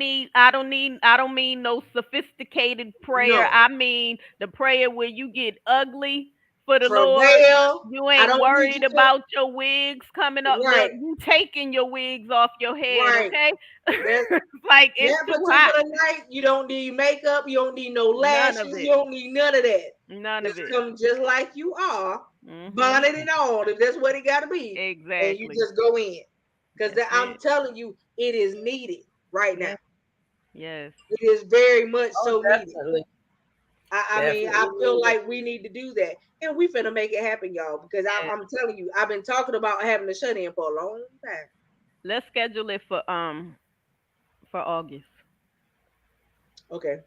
mean no sophisticated prayer. No. I mean the prayer where you get ugly for the Lord. Travail. You I ain't don't need worried you to- about your wigs coming up. Right. You taking your wigs off your head, Right. okay? That's, like it's that too particular hot. night, you don't need makeup. You don't need no None lashes. of it. You don't need none of that. None Just of it. come just like you are, Mhm. bonnet and all. If that's what it got to be, Exactly. and you just go in. Because I'm telling you, it is needed right now. Yes. It is very much so needed. Definitely. I mean, I Definitely feel need it. like we need to do that, and we finna make it happen, y'all. Because Yeah. I'm telling you, I've been talking about having a shut in for a long time. Let's schedule it for August. Okay,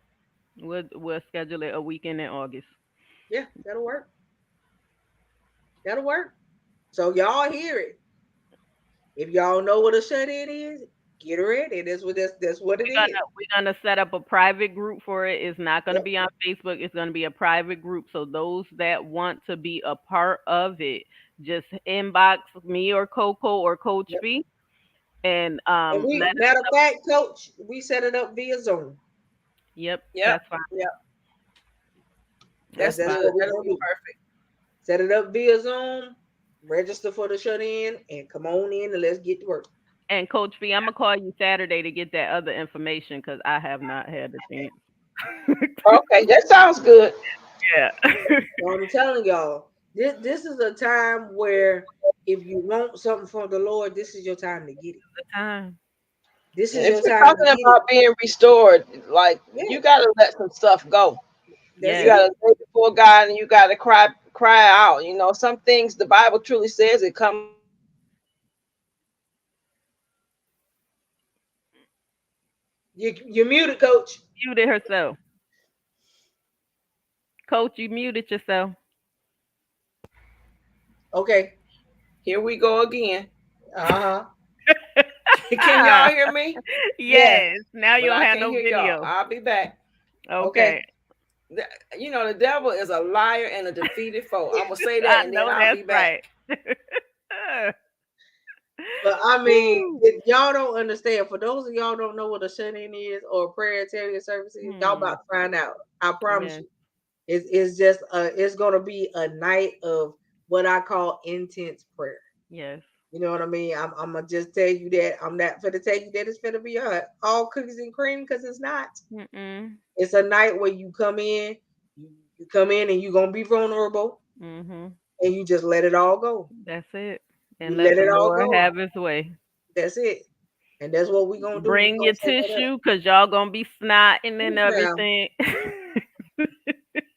We'll schedule it a weekend in August. yeah, that'll work. That'll work. So y'all hear it. If y'all know what a shut in is, get ready. That's what it is. We're gonna set up a private group for it. It's not gonna Yep, be on Facebook. It's gonna be a private group. So those that want to be a part of it, just inbox me or Coco or Coach yep. B, and And let we, us matter of know. fact, Coach, we set it up via Zoom. Yep, Yep. that's fine. Yep. That's That's That's fine. good. what we're That'll gonna be do. perfect. Set it up via Zoom. Register for the shut in, and come on in and let's get to work. And Coach B, I'm gonna call you Saturday to get that other information because I have not had the chance. Okay, that sounds good. Yeah. So I'm telling y'all, this is a time where if you want something from the Lord, this is your time to get it. The time. This And is if your you're time to talking get it. about being restored, like you Yeah, gotta let some stuff go. that's You Yes. it. gotta lay before God and you gotta cry out. You know, some things the Bible truly says it comes out of the belly of the beast. You muted, Coach. Muted herself. Coach, you muted yourself. Okay. Here we go again. Uh huh. Can y'all hear me? Yeah. Yes. Now you But don't I have can't no hear y'all. video. I'll be back. Okay. Okay. The- You know, the devil is a liar and a defeated foe. I'm gonna say that I and then know I'll that's be back. right. But I mean, Woo. if y'all don't understand, for those of y'all don't know what a shut in is or a prayer interior service is, y'all Hmm. about to find out. I promise Yes. you. It's just it's gonna be a night of what I call intense prayer. Yes. You know what I mean? I'm gonna just tell you that I'm not gonna tell you that it's gonna be all cookies and cream because it's not. Mm-mm. It's a night where you come in and you're gonna be vulnerable Mm-hmm. and you just let it all go. That's it. And You let let the it all Lord go. have his way. That's it. And that's what we're gonna do. We're Bring gonna your set that up. tissue because y'all gonna be snotting and Now, everything.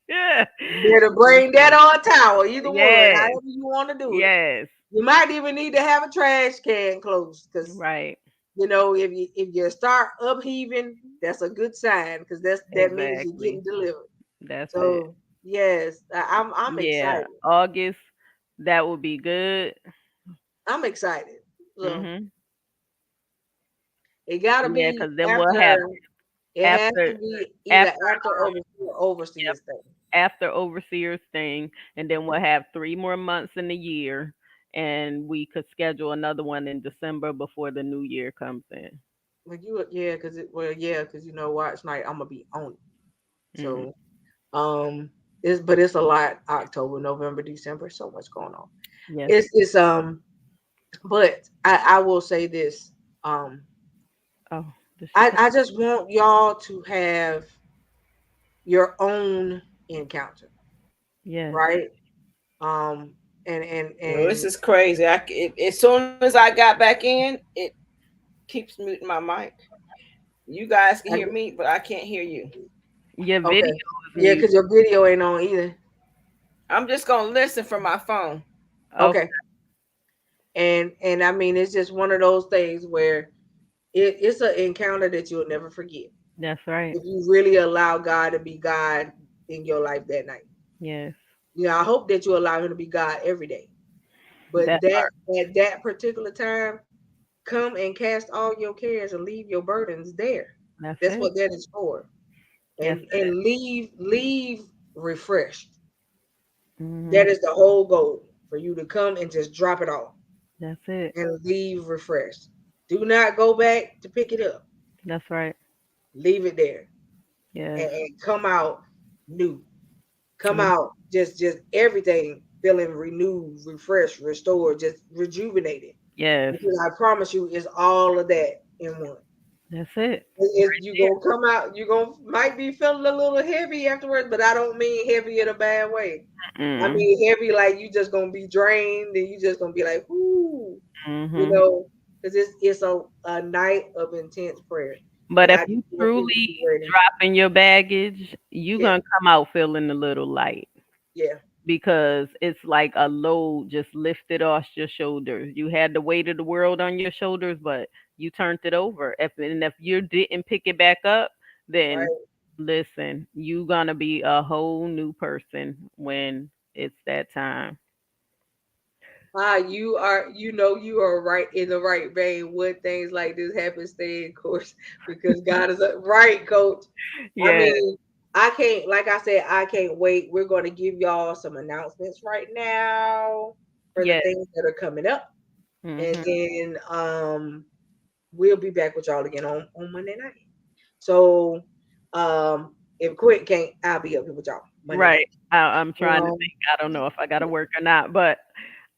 Yeah. you better bring that on a towel, either one, Yes. however you want to do it. Yes. You might even need to have a trash can close because Right. you know if you start upheaving, that's a good sign because that means you're Exactly. getting delivered. That's it. So yes, I'm Yeah. excited. August. That would be good. I'm excited. So Mm-hmm. it gotta Yeah, be because then we'll have after. It has after to be either after after or before yep, overseas thing. after overseer's thing, and then we'll have 3 more months in the year, and we could schedule another one in December before the new year comes in. Like you, yeah, because you know, watch night. I'm gonna be on it. Hmm. So it's a lot. October, November, December, so much going on. Yes. It's but I will say this. Um, Oh, did she I come? just want y'all to have your own encounter, Yes. right? Um, and Well, this and is crazy. As soon as I got back in, it keeps muting my mic. You guys can hear and me, but I can't hear you. Your video okay, is yeah, muted. because your video ain't on either. I'm just gonna listen from my phone. Okay. Okay, and I mean it's just one of those things where it's an encounter that you'll never forget That's right. if you really allow God to be God in your life that night. Yes. You know, I hope that you allow Him to be God every day, but That that part. at that particular time, come and cast all your cares and leave your burdens there. That's That's it. what that is for, Yes. and leave refreshed. Hmm. That is the whole goal for you to come and just drop it off That's it. and leave refreshed. Do not go back to pick it up. That's right. Leave it there Yes. and come out new. Come Mhm. out just everything feeling renewed, refreshed, restored, just rejuvenated. Yes. Because I promise you, it's all of that in one. That's it. You gonna come out. You gonna might be feeling a little heavy afterwards, but I don't mean heavy in a bad way. I Mm. mean heavy like you just gonna be drained and you just gonna be like, whoo, you Mhm. know, because it's a night of intense prayer. But And if I you just want people to truly be ready. dropping your baggage, you Yeah, gonna come out feeling a little light yeah, because it's like a load just lifted off your shoulders. You had the weight of the world on your shoulders, but you turned it over. If you didn't pick it back up, then right. listen, you gonna be a whole new person when it's that time. You are, you are right in the right vein when things like this happen. Stay in course because God is right, Coach. I Yeah, mean, I can't, like I said, I can't wait. We're going to give y'all some announcements right now for the yeah. things that are coming up, and Hmm. then we'll be back with y'all again on Monday night. So if Quint can't, I'll be up here with y'all Monday Right. night. I'm trying to Um, think. I don't know if I gotta work or not, but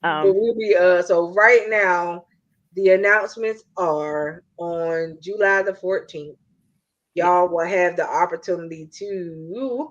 but um, we'll be so right now the announcements are on July the 14th. yeah, Y'all will have the opportunity to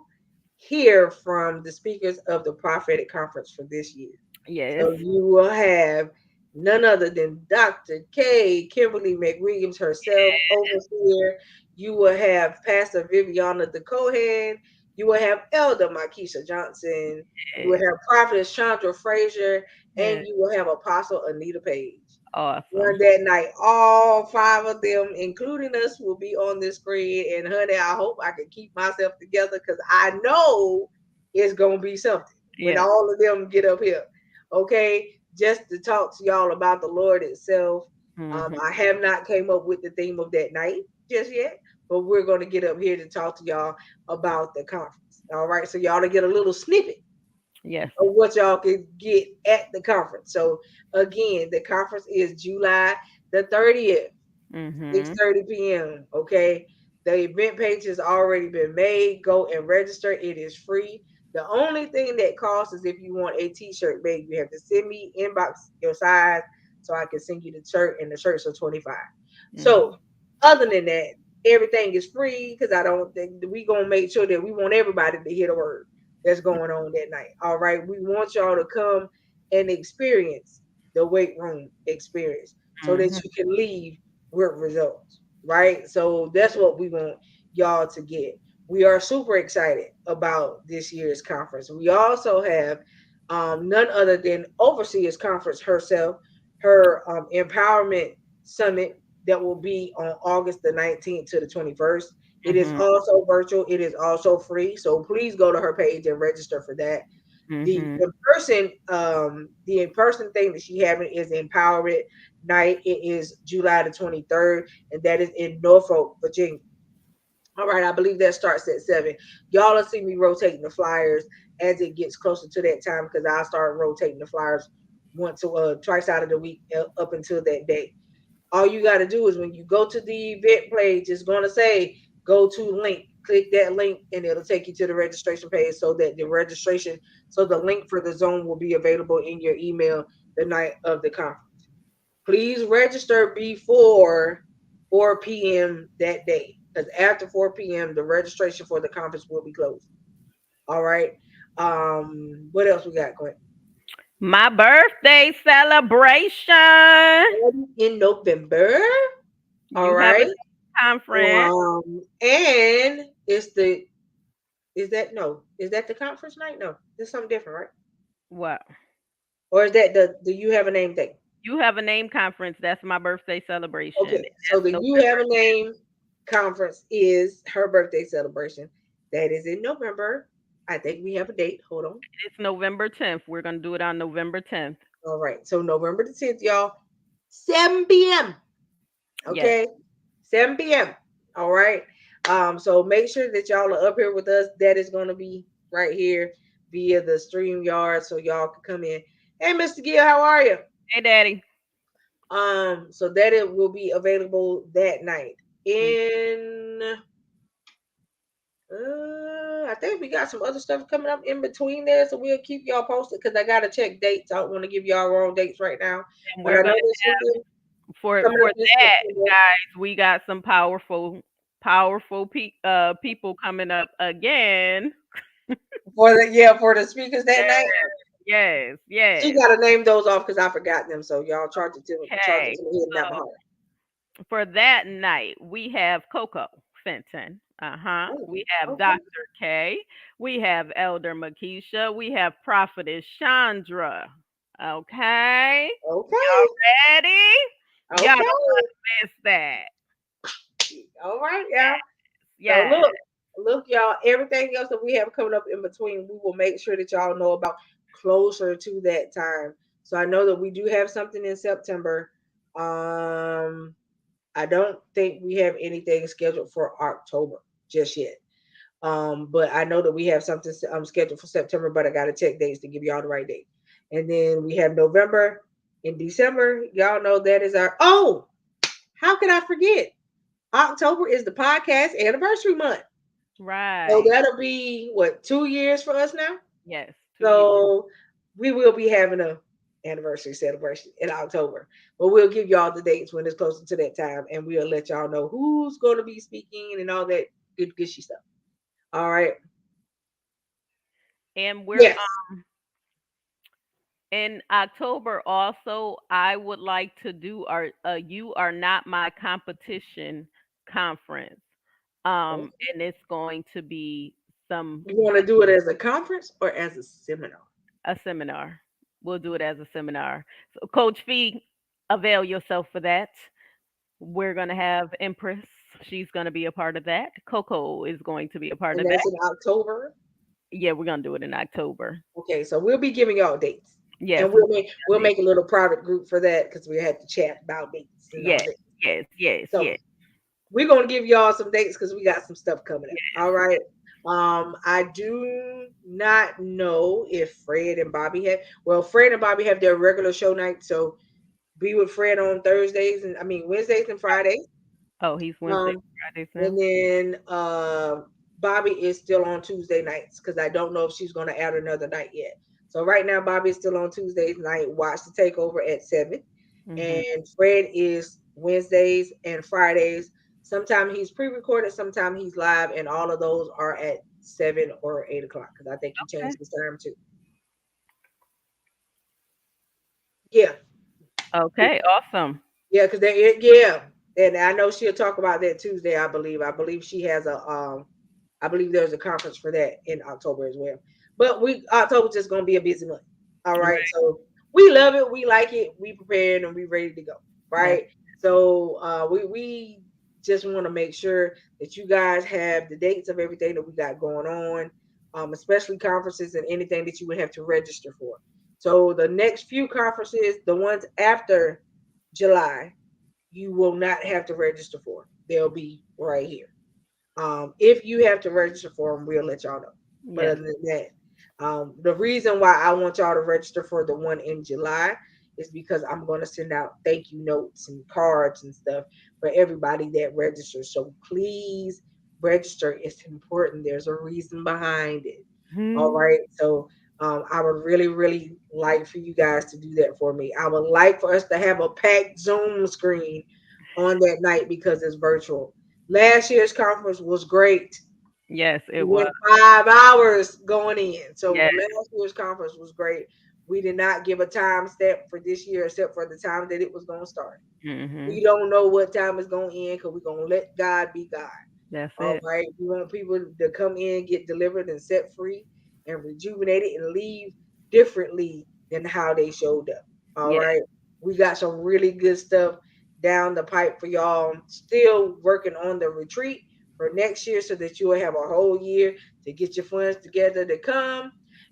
hear from the speakers of the prophetic conference for this year. yes, So you will have none other than Dr. K. Kimberly McWilliams herself, overseer. You will have Pastor Viviana the Cohen. You will have Elder Markeisha Johnson. You will yes, have Prophetess Chandra Frazier, and yes. you will have Apostle Anita Page. Awesome. On that night, all five of them, including us, will be on the screen. And honey, I hope I can keep myself together because I know it's gonna be something when Yeah. all of them get up here. Okay, just to talk to y'all about the Lord itself. Hmm. I have not came up with the theme of that night just yet, but we're gonna get up here to talk to y'all about the conference. All right, so y'all to get a little snippet Yes. of what y'all can get at the conference. So again, the conference is July the 30th, Hmm. 6:30 p.m. Okay. The event page has already been made. Go and register. It is free. The only thing that costs is if you want a t-shirt made, you have to send me inbox your size so I can send you the shirt, and the shirts are 25. Hmm. So other than that, everything is free because I don't think we gonna make sure that we want everybody to hear the word that's going on that night. All right. We want y'all to come and experience the weight room experience so that Hmm. you can leave with results. Right. So that's what we want y'all to get. We are super excited about this year's conference. We also have none other than Overseers Conference herself, her empowerment summit that will be on August the 19th to the 21st. It is Hmm. also virtual. It is also free. So please go to her page and register for that. The Hmm. in person, the in person thing that she having is Empowerment Night. It is July the 23rd, and that is in Norfolk, Virginia. All right, I believe that starts at 7. Y'all will see me rotating the flyers as it gets closer to that time because I'll start rotating the flyers once twice out of the week up until that day. All you got to do is when you go to the event page, it's going to say go to link. Click that link and it'll take you to the registration page so that the link for the zone will be available in your email the night of the conference. Please register before 4 p.m. that day because after 4 p.m., the registration for the conference will be closed. All right. What else we got, Quinn? My birthday celebration. In November. All You have a right. conference. And it's the is that no? Is that the conference night? No, there's something different, right? What? Or is that the do you have a name thing? You have a name conference. That's my birthday celebration. Okay, so That's the you have November. a name conference is her birthday celebration. That is in November. I think we have a date. Hold on. It's November 10th. We're gonna do it on November 10th. All right, so November the 10th, y'all, 7 p.m. Yes. Okay, 7 p.m. All right. So make sure that y'all are up here with us. That is going to be right here via the stream yard, so y'all can come in. Hey, Mr. Gill, how are you? Hey, Daddy. So that it will be available that night. Mm. I think we got some other stuff coming up in between there, so we'll keep y'all posted because I gotta check dates. I don't want to give y'all wrong dates right now, And but we're I gonna know there's something for coming up in that, September. guys. We got some powerful people coming up again. For the speakers that Yes. night. Yes. She Yes. got to name those off because I forgot them. So y'all charge it to me Okay. head, not my So heart. for that night, we have Coco Fenton. Oh, We have okay. Dr. K. We have Elder Makisha. We have Prophetess Chandra. Okay. Okay. Ready? Y'all Okay. don't want to miss that. All right, y'all. So Yeah. look, y'all. Everything else that we have coming up in between, we will make sure that y'all know about closer to that time. So I know that we do have something in September. Um, I don't think we have anything scheduled for October just yet. But I know that we have something scheduled for September, but I gotta check dates to give y'all the right date. And then we have November and December. Y'all know that is our how could I forget? October is the podcast anniversary month. So Right. that'll be what 2 years for us now. Yes. 2 years. So we will be having a anniversary celebration in October. But we'll give y'all the dates when it's closer to that time, and we'll let y'all know who's going to be speaking and all that good gushy stuff. All right. And we're Yes. in October also. I would like to do our You Are Not My Competition conference. And it's going to be some You want to do it as a conference or as a seminar? a seminar. We'll do it as a seminar. So Coach Fee, avail yourself for that. We're gonna have Empress. She's gonna be a part of that. Coco is going to be a part And of that. that's in October. Yeah, we're gonna do it in October. Okay, so we'll be giving y'all dates. Yes, And we we'll make a little private group for that because we had to chat about dates and all yes, that. yes, yes, So yes, we're gonna give y'all some dates because we got some stuff coming up. All right. I do not know if Fred and Bobby have. Well, Fred and Bobby have their regular show night, so be with Fred on Thursdays and I mean Wednesdays and Fridays. oh, he's Wednesday, Um, Fridays and now. then Bobby is still on Tuesday nights because I don't know if she's gonna add another night yet. So right now Bobby is still on Tuesdays night. Watch the takeover at 7. Hmm. And Fred is Wednesdays and Fridays. Sometimes he's pre-recorded, sometimes he's live, and all of those are at 7 or 8 o'clock because I think he Okay. changed his time too. Yeah, Okay, awesome. yeah, because they yeah, and I know she'll talk about that Tuesday. I believe. I believe she has a I believe there's a conference for that in October as well. But October's just gonna be a busy month. All right. Right. So we love it, we like it, we prepared and we ready to go. That's Right. So we just want to make sure that you guys have the dates of everything that we got going on, especially conferences and anything that you would have to register for. So the next few conferences, the ones after July, you will not have to register for. They'll be right here. If you have to register for them, we'll let y'all know. But yes. other than that, the reason why I want y'all to register for the one in July is because I'm going to send out thank you notes and cards and stuff for everybody that registers. So please register. It's important. There's a reason behind it. All Hmm. right. So I would really, really like for you guys to do that for me. I would like for us to have a packed Zoom screen on that night because it's virtual. Last year's conference was great. Yes, it We was. went 5 hours going in. So Yes. last year's conference was great. We did not give a time step for this year except for the time that it was going to start. Hmm. We don't know what time it's going to end because we're going to let God be God. That's All it. right. We want people to come in, get delivered and set free and rejuvenated and leave differently than how they showed up. All Yes. right. We got some really good stuff down the pipe for y'all. Still working on the retreat for next year so that you will have a whole year to get your funds together to come.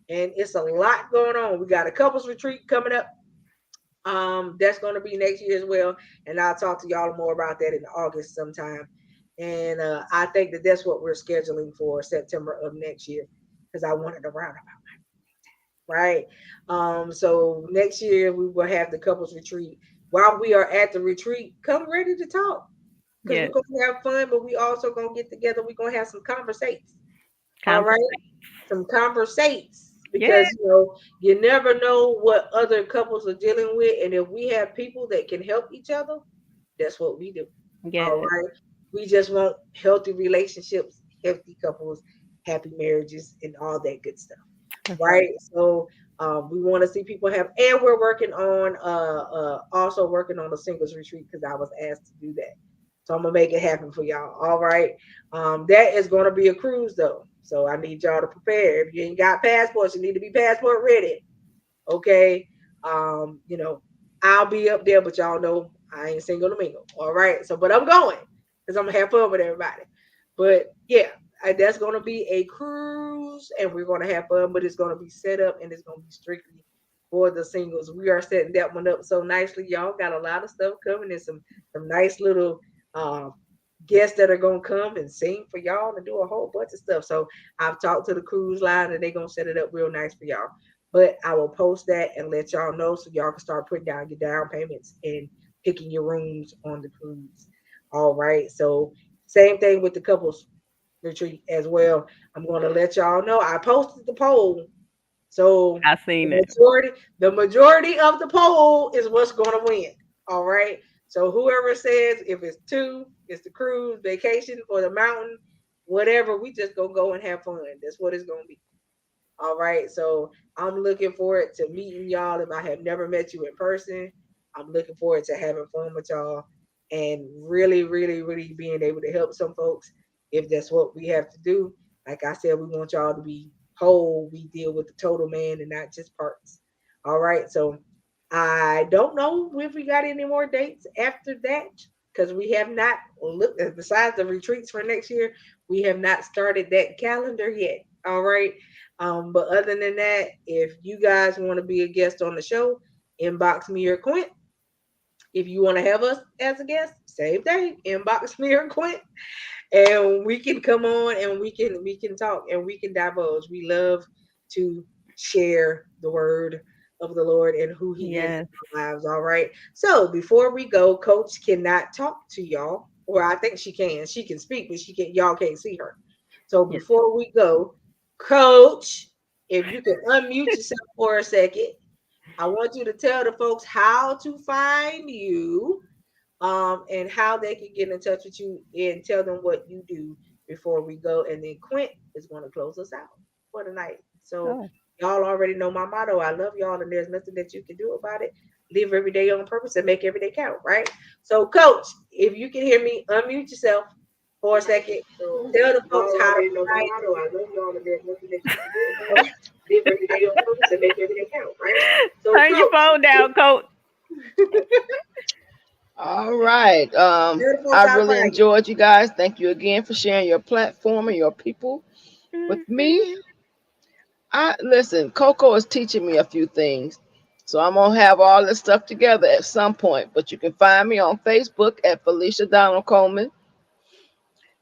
And it's a lot going on. We got a couples retreat coming up. That's going to be next year as well, and I'll talk to y'all more about that in August sometime. And I think that that's what we're scheduling for September of next year because I wanted to round about right. So next year we will have the couples retreat. While we are at the retreat, come ready to talk because we're Yes. going to have fun, but we also going to get together. We're going to have some conversations. All right, Conversation. some conversates Yes. because you never know what other couples are dealing with, and if we have people that can help each other, that's what we do. All Yes. right, we just want healthy relationships, healthy couples, happy marriages, and all that good stuff. That's right. Right. So We want to see people have, and we're working on also working on a singles retreat because I was asked to do that. So I'm gonna make it happen for y'all. All right. That is gonna be a cruise though. So I need y'all to prepare. If you ain't got passports, you need to be passport ready. Okay. You know, I'll be up there, but y'all know I ain't single to mingle. All right. So, but I'm going because I'm gonna have fun with everybody. But yeah, that's gonna be a cruise, and we're gonna have fun. But it's gonna be set up, and it's gonna be strictly for the singles. We are setting that one up so nicely. Y'all got a lot of stuff coming, and some nice little um guests that are gonna come and sing for y'all and do a whole bunch of stuff. So I've talked to the cruise line, and they're gonna set it up real nice for y'all. But I will post that and let y'all know so y'all can start putting down your down payments and picking your rooms on the cruise. All right. So same thing with the couples retreat as well. I'm going to let y'all know. I posted the poll. So I seen it. the majority of the poll is what's going to win. All right. So whoever says if it's two, it's the cruise, vacation, or the mountain, whatever, we just gonna go and have fun. That's what it's gonna be. All right. So I'm looking forward to meeting y'all. If I have never met you in person, I'm looking forward to having fun with y'all and really, really, really being able to help some folks if that's what we have to do. Like I said, we want y'all to be whole. We deal with the total man and not just parts. All right. So I don't know if we got any more dates after that because we have not looked at, besides the retreats for next year, we have not started that calendar yet. All right. But other than that, if you guys want to be a guest on the show, inbox me or Quint. If you want to have us as a guest, same thing. Inbox me or Quint, and we can come on and we can talk and we can divulge. We love to share the word of the Lord and who He is in Yes. our lives. All right. So before we go, Coach cannot talk to y'all, or I think she can. She can speak, but she can. Y'all can't see her. So Yes. before we go, Coach, if you can unmute yourself for a second, I want you to tell the folks how to find you, and how they can get in touch with you and tell them what you do before we go. And then Quint is going to close us out for the night. So Oh. y'all already know my motto. I love y'all, and there's nothing that you can do about it. Live every day on purpose and make every day count, right? So, Coach, if you can hear me, unmute yourself for a second. Tell the folks Y'all how to already know my find motto. I love y'all, and there's nothing that you can do about it. Live every day on purpose and make every day count, right? So, Turn your phone down, Coach. All right. tell the folks I how to really find you. enjoyed you guys. Thank you again for sharing your platform and your people with me. I listen, Coco is teaching me a few things. So I'm gonna have all this stuff together at some point. But you can find me on Facebook at Felicia Donald Coleman.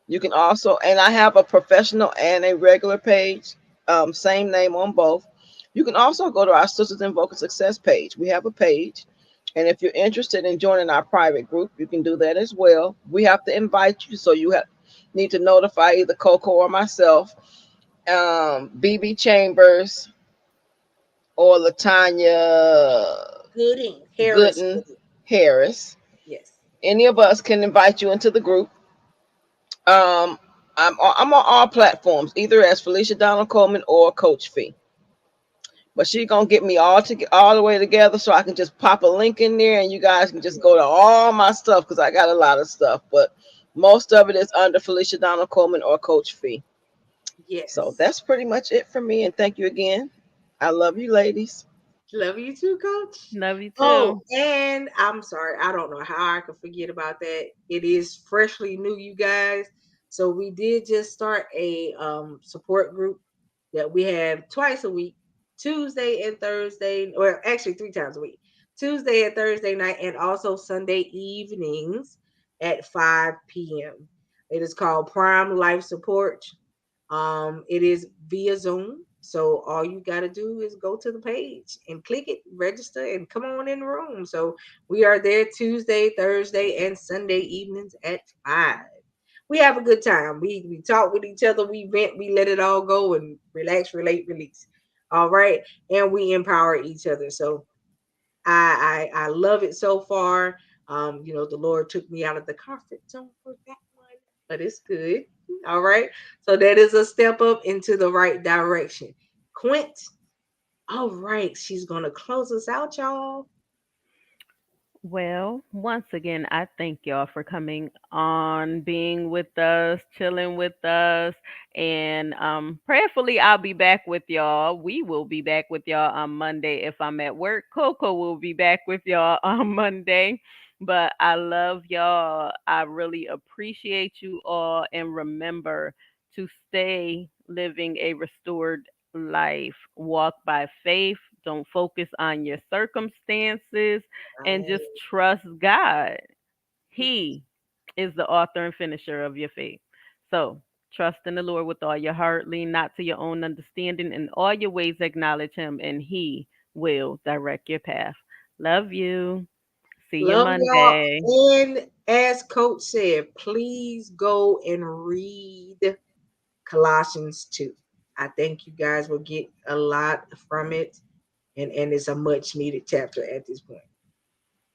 You can also, and I have a professional and a regular page, same name on both. You can also go to our Sisters in Vocal Success page. We have a page. And if you're interested in joining our private group, you can do that as well. We have to invite you, so you need to notify either Coco or myself, BB Chambers or Latanya Gooding, Harris Gooden Gooding. Harris. Yes. Any of us can invite you into the group. Um, I'm on all platforms, either as Felicia Donald Coleman or Coach Fee. But she's gonna get me all the way together so I can just pop a link in there and you guys can just go to all my stuff because I got a lot of stuff. But most of it is under Felicia Donald Coleman or Coach Fee. So Yes. that's pretty much it for me. And thank you again. I love you, ladies. Love you too, Coach. Love you Oh, too. and I'm sorry. I don't know how I could forget about that. It is freshly new, you guys. So we did just start a support group that we have twice a week, Tuesday and Thursday, or actually 3 times a week. Tuesday and Thursday night, and also Sunday evenings at 5 p.m. It is called Prime Life Support. It is via Zoom. So all you got to do is go to the page and click it, register, and come on in the room. So we are there Tuesday, Thursday, and Sunday evenings at 5. We have a good time. We talk with each other, we vent, we let it all go and relax, relate, release. All right. And we empower each other. So I love it so far. The Lord took me out of the comfort zone for that one, but it's good. All right. So that is a step up into the right direction. Quint, All right, she's gonna close us out, y'all. Well, once again, I thank y'all for coming on, being with us, chilling with us, and prayerfully, I'll be back with y'all. We will be back with y'all on Monday if I'm at work. Coco will be back with y'all on Monday. But I love y'all. I really appreciate you all, and remember to stay living a restored life. Walk by faith. Don't focus on your circumstances and just trust God. He is the author and finisher of your faith. So trust in the Lord with all your heart. Lean not to your own understanding. In all your ways, acknowledge Him, and He will direct your path. Love you. See you Love y'all. Monday. And as Coach said, please go and read Colossians 2. I think you guys will get a lot from it. And it's a much needed chapter at this point.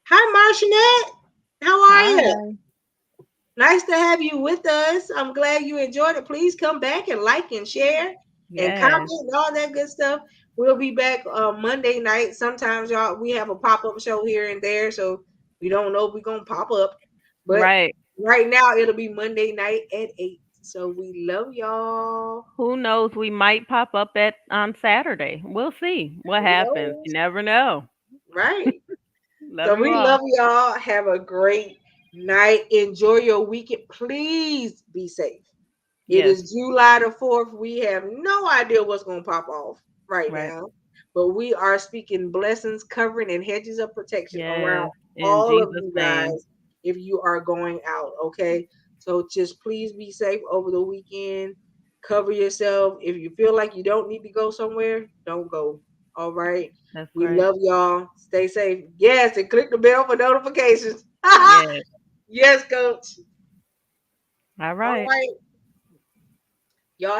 Hi, Marcinette. How are you? Hi. Nice to have you with us. I'm glad you enjoyed it. Please come back and like and share and Yeah, comment and all that good stuff. We'll be back Monday night. Sometimes y'all we have a pop-up show here and there, so we don't know if we're gonna pop up. But right. right now it'll be Monday night at 8. So we love y'all. Who knows? We might pop up at on Saturday. We'll see what Who happens. You knows? never know. Right. Love So you we all. love y'all. Have a great night. Enjoy your weekend. Please be safe. It Yes. is July the 4th. We have no idea what's going to pop off right Right. now, but we are speaking blessings, covering, and hedges of protection around Yes. In all of Jesus' you name. guys if you are going out. Okay. So just please be safe over the weekend. Cover yourself. If you feel like you don't need to go somewhere, don't go. All right. That's We right. love y'all. Stay safe. Yes. And click the bell for notifications. Yes. Yes, coach. All All right. right.